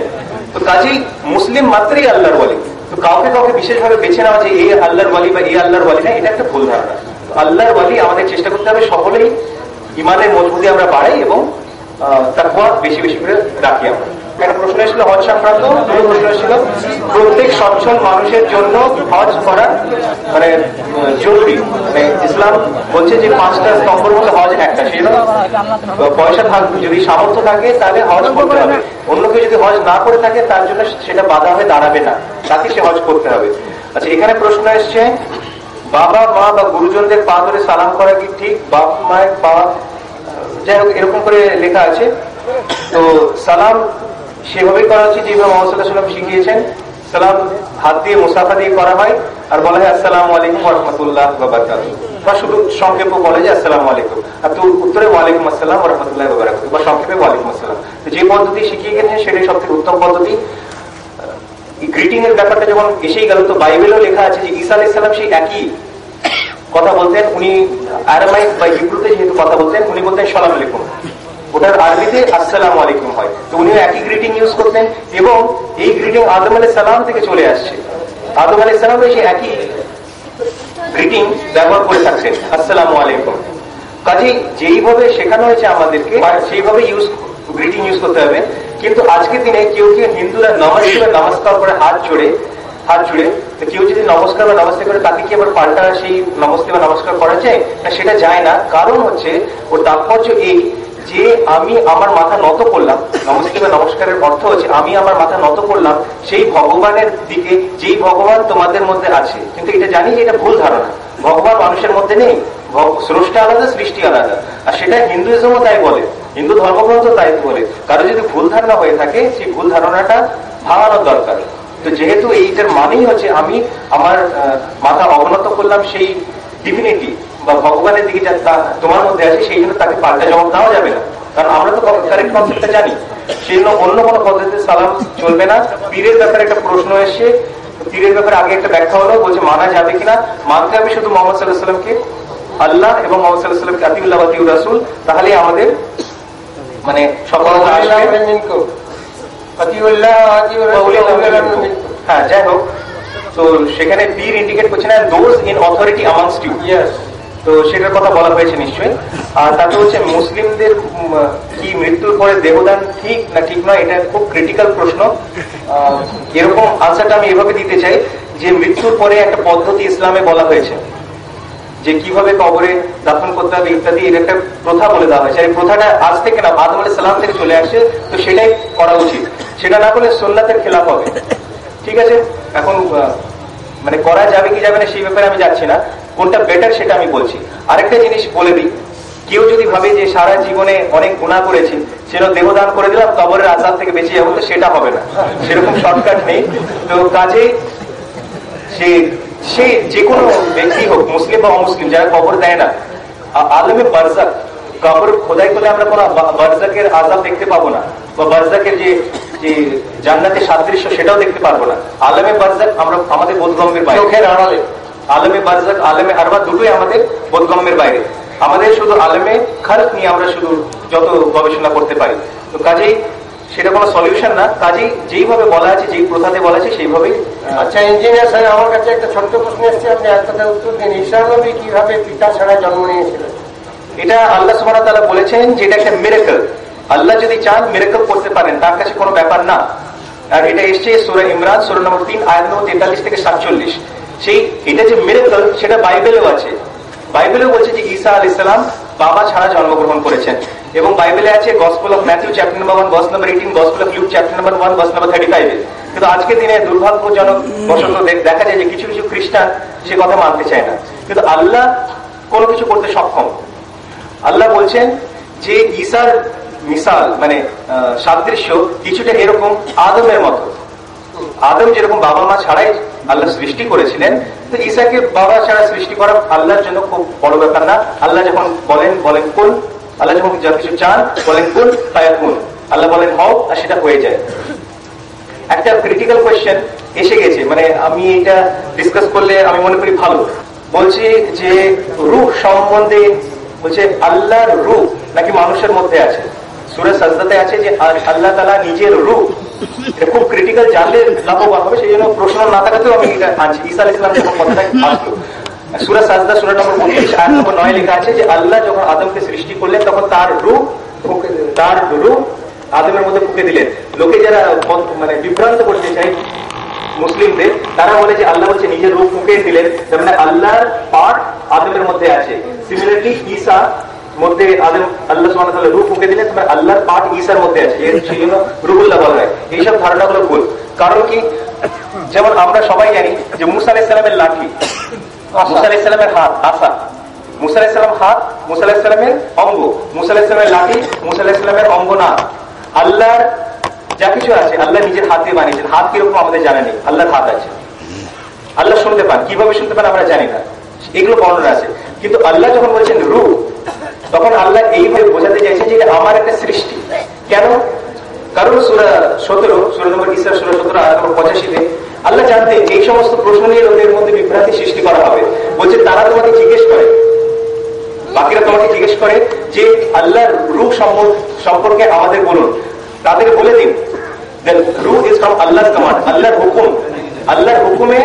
তো কাজেই মুসলিম মাত্রই আল্লাহর ওয়ালি। তো কাউকে বিশেষভাবে বেছে নেওয়া যে এই আল্লাহর ওয়ালি বা এই আল্লাহর ওয়ালি না, এটা একটা ভুল ধারণা। আল্লাহর ওয়ালি আমাদের চেষ্টা করতে হবে সকলেই ইমানের মজবুতি আমরা বাড়াই এবং তাকওয়া বেশি বেশি করে রাখি। আমরা একটা প্রশ্ন এসেছিল হজ সংক্রান্ত, প্রশ্ন এসেছিল প্রত্যেক সচ্ছল মানুষের জন্য হজ করা মানে জরুরি। মানে ইসলাম বলছে যে 5টা স্তম্ভের মধ্যে হজ একটা, সেই জন্য পয়সা থাকবে, যদি সামর্থ্য থাকে তাহলে হজ করতে হবে। অন্য কেউ যদি হজ না করে থাকে তার জন্য সেটা বাধা হয়ে দাঁড়াবে না, তাকে সে হজ করতে হবে। আচ্ছা, এখানে প্রশ্ন এসছে বাবা মা বা গুরুজনদের পা ধরে সালাম করা কি ঠিক? বাপ মায়ের পা, যাই হোক এরকম করে লেখা আছে। তো সালাম সেভাবেই করা উচিত যেভাবে মুহাম্মদ সাল্লাল্লাহু আলাইহি ওয়াসাল্লাম শিখিয়েছেন। সালাম হাত দিয়ে মুসাফা দিয়ে করা হয়, আর বলা হয় আসসালামু আলাইকুম ওয়া রাহমাতুল্লাহি ওয়া বারাকাতুহু, বা শুধু সংক্ষেপে বলে যে আসসালামু আলাইকুম, আর তো উত্তরে ওয়া আলাইকুম আসসালাম ওয়া রাহমাতুল্লাহি ওয়া বারাকাতুহু, বা সংক্ষেপে ওয়া আলাইকুম আসসালাম। তো যে পদ্ধতি শিখিয়ে গেছেন সেটাই সবথেকে উত্তম পদ্ধতি। গ্রিটিং এর ব্যাপারটা যখন এসেই গেল, তো বাইবেলেও লেখা আছে যে ঈসা আলাইহিস সালাম সেই একই কথা বলতেন। উনি আরামাইক বা হিব্রুতে যেহেতু কথা বলতেন, উনি বলতেন সালাম আলাইকুম, ওটার আরবিতে আসসালামু আলাইকুম হয়। তো উনিও একই গ্রিটিং ইউজ করতেন এবং এই গ্রিটিং আদম আলাইহিস সালাম থেকে চলে আসছে। আদম আলাইহিস সালাম সেই একই গ্রিটিং ব্যবহার করে থাকছেন, আসসালামু আলাইকুম। কাজে যেইভাবে শেখানো হয়েছে আমাদেরকে সেইভাবে গ্রিটিং ইউজ করতে হবে। কিন্তু আজকের দিনে কেউ হিন্দুরা নমস্কার করে হাত জুড়ে, তো কেউ যদি নমস্কার বা নমস্তে করে তাকে কি আবার পাল্টা সেই নমস্তে বা নমস্কার করা যায় না? সেটা যায় না। কারণ হচ্ছে ওর তাৎপর্য এই যে আমি আমার মাথা নত করলাম, নমস্তে বা নমস্কারের অর্থ হচ্ছে আমি আমার মাথা নত করলাম সেই ভগবানের দিকে, যেই ভগবান তোমাদের মধ্যে আছে। কিন্তু এটা জানি যে এটা ভুল ধারণা, ভগবান মানুষের মধ্যে নেই, স্রষ্টা আলাদা, সৃষ্টি আলাদা। আর সেটা হিন্দুইজমও তাই বলে, হিন্দু ধর্মগ্রন্থ তাই বলে। কারো যদি ভুল ধারণা হয়ে থাকে সেই ভুল ধারণাটা ভাঙানোর দরকার। তো যেহেতু এইটার মানেই হচ্ছে আমি আমার মাথা অবনত করলাম সেই ডিভিনিটি বা ভগবানের দিকে যা তোমার মধ্যে আছে, সেই জন্য তাকে পাল্টা জবাব দেওয়া যাবে না। কারণ আমরা তো কারেক্ট কনসেপ্টটা জানি, সেই জন্য অন্য কোনো পদ্ধতিতে সালাম চলবে না। পীরের ব্যাপারে একটা প্রশ্ন এসছে, পীরের ব্যাপারে আগে একটা ব্যাখ্যা হলো, বলছে মানা যাবে কিনা। মানতে হবে শুধু মুহাম্মদ সাল্লাল্লাহু আলাইহি ওয়াসাল্লামকে, আল্লাহ এবং মুহাম্মদ সাল্লাল্লাহু আলাইহি ওয়াসাল্লামকে আতিউল্লাহ ওয়া আতিউর রাসূল, তাহলে আমাদের মানে সফলতা আসবে। হ্যাঁ, যাই হোক, তো সেখানে পীর ইন্ডিকেট করছে না those in authority amongst you, তো সেটার কথা বলা হয়েছে নিশ্চয়ই। আর তাতে হচ্ছে মুসলিমদের কি মৃত্যুর পরে দেহদান ঠিক না ঠিক নয়, এটা খুব ক্রিটিক্যাল প্রশ্ন। এরকম আনসারটা আমি এভাবে দিতে চাই যে মৃত্যুর পরে একটা পদ্ধতি ইসলামে বলা হয়েছে যে কিভাবে কবরে দাফন করতে হবে ইত্যাদি, এর একটা প্রথা বলে দেওয়া হয়েছে। এই প্রথাটা আজ থেকে না, আদম আলাইহিস সালাম থেকে চলে আসে, তো সেটাই করা উচিত। সেটা না করলে সুন্নাতের খেলাফ হবে। ঠিক আছে, এখন মানে করা যাবে কি যাবে না সেই ব্যাপারে আমি যাচ্ছি না, কোনটা বেটার সেটা আমি বলছি। আরেকটা জিনিস বলে দিই, কেউ যদি ভাবে যে সারা জীবনে অনেক গুনাহ করেছি সেটা দেহদান করে দিলাম কবরের আযাব থেকে বেঁচে যাবো, তো সেটা হবে না, সেরকম শর্টকাট নেই। তো কাজে সে যে কোনো ব্যক্তি হোক, মুসলিম বা অমুসলিম, যারা কবর দেয় না, আলমে বারজাক, কবর খোদাই করলে আমরা কোনো বারজাকের আযাব দেখতে পাবো না, বা বারজাকের যে জান্নাতের সাদৃশ্য সেটাও দেখতে পারবো না। আলমে বারজাক আমরা আমাদের বোধগম্যের বাইরে, চোখের আড়ালে। আলমে বারজাক, আলমে আরওয়াহ দুটোই আমাদের বোধগম্যের বাইরে। আমাদের শুধু আলমে খালক নিয়ে আমরা শুধু যত গবেষণা করতে পারি। তো কাজেই সেটা কোনো সলিউশন না। কাজেই যেইভাবে বলা আছে, যেই প্রথাতে বলা আছে সেইভাবেই।
আচ্ছা ইঞ্জিনিয়ার সাহেব, আমার কাছে একটা ছোট্ট প্রশ্ন এসেছে, আপনি এক কথায় উত্তর দিন। ঈসা নবী কিভাবে পিতা ছাড়া জন্ম নিয়েছিলেন?
এটা আল্লাহ সুবহানাহু ওয়া তাআলা বলেছেন যে এটা একটা মিরাকল। আল্লাহ যদি চান মিরাকল করতে পারেন, তার কাছে কোনো ব্যাপার না। আর এটা এসছে সূরা ইমরান সূরা নম্বর 3 আয়াত নম্বর 43 থেকে 47। সেই এটা যে মিরাকল সেটা বাইবেলেও আছে। বাইবেলেও বলছে যে ঈসা আলাইহিস সালাম বাবা ছাড়া জন্মগ্রহণ করেছেন, এবং বাইবেলে আছে gospel of Matthew chapter number 1 verse number 18, gospel of look chapter number 1 verse নম্বর 35। কিন্তু আজকের দিনে দুর্ভাগ্যজনক বশত দেখা যায় যে কিছু কিছু খ্রিস্টান সে কথা মানতে চায় না। কিন্তু আল্লাহ কোনো কিছু করতে সক্ষম। আল্লাহ বলছেন যে ঈসার মিসাল মানে সাদৃশ্য কিছুটা এরকম আদমের মতো। আদম যেরকম বাবা মা ছাড়াই আল্লাহ সৃষ্টি করেছিলেন, তো ঈসাকে বাবা ছাড়া সৃষ্টি করা আল্লাহর জন্য খুব বড় ব্যাপার না। আল্লাহ যখন বলেন কোন আল্লাহ যখন যা কিছু চান বলেন কুন ফায়াকুন, আল্লাহ বলেন হও আর সেটা হয়ে যায়। একটা ক্রিটিক্যাল কোয়েশ্চেন এসে গেছে, মানে আমি এটা ডিসকাস করলে আমি মনে করি ভালো। বলছি যে রূহ সম্বন্ধে বলছে আল্লাহর রূহ নাকি মানুষের মধ্যে আছে। সূরা সাজদাতে আছে যে আল্লাহ তাআলা নিজের রূহ, এটা খুব ক্রিটিক্যাল, জানলে লাভবান হবে। সেই জন্য প্রশ্ন না থাকাতেও আমি এটা আনছি। ঈসা আলাইহিস সালাম যখন কথাটা আসলো, সূরা সাজদা সূরা নম্বর 29 আয়াত নম্বর 9 লেখা আছে যে আল্লাহ যখন আদমকে সৃষ্টি করলেন তখন তার রূহ আদমের মধ্যে ফুঁকে দিলেন। লোকে যারা মানে বিভ্রান্ত করতে চায় মুসলিমদের, তারা বলে যে আল্লাহ হচ্ছে নিজের রূহ ফুঁকে দিলেন, তার মানে আল্লাহর পার্ট আদমের মধ্যে আছে। সিমিলারলি ঈসা মধ্যে আদম আল্লাহ সুবহানাহু ওয়া তাআলা রূহ ফুঁকে দিলেন, তার মানে আল্লাহর পার্ট ঈসার মধ্যে আছে, সেই জন্য রূহুল্লাহ বলা হয়। এইসব ধারণাগুলো ভুল। কারণ কি, যেমন আমরা সবাই জানি যে মুসা আলাইহিস সালামের লাঠি, মুসা আলাইহিস সালামের হাত আসা, মুসা আলাইহিস সালাম হাত, মুসা আলাইহিস সালামের অঙ্গ, মুসা আলাইহিস সালামের লাঠি, মুসা আলাইহিস সালামের অঙ্গ না। আল্লাহর যা কিছু আছে আল্লাহ নিজের হাত দিয়ে বানিয়েছেন। হাত কিরকম আমাদের জানা নেই, আল্লাহর হাত আছে। আল্লাহ শুনতে পান, কিভাবে শুনতে পান আমরা জানি না, এগুলো বর্ণনা আছে। কিন্তু আল্লাহ যখন বলছেন রূহ, তখন আল্লাহ এইভাবে বোঝাতে চাইছেন যে এটা আমার একটা সৃষ্টি। কেন? কারণ সূরা 17 সূরা নম্বর ইসরা সূরা 17 আয়াত নম্বর 85-তে আল্লাহ জানতেন এই সমস্ত প্রশ্ন নিয়ে লোকের মধ্যে বিভ্রান্তি সৃষ্টি করা হবে। বলছে তারা তোমাকে জিজ্ঞেস করে, বাকিরা তোমাকে জিজ্ঞেস করে যে আল্লাহর রূহ সম্পর্কে আমাদের বলুন। তাদের বলে দিন রূহ ইজ ফ্রম আল্লাহর কমান্ড, আল্লাহর হুকুম। আল্লাহর হুকুমে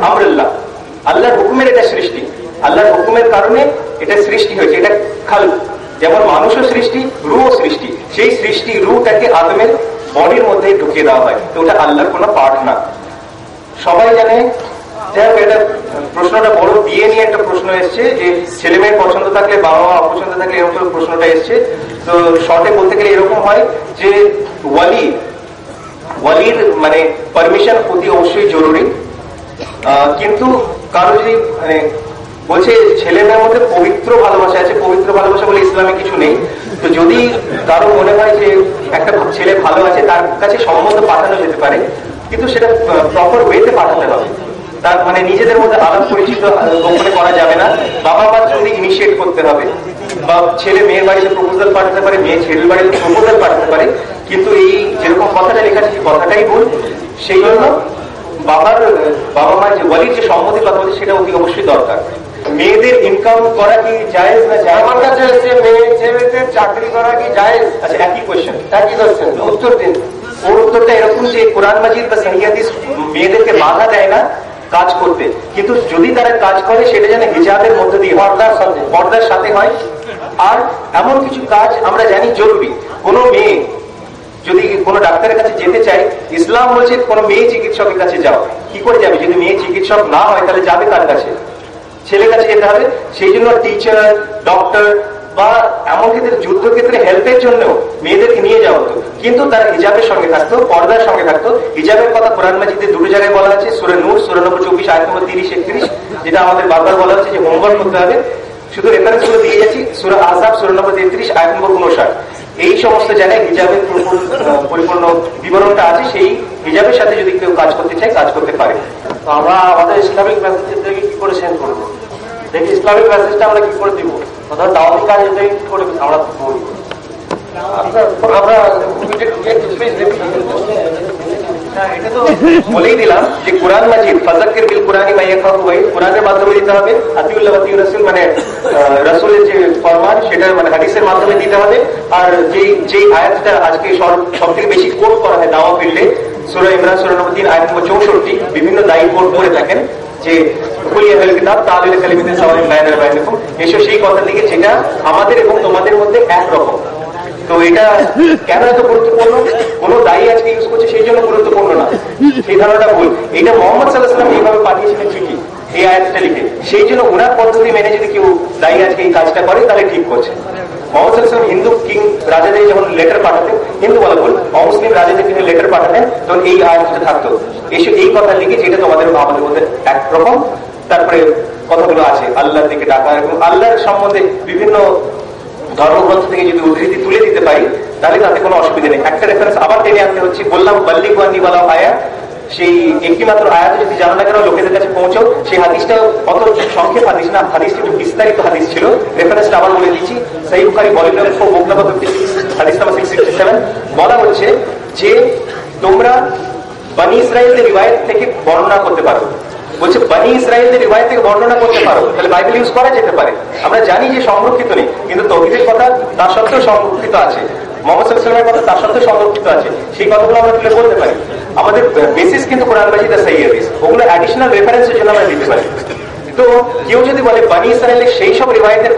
আমরুল্লাহ, আল্লাহর হুকুমের এটা সৃষ্টি, আল্লাহর হুকুমের কারণে এটা সৃষ্টি হয়েছে। এটা খাল, যেমন মানুষও সৃষ্টি, রূহও সৃষ্টি। সেই সৃষ্টি রূহটাকে আদমের বডির মধ্যে ঢুকিয়ে দেওয়া হয়, তো ওটা আল্লাহর কোনো পার্ট না। সবাই জানে। যাই হোক, এটা প্রশ্নটা বড় বিয়ে নিয়ে একটা প্রশ্ন এসছে যে ছেলে মেয়ের পছন্দ থাকলে বাবা মা অপছন্দ থাকলে, এরকম প্রশ্নটা এসছে। তো শর্টে বলতে গেলে এরকম হয় যে ওয়ালির মানে পারমিশন অতি অবশ্যই জরুরি। কিন্তু কারো যদি মানে বলছে ছেলে মেয়ের মধ্যে পবিত্র ভালোবাসা আছে, পবিত্র ভালোবাসা বলে ইসলামে কিছু নেই। তো যদি কারো মনে হয় যে একটা ছেলে ভালো আছে, তার কাছে সম্বন্ধ পাঠানো যেতে পারে, কিন্তু সেটা প্রপার ওয়েতে পাঠাতে হবে। তার মানে নিজেদের মধ্যে আলাপ পরিচিত গোপনে করা যাবে না। বাবা মা যদি ইনিশিয়েট করতে হবে, বা ছেলে মেয়ের বাড়িতে প্রপোজাল পাঠাতে পারে, মেয়ে ছেলের বাড়িতে প্রপোজাল পাঠাতে পারে, কিন্তু এই যেরকম কথাটা লেখা আছে কথাটাই ভুল। সেই জন্য বাবা মার যে ওয়ালির যে সম্মতির কথা বলছে সেটা অতি অবশ্যই দরকার। মেয়েদের ইনকাম করা কি জায়েজ না জায়েজ?
আমার কাছে এসে মেয়ে ছেলেদের চাকরি করা কি জায়েজ?
আচ্ছা, একই কোয়েশ্চেন,
একই কোয়েশ্চেন, উত্তর দিন।
ওর উত্তরটা এরকম যে কোরআন মাজিদ বা সহিহ হাদিস মেয়েদেরকে বাধা দেয় না কাজ করতে, কিন্তু যদি তারা কাজ করে সেটা যেন হিজাবের মধ্যে দিয়ে পর্দার সাথে হয়। আর এমন কিছু কাজ আমরা জানি জরুরি। কোনো মেয়ে যদি কোনো ডাক্তারের কাছে যেতে চায়, ইসলাম বলছে কোনো মেয়ে চিকিৎসকের কাছে যাও। কি করে যাবে? যদি মেয়ে চিকিৎসক না হয় তাহলে যাবে কার কাছে? ছেলের কাছে যেতে হবে। সেই জন্য টিচার, ডক্টর বা এমন ক্ষেত্রে যুদ্ধক্ষেত্রে হেল্পের জন্য মেয়েদেরকে নিয়ে যাওয়া হতো, কিন্তু তারা হিজাবের সঙ্গে থাকতো, পর্দার সঙ্গে থাকতো। হিজাবের কথা কোরআন মাজিদে দুটো জায়গায় বলা আছে, সূরা নূর সূরা নম্বর 24 আয়াত নম্বর 30-31, যেটা আমাদের বারবার বলা হচ্ছে যে হোমওয়ার্ক করতে হবে। শুধু রেফারেন্স গুলো দিয়ে যাচ্ছি, সূরা আহজাব সূরা নম্বর 33 আয়াত নম্বর 59। এই সমস্ত জায়গায় হিজাবের পরিপূর্ণ বিবরণটা আছে। সেই হিজাবের সাথে যদি কেউ কাজ করতে চায় কাজ করতে পারে।
তো আমরা আমাদের ইসলামিক মেসেজের থেকে কি করে সেন্ড করবো? দেখি ইসলামিক মেসেজটা আমরা কি করে দিব? অর্থাৎ দাওয়াতি কাজ এটাই কি করে আমরা করবো? আমরা
এটা তো বলেই দিলাম যে কোরআন মাজিদ ফাযাক্কির বিল কুরআনি মা ইয়াখাফু ওয়াঈদ, কোরআনের মাধ্যমে দিতে হবে। আতিউল্লাহ ওয়া আতিউর রাসূল মানে রাসূলের যে ফরমান সেটা মানে হাদিসের মাধ্যমে দিতে হবে। আর যেই আয়াতটা আজকে সবথেকে বেশি কোট করা হয় দাওয়া ফিল্ডে, সূরা ইমরান সূরা নম্বর 3 আয়াত নম্বর 64, বিভিন্ন দায়ী কোট করে থাকেন যে কিতাব তাআলিল কালিমাতিন সাওয়াইন বাইনা বাইনাকুম, এসো সেই কথার দিকে যেটা আমাদের এবং তোমাদের মধ্যে একরকম। তো এটা কেন এত গুরুত্বপূর্ণ? কোন দায়ী আজকে ইউজ করছে সেই জন্য গুরুত্বপূর্ণ না, সেই ধারণাটা ভুল। এটা মুহাম্মদ সাল্লাল্লাহু আলাইহি ওয়াসাল্লাম এইভাবে পাঠিয়েছিলেন ঠিকই, এই আয়াতটা লিখে। সেই জন্য ওনার পদ্ধতি মেনে যদি কেউ দায়ী আজকে এই কাজটা করে তাহলে ঠিক করছে। মুহাম্মদ সাল্লাল্লাহু আলাইহি ওয়াসাল্লাম হিন্দু কিং রাজাদের যখন লেটার পাঠাতেন, হিন্দু বলা ভুল, অমুসলিম রাজাদের তিনি লেটার পাঠাতেন, তখন এই আয়াতটা থাকতো, এসে এই কথা লিখে যেটা তোমাদের আমাদের মধ্যে একরকম। তারপরে কথাগুলো আছে আল্লাহর দিকে ডাকা, এবং আল্লাহর সম্বন্ধে বিভিন্ন ধর্মগ্রন্থ থেকে যদি উদ্ধৃতি তুলে দিতে পারি তাহলে তাতে কোনো অসুবিধা নেই। একটা রেফারেন্স আবার টেনে আনতে হচ্ছে, বললাম বাল্লিগু আন্নী ওয়ালাউ আয়া, সেই একটি মাত্র আয়াত যদি জানো না কেন লোকেদের কাছে পৌঁছাও। সেই হাদিসটা অত সংক্ষেপ হাদিস না, হাদিসটা একটু বিস্তারিত হাদিস ছিল। রেফারেন্সটা আবার বলে দিচ্ছি, সহিহ বুখারী ভলিউম নাম্বার 4 বুক নাম্বার 56 হাদিস নাম্বার 667। বলা হচ্ছে যে তোমরা বনি ইসরাইলদের রিওয়ায়াত থেকে বর্ণনা করতে পারো। বলছে বনি ইসরাইলদের রিওয়ায়াত থেকে বর্ণনা করতে পারো, তাহলে বাইবেল ইউজ করা যেতে পারে। আমরা জানি যে সংরক্ষিত নেই, কিন্তু তৌহিদের কথা তার সত্ত্বেও সংরক্ষিত আছে, মুহাম্মদ সাল্লাল্লাহু আলাইহি ওয়াসাল্লামের কথা তার সত্ত্বেও সংরক্ষিত আছে। সেই কথাগুলো আমরা তুলে বলতে পারি। আমাদের বেসিস কিন্তু কোরআন মাজিদ আর সহিহ হাদিস, ওগুলো অ্যাডিশনাল রেফারেন্সের জন্য আমরা দিতে পারি। তো কেউ যদি বলে বনি ইসরাইলের সেই সব রিওয়ায়াতের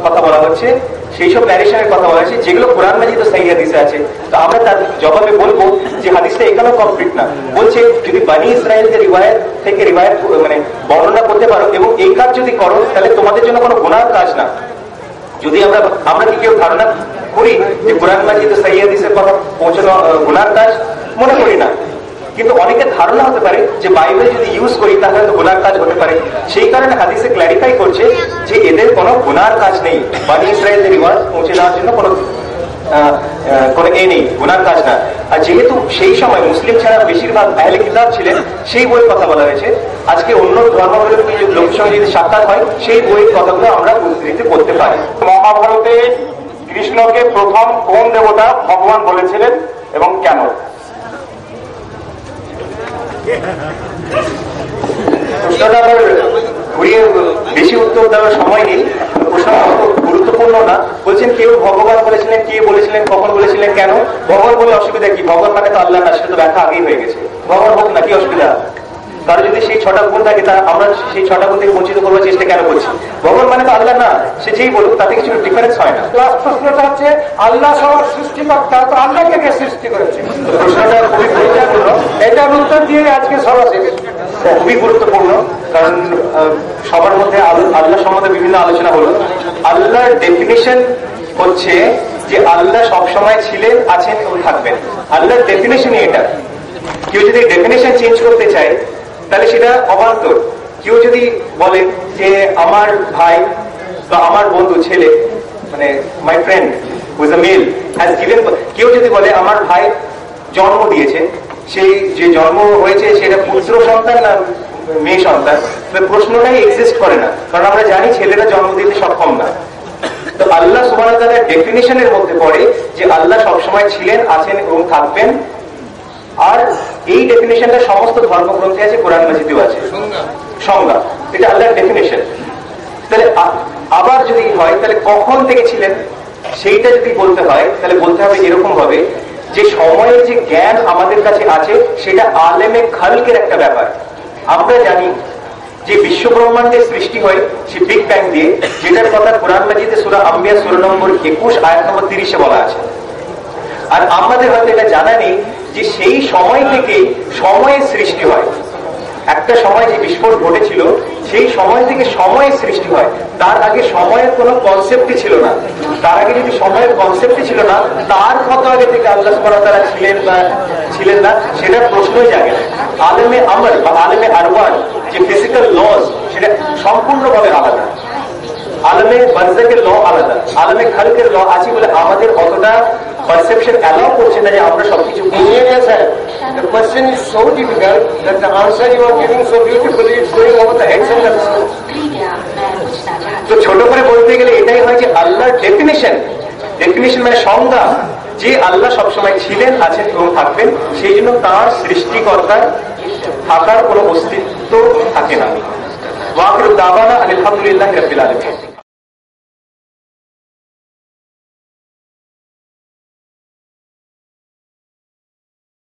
কথা বলা হচ্ছে, সেই সব ন্যারেশনের কথা বলা হচ্ছে যেগুলো কোরআন মাজিদ ও সহিহ হাদিসে আছে, তো আমরা তার জবাবে বলবো যে হাদিসটা এখানেও কমপ্লিট না। বলছে যদি বনি ইসরাইলদের রিওয়ায়াত থেকে রিওয়ায়াত মানে বর্ণনা করতে পারো এবং এই কাজ যদি করো, তাহলে তোমাদের জন্য কোনো গুনাহ কাজ না। যদি আমরা কি কেউ ধারণা করি যে কোরআন মাজিদ ও সহিহ হাদিসের কথা পৌঁছানো গুনাহ কাজ? মনে করি না। কিন্তু অনেকের ধারণা হতে পারে যে বাইবেল যদি ইউজ করি তাহলে তো গুনার কাজ হতে পারে। সেই কারণে হাদিসে ক্ল্যারিফাই করছে যে এদের কোনো গুনার কাজ নেই, বনি ইসরাইলদের রিওয়াজ পৌঁছে দেওয়ার জন্য কোনো নেই, গুনার কাজ না। আর যেহেতু সেই সময় মুসলিম ছাড়া বেশিরভাগ আহলে কিতাব ছিলেন, সেই বইয়ের কথা বলা হয়েছে। আজকে অন্য ধর্মাবলম্বী লোকের সঙ্গে যদি সাক্ষাৎ হয়, সেই বইয়ের কথাগুলো আমরা উদ্ধৃত করতে পারি।
মহাভারতে কৃষ্ণকে প্রথম কোন দেবতা ভগবান বলেছিলেন এবং কেন?
প্রশ্নটা আবার ঘুরিয়ে বেশি উত্তর দেওয়ার সময় নেই, প্রশ্নটা অত গুরুত্বপূর্ণ না। বলছেন কেউ ভগবান বলেছিলেন, কে বলেছিলেন, কখন বলেছিলেন, কেন? ভগবান বলে অসুবিধা কি? ভগবান মানে তো আল্লাহ না, সেটা তো ব্যাখ্যা আগেই হয়ে গেছে। ভগবান হোক না, কি অসুবিধা? তার যদি সেই 6টা গুণ থাকে, তা আমরা সেই 6টা গুণ থেকে বঞ্চিত করবার চেষ্টা কেন করছি? ভগবান মানে তো আল্লাহ না, সে যেই বলুক তাতে কিছু ডিফারেন্স হয় না।
লাস্ট প্রশ্নটা হচ্ছে আল্লাহ সবার সৃষ্টিকর্তা, তো আল্লাহকে কে সৃষ্টি করেছে?
প্রশ্নটা খুবই গুরুত্বপূর্ণ।
এটার উত্তর দিয়ে আজকে সভা শেষ।
খুবই গুরুত্বপূর্ণ, কারণ সবার মধ্যে আল্লাহ সম্বন্ধে বিভিন্ন আলোচনা হলো। আল্লাহর ডেফিনিশন হচ্ছে যে আল্লাহ সবসময় ছিলেন, আছেন এবং থাকবেন। আল্লাহর ডেফিনেশনই এটা। কেউ যদি ডেফিনেশন চেঞ্জ করতে চায় তাহলে সেটা অবান্তর। কেউ যদি বলে যে আমার ভাই বা আমার বন্ধু ছেলে, মানে my friend who is a male has given, কেউ যদি বলে আমার ভাই জন্ম দিয়েছে, সেই যে জন্ম হয়েছে সেটা পুত্র সন্তান না মেয়ে সন্তান, প্রশ্নটাই এক্সিস্ট করে না, কারণ আমরা জানি ছেলেরা জন্ম দিতে সক্ষম না। তো আল্লাহ সুবহানাহু ওয়া তাআলার ডেফিনিশনের মধ্যে পড়ে যে আল্লাহ সবসময় ছিলেন, আছেন এবং থাকবেন। আর এই ডেফিনেশনটা সমস্ত ধর্মগ্রন্থে আছে, কোরআন মাজিদেও আছে, সংজ্ঞা। এটা আল্লাহর ডেফিনেশন। তাহলে আবার যদি হয় তাহলে কখন থেকে ছিলেন সেইটা যদি বলতে হয়, তাহলে বলতে হবে এরকম ভাবে যে সময়ের যে জ্ঞান আমাদের কাছে আছে সেটা আলেমে খালকের একটা ব্যাপার। আমরা জানি যে বিশ্ব ব্রহ্মাণ্ডের সৃষ্টি হয় সে বিগ ব্যাং দিয়ে, যেটার কথা কোরআন মাজিদে সূরা আম্বিয়া সূরা নম্বর 21 আয়াত নম্বর 30 বলা আছে। আর আমাদের হয়তো এটা জানা নেই যে সেই সময় থেকে সময়ের সৃষ্টি হয়। একটা সময় যে বিস্ফোরণ ঘটেছিল সেই সময় থেকে সময়ের সৃষ্টি হয়। তার আগে সময়ের কোনো কনসেপ্টই ছিল না। তার আগে যদি সময়ের কনসেপ্টই ছিল না, তার কত আগে থেকে আল্লাহ সুবহানাহু ওয়া তাআলা ছিলেন বা ছিলেন না সেটা প্রশ্নই জাগে না। আলেমে আমল বা আলেমে আরওয়াহ যে ফিজিক্যাল লস সেটা সম্পূর্ণভাবে আলাদা। আলেমে বারজাকের ল আলাদা, আলেমে খালকের ল আছে বলে আমাদের অতটা পারসেপশন অ্যালাউ করছে না যে আমরা সবকিছু
The question is so difficult that the answer you are giving so beautifully is going over the heads of the listeners.
তো ছোট করে বলতে গেলে এটাই হয় যে আল্লাহর ডেফিনেশন মানে সংজ্ঞা, যে আল্লাহ সবসময় ছিলেন, আছেন এবং থাকবেন, সেই জন্য তাঁর সৃষ্টিকর্তার থাকার কোনো অস্তিত্ব থাকে না। ওয়া আখিরু দাওয়ানা আলহামদুলিল্লাহি রাব্বিল আলামিন।